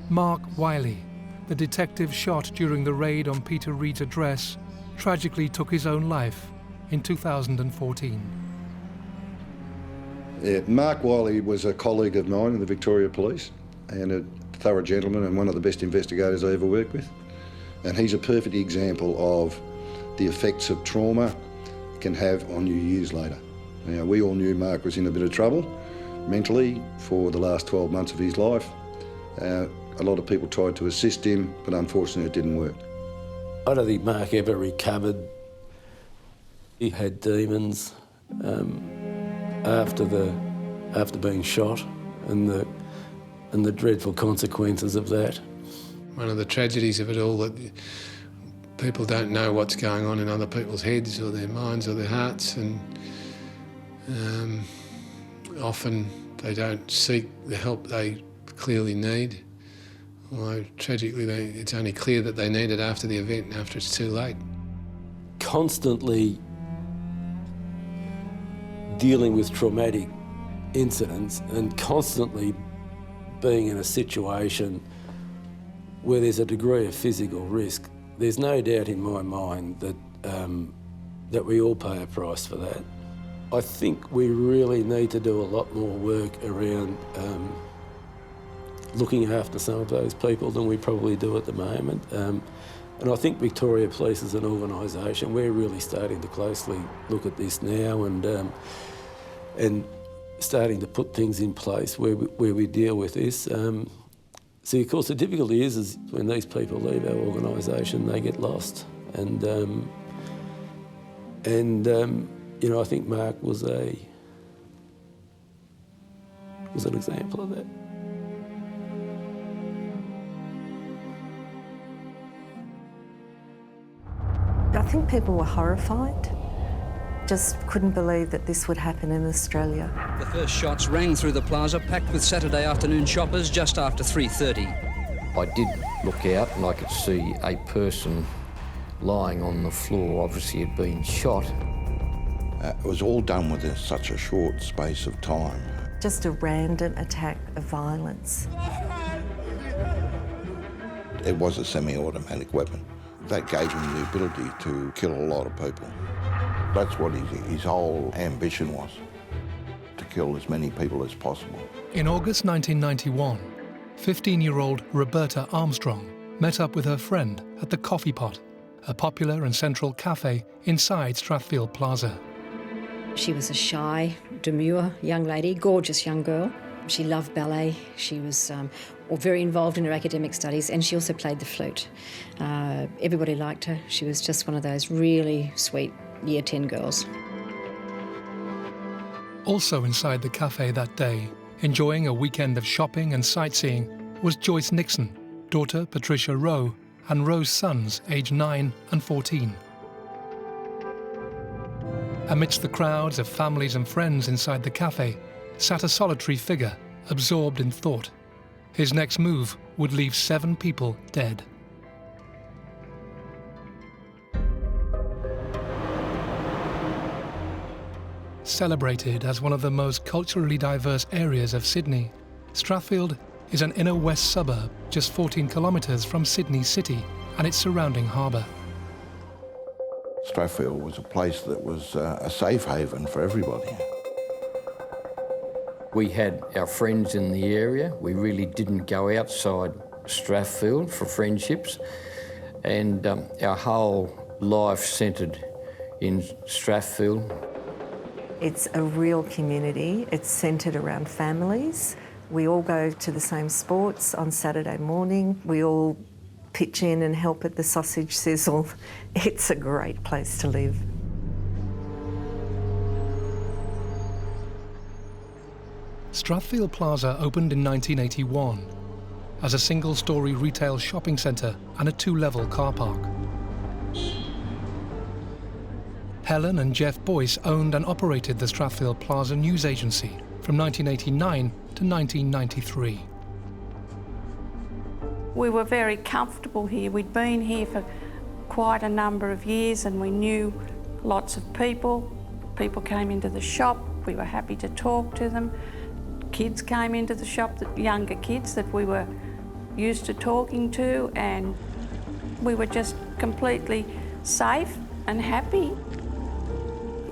Mark Wiley, the detective shot during the raid on Peter Reid's address, tragically took his own life in 2014. Yeah, Mark Wiley was a colleague of mine in the Victoria Police and a thorough gentleman and one of the best investigators I ever worked with. And he's a perfect example of the effects of trauma can have on you years later. Now, we all knew Mark was in a bit of trouble mentally for the last 12 months of his life. A lot of people tried to assist him, but unfortunately it didn't work. I don't think Mark ever recovered. He had demons after being shot and the dreadful consequences of that. One of the tragedies of it all, that people don't know what's going on in other people's heads or their minds or their hearts, and often they don't seek the help they clearly need. Although tragically it's only clear that they need it after the event and after it's too late. Constantly dealing with traumatic incidents and constantly being in a situation where there's a degree of physical risk, there's no doubt in my mind that that we all pay a price for that. I think we really need to do a lot more work around looking after some of those people than we probably do at the moment. And I think Victoria Police as an organisation, we're really starting to closely look at this now and starting to put things in place where we deal with this. See, of course, the difficulty is when these people leave our organisation, they get lost. And you know, I think Mark was an example of that. I think people were horrified. Just couldn't believe that this would happen in Australia. The first shots rang through the plaza, packed with Saturday afternoon shoppers just after 3:30. I did look out and I could see a person lying on the floor, obviously had been shot. It was all done within such a short space of time. Just a random attack of violence. It was a semi-automatic weapon. That gave him the ability to kill a lot of people. That's what his whole ambition was, to kill as many people as possible. In August 1991, 15-year-old Roberta Armstrong met up with her friend at the Coffee Pot, a popular and central cafe inside Strathfield Plaza. She was a shy, demure young lady, gorgeous young girl. She loved ballet. She was very involved in her academic studies, and she also played the flute. Everybody liked her. She was just one of those really sweet Year 10 girls. Also inside the cafe that day, enjoying a weekend of shopping and sightseeing, was Joyce Nixon, daughter Patricia Rowe, and Rowe's sons, aged 9 and 14. Amidst the crowds of families and friends inside the cafe sat a solitary figure, absorbed in thought. His next move would leave 7 people dead. Celebrated as one of the most culturally diverse areas of Sydney, Strathfield is an inner west suburb just 14 kilometres from Sydney City and its surrounding harbour. Strathfield was a place that was a safe haven for everybody. We had our friends in the area. We really didn't go outside Strathfield for friendships, and our whole life centred in Strathfield. It's a real community. It's centred around families. We all go to the same sports on Saturday morning. We all pitch in and help at the sausage sizzle. It's a great place to live. Strathfield Plaza opened in 1981 as a single-storey retail shopping centre and a 2-level car park. Helen and Jeff Boyce owned and operated the Strathfield Plaza news agency from 1989 to 1993. We were very comfortable here. We'd been here for quite a number of years and we knew lots of people. People came into the shop, we were happy to talk to them. kids came into the shop, the younger kids that we were used to talking to, and we were just completely safe and happy.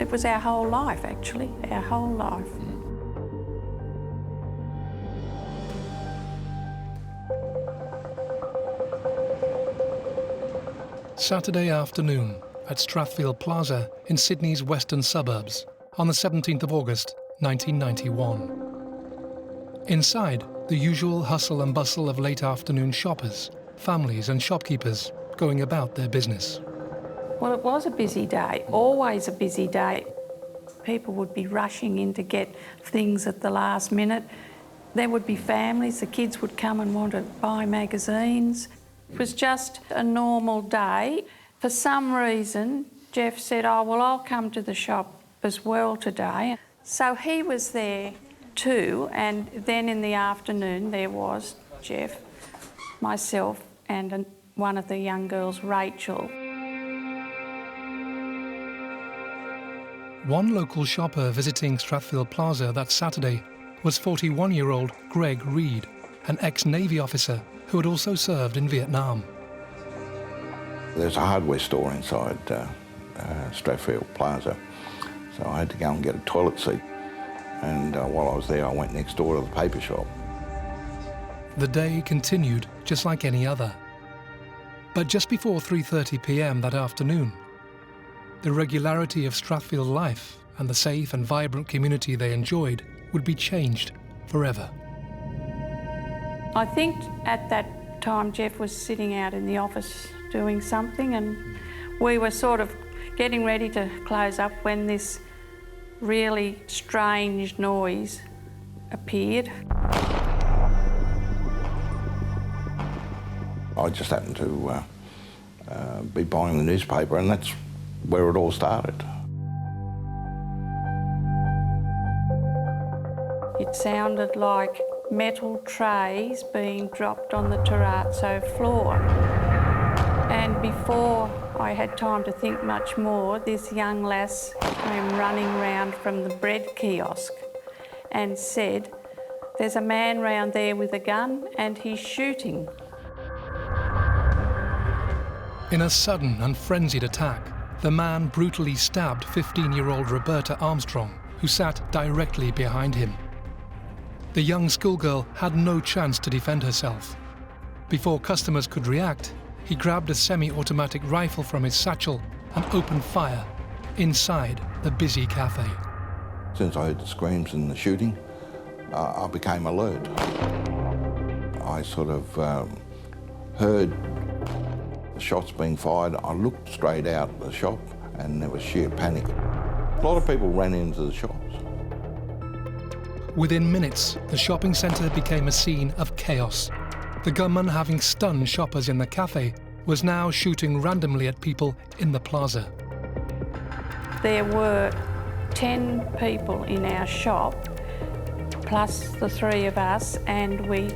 It was our whole life, actually, our whole life. Saturday afternoon at Strathfield Plaza in Sydney's western suburbs on the 17th of August 1991. Inside, the usual hustle and bustle of late afternoon shoppers, families and shopkeepers going about their business. Well, it was a busy day, always a busy day. People would be rushing in to get things at the last minute. There would be families, the kids would come and want to buy magazines. It was just a normal day. For some reason, Jeff said, oh, well, I'll come to the shop as well today. So he was there too, and then in the afternoon there was Jeff, myself, and one of the young girls, Rachel. One local shopper visiting Strathfield Plaza that Saturday was 41-year-old Greg Reed, an ex-Navy officer who had also served in Vietnam. There's a hardware store inside Strathfield Plaza, so I had to go and get a toilet seat. And while I was there, I went next door to the paper shop. The day continued just like any other. But just before 3:30 p.m. that afternoon, the regularity of Strathfield life and the safe and vibrant community they enjoyed would be changed forever. I think at that time Jeff was sitting out in the office doing something, and we were sort of getting ready to close up when this really strange noise appeared. I just happened to be buying the newspaper, and that's where it all started. It sounded like metal trays being dropped on the terrazzo floor. And before I had time to think much more, this young lass came running round from the bread kiosk and said, there's a man round there with a gun and he's shooting. In a sudden and frenzied attack, the man brutally stabbed 15-year-old Roberta Armstrong, who sat directly behind him. The young schoolgirl had no chance to defend herself. Before customers could react, he grabbed a semi-automatic rifle from his satchel and opened fire inside the busy cafe. Since I heard the screams and the shooting, I became alert. I sort of heard the shots being fired. I looked straight out the shop and there was sheer panic. A lot of people ran into the shops. Within minutes, the shopping centre became a scene of chaos. The gunman, having stunned shoppers in the cafe, was now shooting randomly at people in the plaza. There were 10 people in our shop, plus the three of us, and we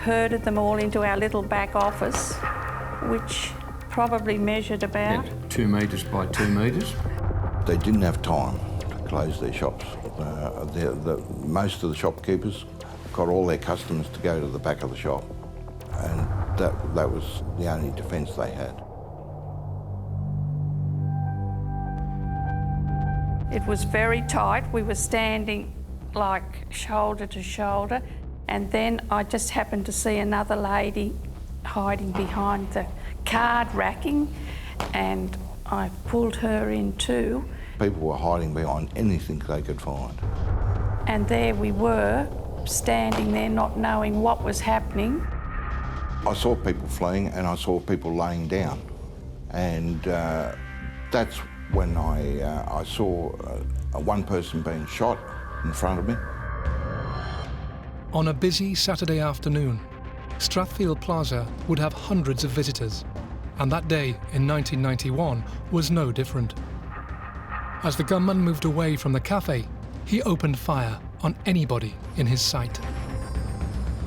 herded them all into our little back office, which probably measured about... 2 metres by 2 metres. They didn't have time to close their shops. Most of the shopkeepers got all their customers to go to the back of the shop, and that was the only defence they had. It was very tight. We were standing like shoulder to shoulder, and then I just happened to see another lady hiding behind the card racking, and I pulled her in too. People were hiding behind anything they could find. And there we were, standing there not knowing what was happening. I saw people fleeing and I saw people laying down. And that's when I saw one person being shot in front of me. On a busy Saturday afternoon, Strathfield Plaza would have hundreds of visitors, and that day in 1991 was no different. As the gunman moved away from the cafe, he opened fire on anybody in his sight.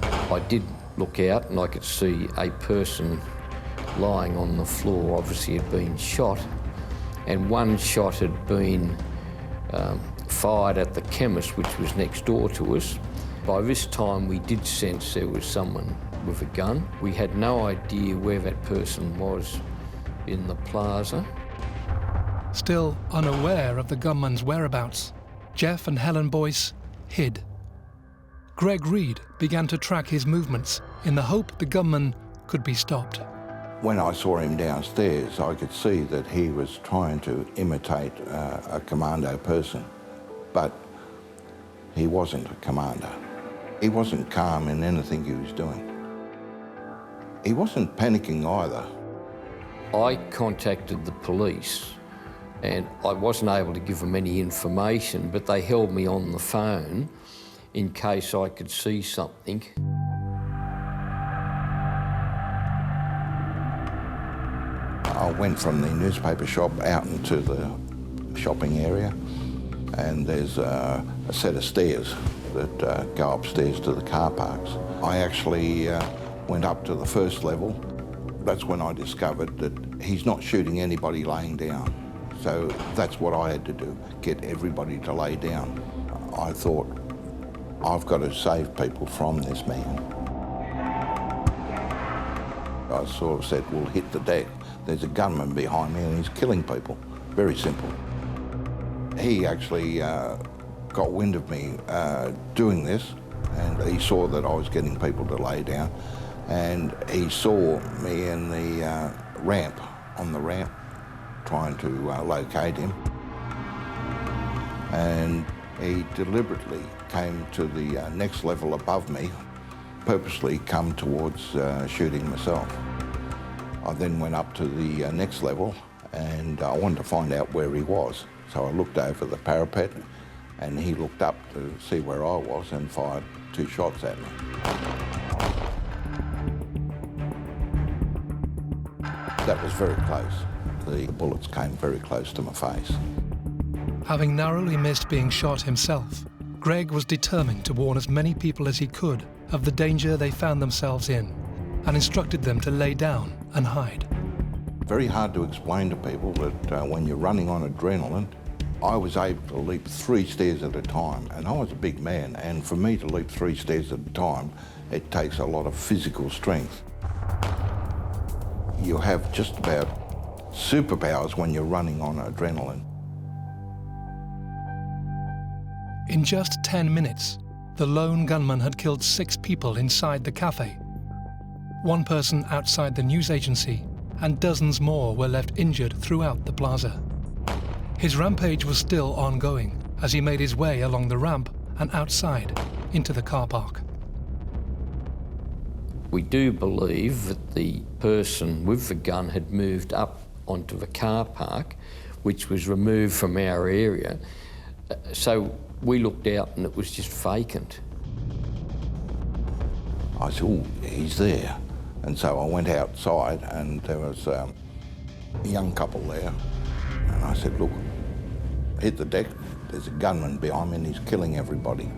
I did look out and I could see a person lying on the floor, obviously had been shot, and one shot had been fired at the chemist, which was next door to us, By this time we did sense there was someone with a gun. We had no idea where that person was in the plaza. Still unaware of the gunman's whereabouts, Jeff and Helen Boyce hid. Greg Reed began to track his movements in the hope the gunman could be stopped. When I saw him downstairs, I could see that he was trying to imitate a commando person, but he wasn't a commando. He wasn't calm in anything he was doing. He wasn't panicking either. I contacted the police and I wasn't able to give them any information, but they held me on the phone in case I could see something. I went from the newspaper shop out into the shopping area, and there's a set of stairs that go upstairs to the car parks. I actually went up to the first level. That's when I discovered that he's not shooting anybody laying down. So that's what I had to do, get everybody to lay down. I thought, I've got to save people from this man. I sort of said, well, hit the deck. There's a gunman behind me and he's killing people. Very simple. He actually got wind of me doing this, and he saw that I was getting people to lay down, and he saw me in the ramp, on the ramp, trying to locate him. And he deliberately came to the next level above me, purposely come towards shooting myself. I then went up to the next level and I wanted to find out where he was. So I looked over the parapet and he looked up to see where I was and fired 2 shots at me. That was very close. The bullets came very close to my face. Having narrowly missed being shot himself, Greg was determined to warn as many people as he could of the danger they found themselves in, and instructed them to lay down and hide. Very hard to explain to people that when you're running on adrenaline, I was able to leap 3 stairs at a time, and I was a big man, and for me to leap 3 stairs at a time, it takes a lot of physical strength. You have just about superpowers when you're running on adrenaline. In just 10 minutes, the lone gunman had killed 6 people inside the cafe, 1 person outside the news agency, and dozens more were left injured throughout the plaza. His rampage was still ongoing as he made his way along the ramp and outside into the car park. We do believe that the person with the gun had moved up onto the car park, which was removed from our area. So we looked out and it was just vacant. I said, oh, he's there. And so I went outside and there was a young couple there. And I said, look, hit the deck. There's a gunman behind me and he's killing everybody.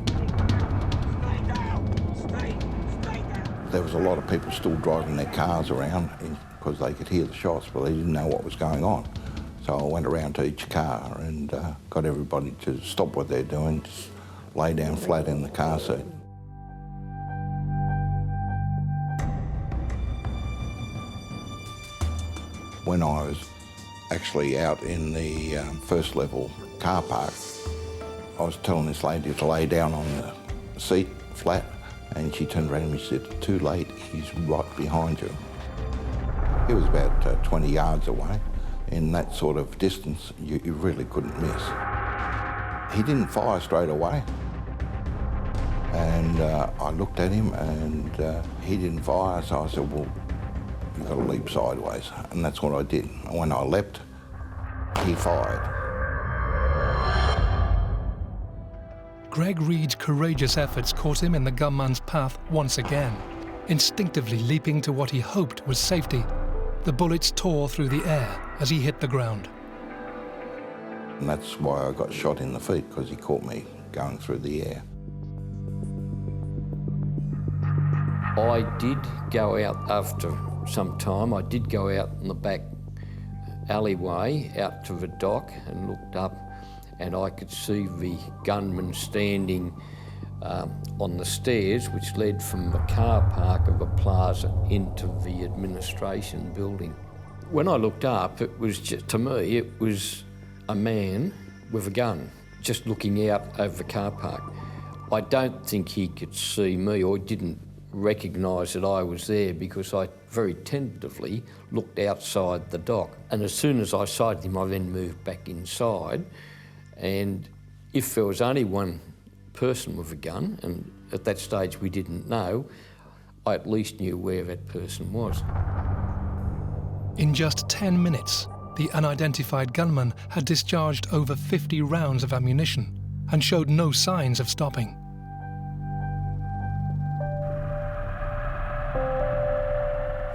There was a lot of people still driving their cars around because they could hear the shots, but they didn't know what was going on. So I went around to each car and got everybody to stop what they're doing, just lay down flat in the car seat. When I was actually out in the first level car park, I was telling this lady to lay down on the seat flat, and she turned around and she said, too late, he's right behind you. He was about 20 yards away. In that sort of distance, you really couldn't miss. He didn't fire straight away. And I looked at him and he didn't fire, so I said, well, you've got to leap sideways. And that's what I did. And when I leapt, he fired. Greg Reed's courageous efforts caught him in the gunman's path once again. Instinctively leaping to what he hoped was safety, the bullets tore through the air as he hit the ground. And that's why I got shot in the feet, because he caught me going through the air. I did go out after some time. I did go out in the back alleyway out to the dock and looked up, and I could see the gunman standing on the stairs which led from the car park of a plaza into the administration building. When I looked up, it was just, to me, it was a man with a gun just looking out over the car park. I don't think he could see me or didn't recognise that I was there because I very tentatively looked outside the dock. And as soon as I sighted him, I then moved back inside. And if there was only one person with a gun, and at that stage we didn't know, I at least knew where that person was. In just 10 minutes, the unidentified gunman had discharged over 50 rounds of ammunition and showed no signs of stopping.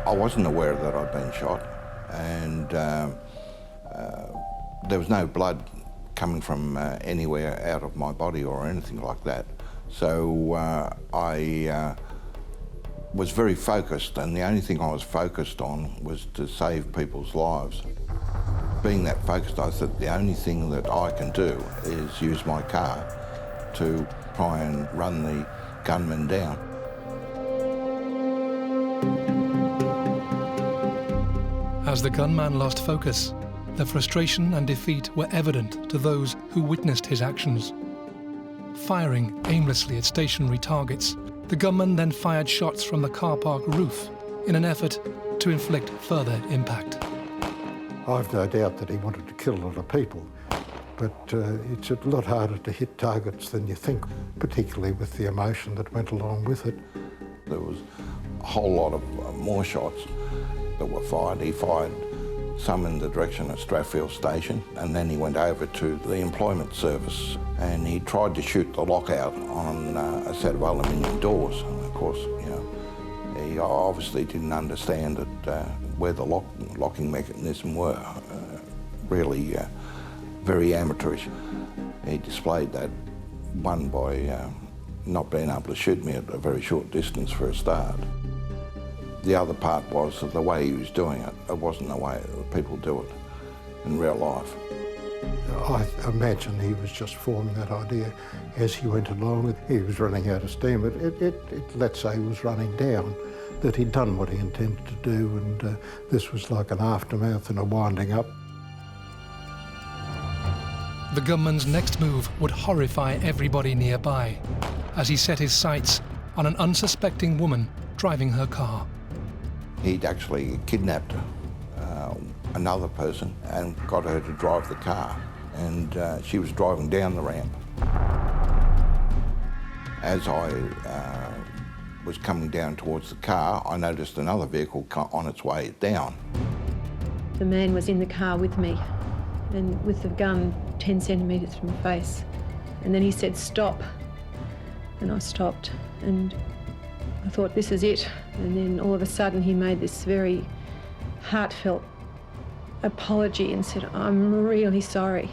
I wasn't aware that I'd been shot, and there was no blood coming from anywhere out of my body or anything like that. So I was very focused, and the only thing I was focused on was to save people's lives. Being that focused, I thought the only thing that I can do is use my car to try and run the gunman down. As the gunman lost focus, the frustration and defeat were evident to those who witnessed his actions. Firing aimlessly at stationary targets, the gunman then fired shots from the car park roof in an effort to inflict further impact. I've no doubt that he wanted to kill a lot of people, but it's a lot harder to hit targets than you think, particularly with the emotion that went along with it. There was a whole lot of more shots that were fired. He fired some in the direction of Strathfield station, and then he went over to the employment service and he tried to shoot the lockout on a set of aluminium doors. And of course, you know, he obviously didn't understand that where the locking mechanism were. Really very amateurish. He displayed that, one, by not being able to shoot me at a very short distance for a start. The other part was the way he was doing it. It wasn't the way people do it in real life. I imagine he was just forming that idea as he went along. He was running out of steam. Let's say he was running down, that he'd done what he intended to do, and this was like an aftermath and a winding up. The gunman's next move would horrify everybody nearby as he set his sights on an unsuspecting woman driving her car. He'd actually kidnapped another person and got her to drive the car, and she was driving down the ramp. As I was coming down towards the car, I noticed another vehicle on its way down. The man was in the car with me and with the gun 10 centimetres from the face, and then he said, "Stop," and I stopped, and I thought, this is it. And then all of a sudden he made this very heartfelt apology and said, "I'm really sorry."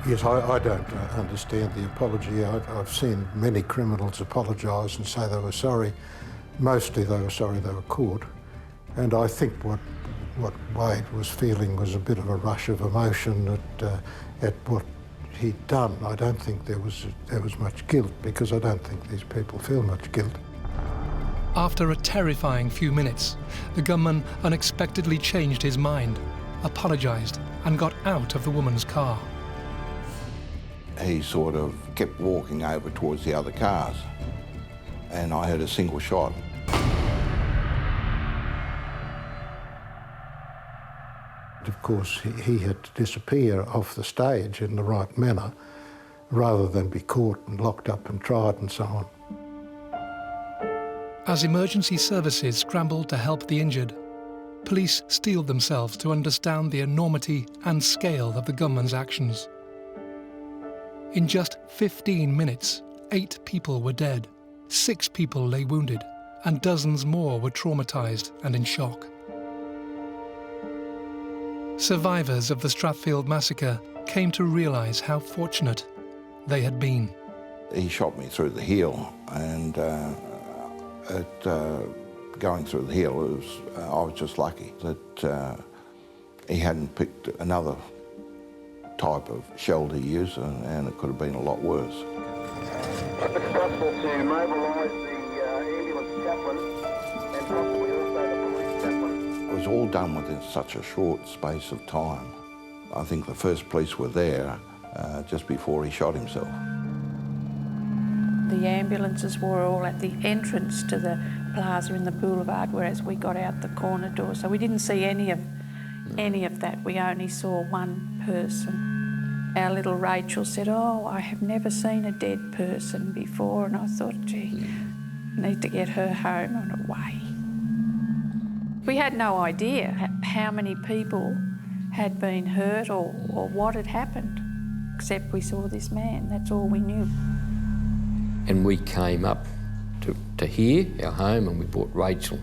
Yes, I don't understand the apology. I've seen many criminals apologise and say they were sorry. Mostly they were sorry they were caught. And I think what Wade was feeling was a bit of a rush of emotion at what he'd done. I don't think there was much guilt, because I don't think these people feel much guilt. After a terrifying few minutes, the gunman unexpectedly changed his mind, apologised, and got out of the woman's car. He sort of kept walking over towards the other cars, and I heard a single shot. Of course, he had to disappear off the stage in the right manner, rather than be caught and locked up and tried and so on. As emergency services scrambled to help the injured, police steeled themselves to understand the enormity and scale of the gunman's actions. In just 15 minutes, 8 people were dead, 6 people lay wounded, and dozens more were traumatised and in shock. Survivors of the Strathfield massacre came to realise how fortunate they had been. He shot me through the heel, and going through the heel, I was just lucky that he hadn't picked another type of shell to use, and it could have been a lot worse. If it's possible to mobilise the ambulance chaplain and possibly also the police chaplain. It was all done within such a short space of time. I think the first police were there just before he shot himself. The ambulances were all at the entrance to the plaza in the boulevard, whereas we got out the corner door. So we didn't see any of that. We only saw one person. Our little Rachel said, "Oh, I have never seen a dead person before." And I thought, gee, I need to get her home on a way. We had no idea how many people had been hurt or what had happened, except we saw this man. That's all we knew. And we came up to here, our home, and we brought Rachel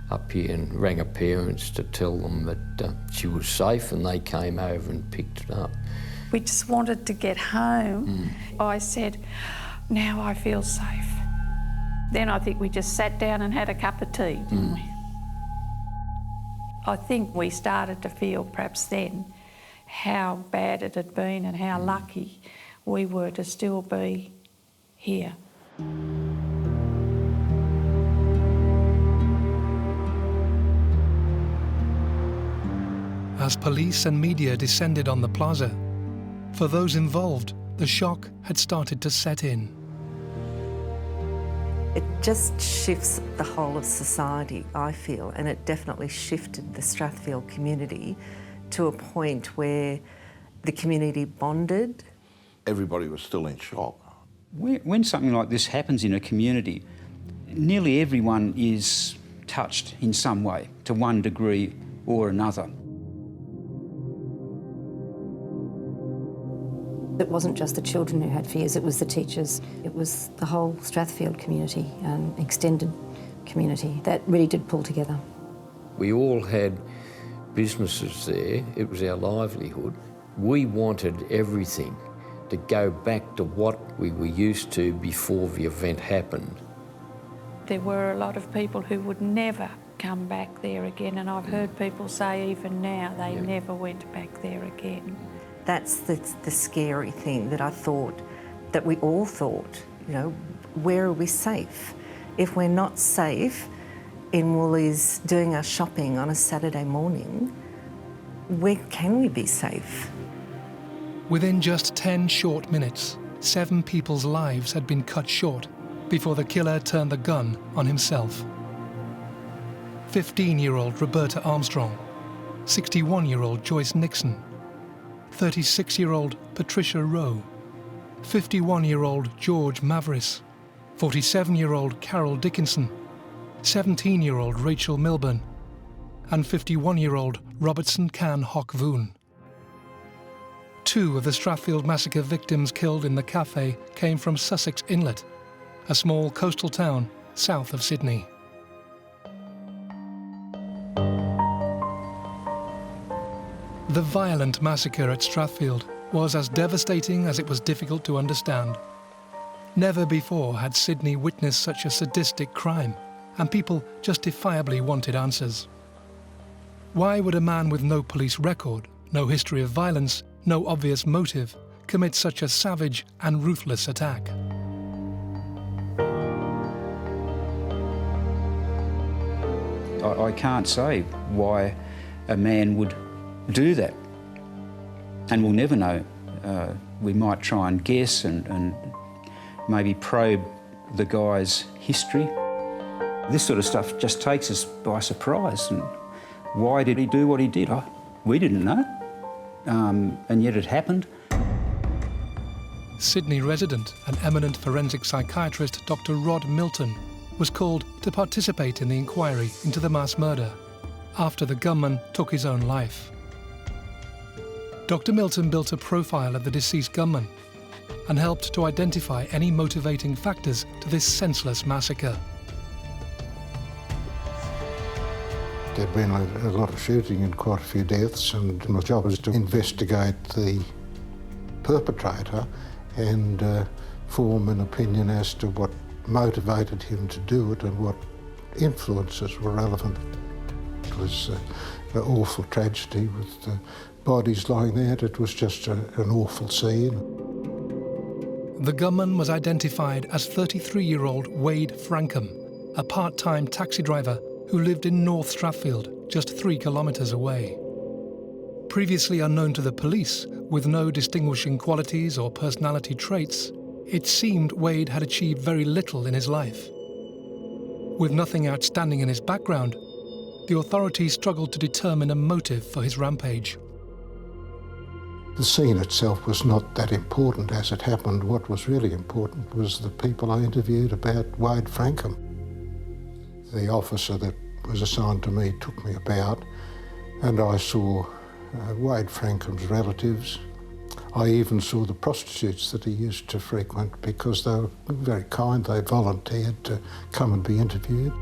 up here and rang her parents to tell them that she was safe, and they came over and picked it up. We just wanted to get home. I said, now I feel safe. Then I think we just sat down and had a cup of tea, didn't we? I think we started to feel perhaps then how bad it had been and how lucky we were to still be here. As police and media descended on the plaza, for those involved, the shock had started to set in. It just shifts the whole of society, I feel, and it definitely shifted the Strathfield community to a point where the community bonded. Everybody was still in shock. When something like this happens in a community, nearly everyone is touched in some way, to one degree or another. It wasn't just the children who had fears, it was the teachers. It was the whole Strathfield community, extended community, that really did pull together. We all had businesses there. It was our livelihood. We wanted everything to go back to what we were used to before the event happened. There were a lot of people who would never come back there again, and I've heard people say even now they never went back there again. That's the scary thing that I thought, that we all thought, you know, where are we safe? If we're not safe in Woolies doing our shopping on a Saturday morning, where can we be safe? Within just 10 short minutes, 7 people's lives had been cut short before the killer turned the gun on himself. 15-year-old Roberta Armstrong, 61-year-old Joyce Nixon, 36-year-old Patricia Rowe, 51-year-old George Mavris, 47-year-old Carol Dickinson, 17-year-old Rachel Milburn, and 51-year-old Robertson Can Hock Voon. 2 of the Strathfield massacre victims killed in the cafe came from Sussex Inlet, a small coastal town south of Sydney. The violent massacre at Strathfield was as devastating as it was difficult to understand. Never before had Sydney witnessed such a sadistic crime, and people justifiably wanted answers. Why would a man with no police record, no history of violence, no obvious motive, commit such a savage and ruthless attack? I can't say why a man would do that, and we'll never know. We might try and guess and maybe probe the guy's history. This sort of stuff just takes us by surprise. And why did he do what he did? We didn't know, and yet it happened. Sydney resident and eminent forensic psychiatrist Dr. Rod Milton was called to participate in the inquiry into the mass murder after the gunman took his own life. Dr. Milton built a profile of the deceased gunman and helped to identify any motivating factors to this senseless massacre. There'd been a lot of shooting and quite a few deaths, and my job was to investigate the perpetrator and form an opinion as to what motivated him to do it and what influences were relevant. It was an awful tragedy with the bodies lying there. It was just an awful scene. The gunman was identified as 33-year-old Wade Frankham, a part-time taxi driver who lived in North Strathfield, just 3 kilometres away. Previously unknown to the police, with no distinguishing qualities or personality traits, it seemed Wade had achieved very little in his life. With nothing outstanding in his background, the authorities struggled to determine a motive for his rampage. The scene itself was not that important as it happened. What was really important was the people I interviewed about Wade Frankham. The officer that was assigned to me took me about, and I saw Wade Frankham's relatives. I even saw the prostitutes that he used to frequent because they were very kind. They volunteered to come and be interviewed.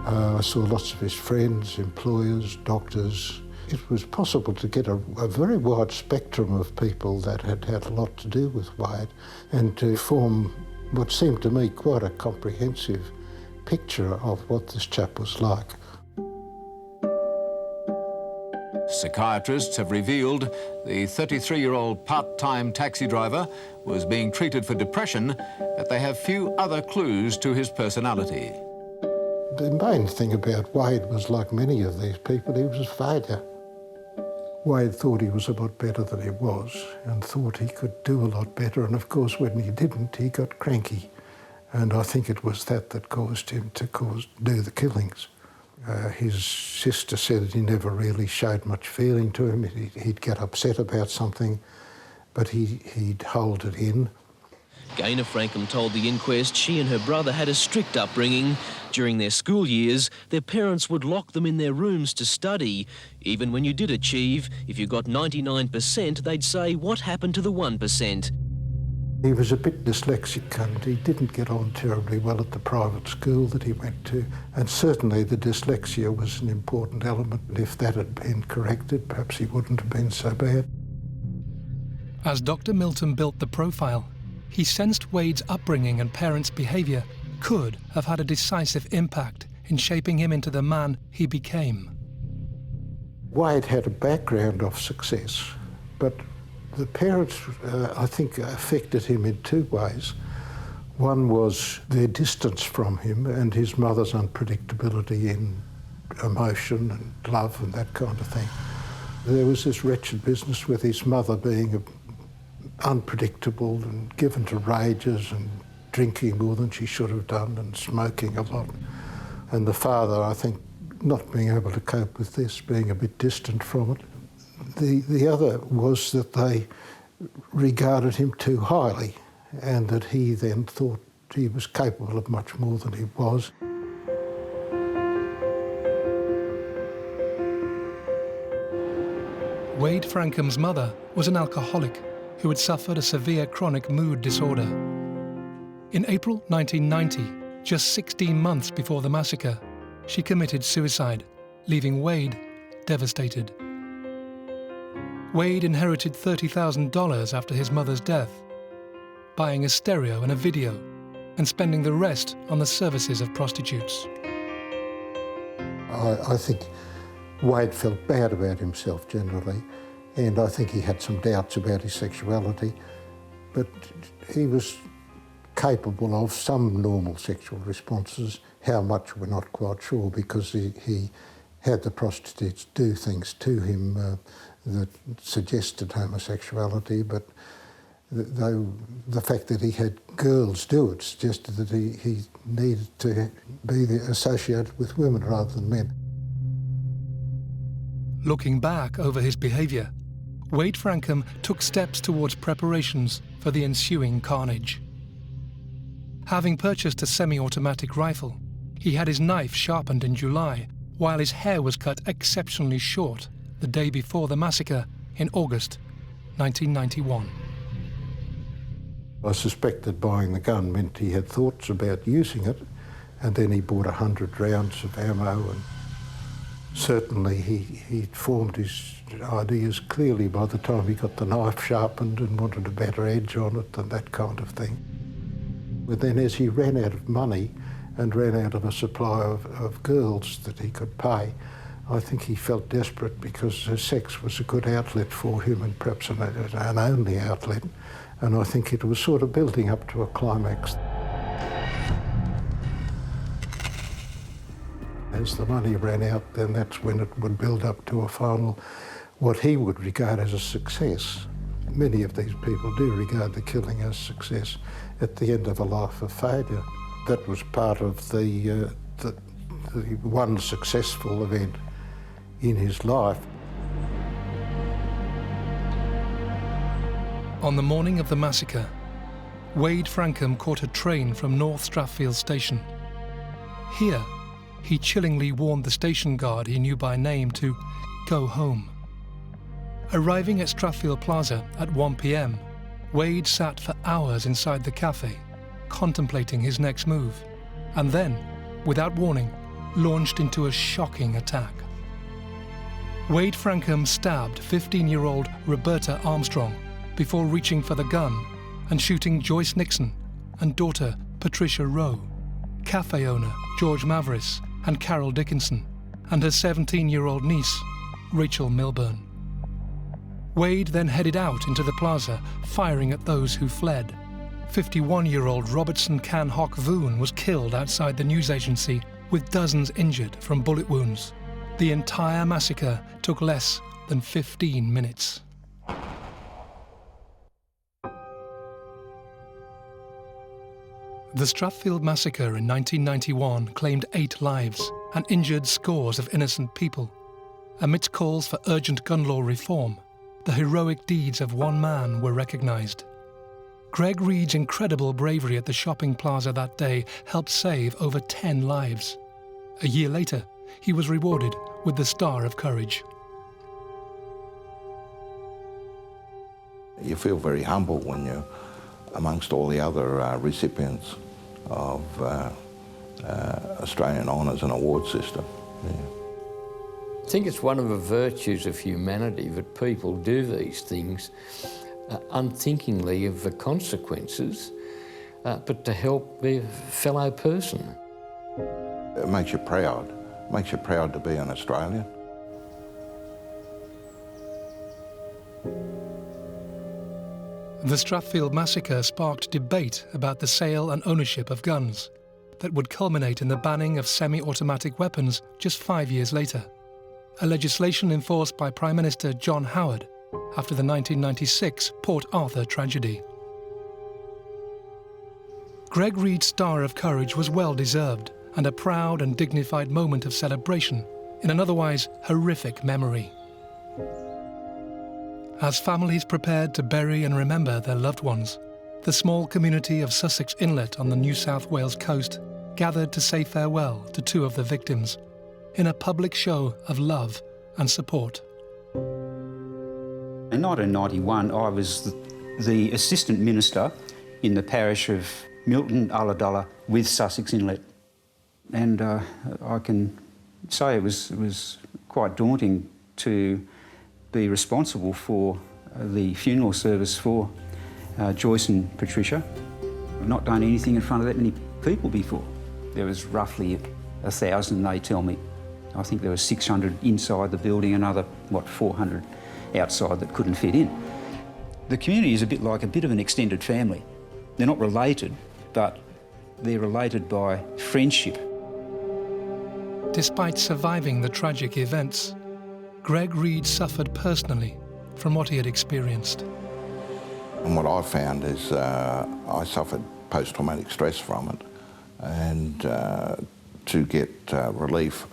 I saw lots of his friends, employers, doctors. It was possible to get a very wide spectrum of people that had had a lot to do with Wade and to form what seemed to me quite a comprehensive picture of what this chap was like. Psychiatrists have revealed the 33-year-old part-time taxi driver was being treated for depression, but they have few other clues to his personality. The main thing about Wade was, like many of these people, he was a failure. Wade thought he was a lot better than he was and thought he could do a lot better, and of course when he didn't, he got cranky. And I think it was that caused him to do the killings. His sister said that he never really showed much feeling to him. He'd get upset about something, but he'd hold it in. Gaynor Frankham told the inquest she and her brother had a strict upbringing. During their school years, their parents would lock them in their rooms to study. Even when you did achieve, if you got 99%, they'd say, "What happened to the 1%? He was a bit dyslexic and he didn't get on terribly well at the private school that he went to. And certainly the dyslexia was an important element. If that had been corrected, perhaps he wouldn't have been so bad. As Dr. Milton built the profile, he sensed Wade's upbringing and parents' behaviour could have had a decisive impact in shaping him into the man he became. Wade had a background of success, but the parents, I think, affected him in 2 ways. One was their distance from him and his mother's unpredictability in emotion and love and that kind of thing. There was this wretched business with his mother being unpredictable and given to rages and drinking more than she should have done and smoking a lot. And the father, I think, not being able to cope with this, being a bit distant from it. The other was that they regarded him too highly and that he then thought he was capable of much more than he was. Wade Frankham's mother was an alcoholic who had suffered a severe chronic mood disorder. In April 1990, just 16 months before the massacre, she committed suicide, leaving Wade devastated. Wade inherited $30,000 after his mother's death, buying a stereo and a video, and spending the rest on the services of prostitutes. I think Wade felt bad about himself generally, and I think he had some doubts about his sexuality, but he was capable of some normal sexual responses. How much, we're not quite sure, because he had the prostitutes do things to him that suggested homosexuality, but the fact that he had girls do it suggested that he needed to be associated with women rather than men. Looking back over his behaviour, Wade Frankham took steps towards preparations for the ensuing carnage. Having purchased a semi-automatic rifle, he had his knife sharpened in July, while his hair was cut exceptionally short the day before the massacre in August 1991. I suspect that buying the gun meant he had thoughts about using it, and then he bought 100 rounds of ammo, and certainly he formed his ideas clearly by the time he got the knife sharpened and wanted a better edge on it and that kind of thing. But then as he ran out of money and ran out of a supply of girls that he could pay, I think he felt desperate because sex was a good outlet for him, and perhaps an only outlet. And I think it was sort of building up to a climax. As the money ran out, then that's when it would build up to a final, what he would regard as a success. Many of these people do regard the killing as success at the end of a life of failure. That was part of the one successful event in his life. On the morning of the massacre, Wade Frankham caught a train from North Strathfield station. Here, he chillingly warned the station guard he knew by name to go home. Arriving at Strathfield Plaza at 1 p.m, Wade sat for hours inside the cafe, contemplating his next move, and then, without warning, launched into a shocking attack. Wade Frankham stabbed 15-year-old Roberta Armstrong before reaching for the gun and shooting Joyce Nixon and daughter Patricia Rowe, cafe owner George Maveris and Carol Dickinson, and her 17-year-old niece, Rachel Milburn. Wade then headed out into the plaza, firing at those who fled. 51-year-old Robertson Can Hock Voon was killed outside the news agency, with dozens injured from bullet wounds. The entire massacre took less than 15 minutes. The Strathfield massacre in 1991 claimed 8 lives and injured scores of innocent people. Amidst calls for urgent gun law reform, the heroic deeds of one man were recognised. Greg Reed's incredible bravery at the shopping plaza that day helped save over 10 lives. A year later, he was rewarded with the Star of Courage. You feel very humble when you're amongst all the other recipients of Australian honours and award system. Yeah. I think it's one of the virtues of humanity that people do these things unthinkingly of the consequences, but to help their fellow person. It makes you proud. It makes you proud to be an Australian. The Strathfield massacre sparked debate about the sale and ownership of guns that would culminate in the banning of semi-automatic weapons just 5 years later, a legislation enforced by Prime Minister John Howard after the 1996 Port Arthur tragedy. Greg Reed's Star of Courage was well-deserved and a proud and dignified moment of celebration in an otherwise horrific memory. As families prepared to bury and remember their loved ones, the small community of Sussex Inlet on the New South Wales coast gathered to say farewell to 2 of the victims in a public show of love and support. In 1991, I was the assistant minister in the parish of Milton Ulladulla with Sussex Inlet. And I can say it was quite daunting to be responsible for the funeral service for Joyce and Patricia. I've not done anything in front of that many people before. There was roughly 1,000, they tell me. I think there were 600 inside the building, another, 400 outside that couldn't fit in. The community is a bit like a bit of an extended family. They're not related, but they're related by friendship. Despite surviving the tragic events, Greg Reed suffered personally from what he had experienced. And what I found is I suffered post-traumatic stress from it, and to get relief,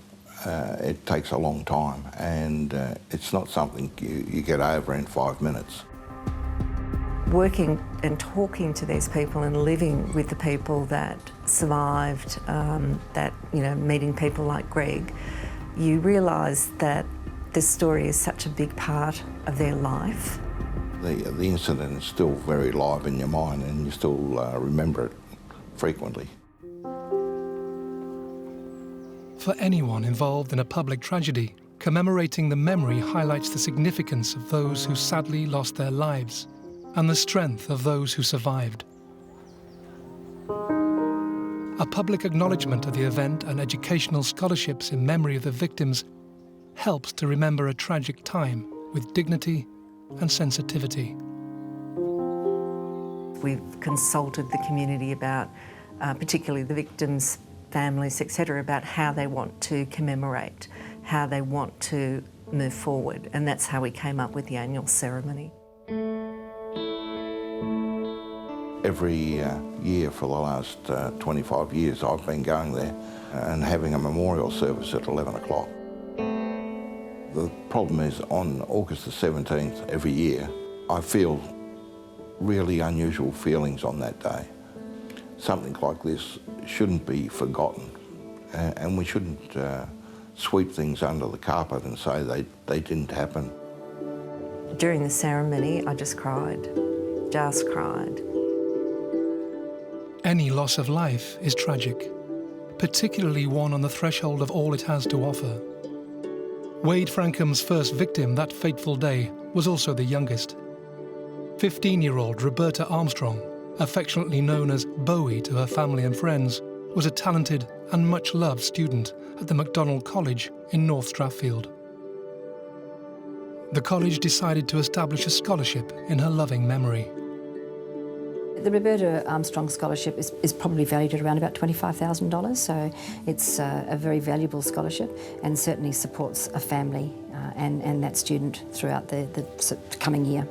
it takes a long time, and it's not something you get over in 5 minutes. Working and talking to these people and living with the people that survived, meeting people like Greg, you realise that this story is such a big part of their life. The incident is still very live in your mind, and you still remember it frequently. For anyone involved in a public tragedy, commemorating the memory highlights the significance of those who sadly lost their lives and the strength of those who survived. A public acknowledgement of the event and educational scholarships in memory of the victims helps to remember a tragic time with dignity and sensitivity. We've consulted the community about, particularly the victims' families, etc., about how they want to commemorate, how they want to move forward, and that's how we came up with the annual ceremony. Every year for the last 25 years I've been going there and having a memorial service at 11 o'clock. The problem is on August the 17th every year I feel really unusual feelings on that day. Something like this shouldn't be forgotten, and we shouldn't sweep things under the carpet and say they didn't happen. During the ceremony, I just cried. Any loss of life is tragic, particularly one on the threshold of all it has to offer. Wade Frankham's first victim that fateful day was also the youngest. 15-year-old Roberta Armstrong, affectionately known as Bowie to her family and friends, was a talented and much-loved student at the MacDonald College in North Strathfield. The college decided to establish a scholarship in her loving memory. The Roberta Armstrong Scholarship is probably valued at around about $25,000, so it's a very valuable scholarship and certainly supports a family and that student throughout the coming year.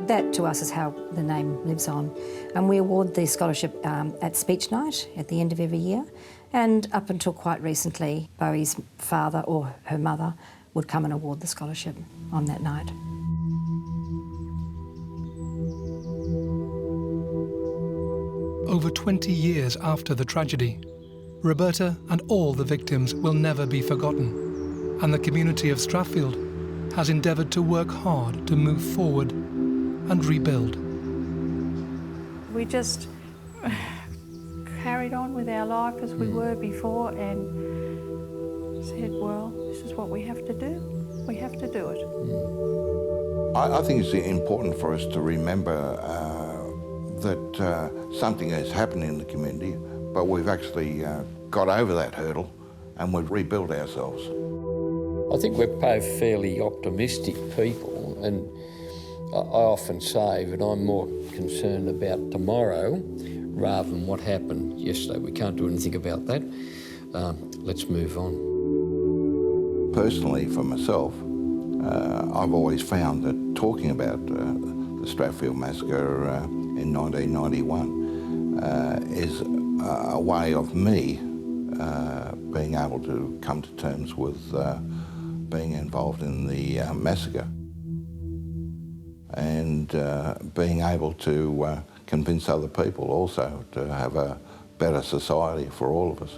That to us is how the name lives on. And we award the scholarship at speech night at the end of every year, and up until quite recently, Bowie's father or her mother would come and award the scholarship on that night. Over 20 years after the tragedy, Roberta and all the victims will never be forgotten, and the community of Strathfield has endeavoured to work hard to move forward and rebuild. We just carried on with our life as we were before and said, well, this is what we have to do. We have to do it. I think it's important for us to remember that something has happened in the community, but we've actually got over that hurdle and we've rebuilt ourselves. I think we're both fairly optimistic people, and I often say that I'm more concerned about tomorrow rather than what happened yesterday. We can't do anything about that. Let's move on. Personally, for myself, I've always found that talking about the Strathfield massacre in 1991 is a way of me being able to come to terms with being involved in the massacre and being able to convince other people also to have a better society for all of us.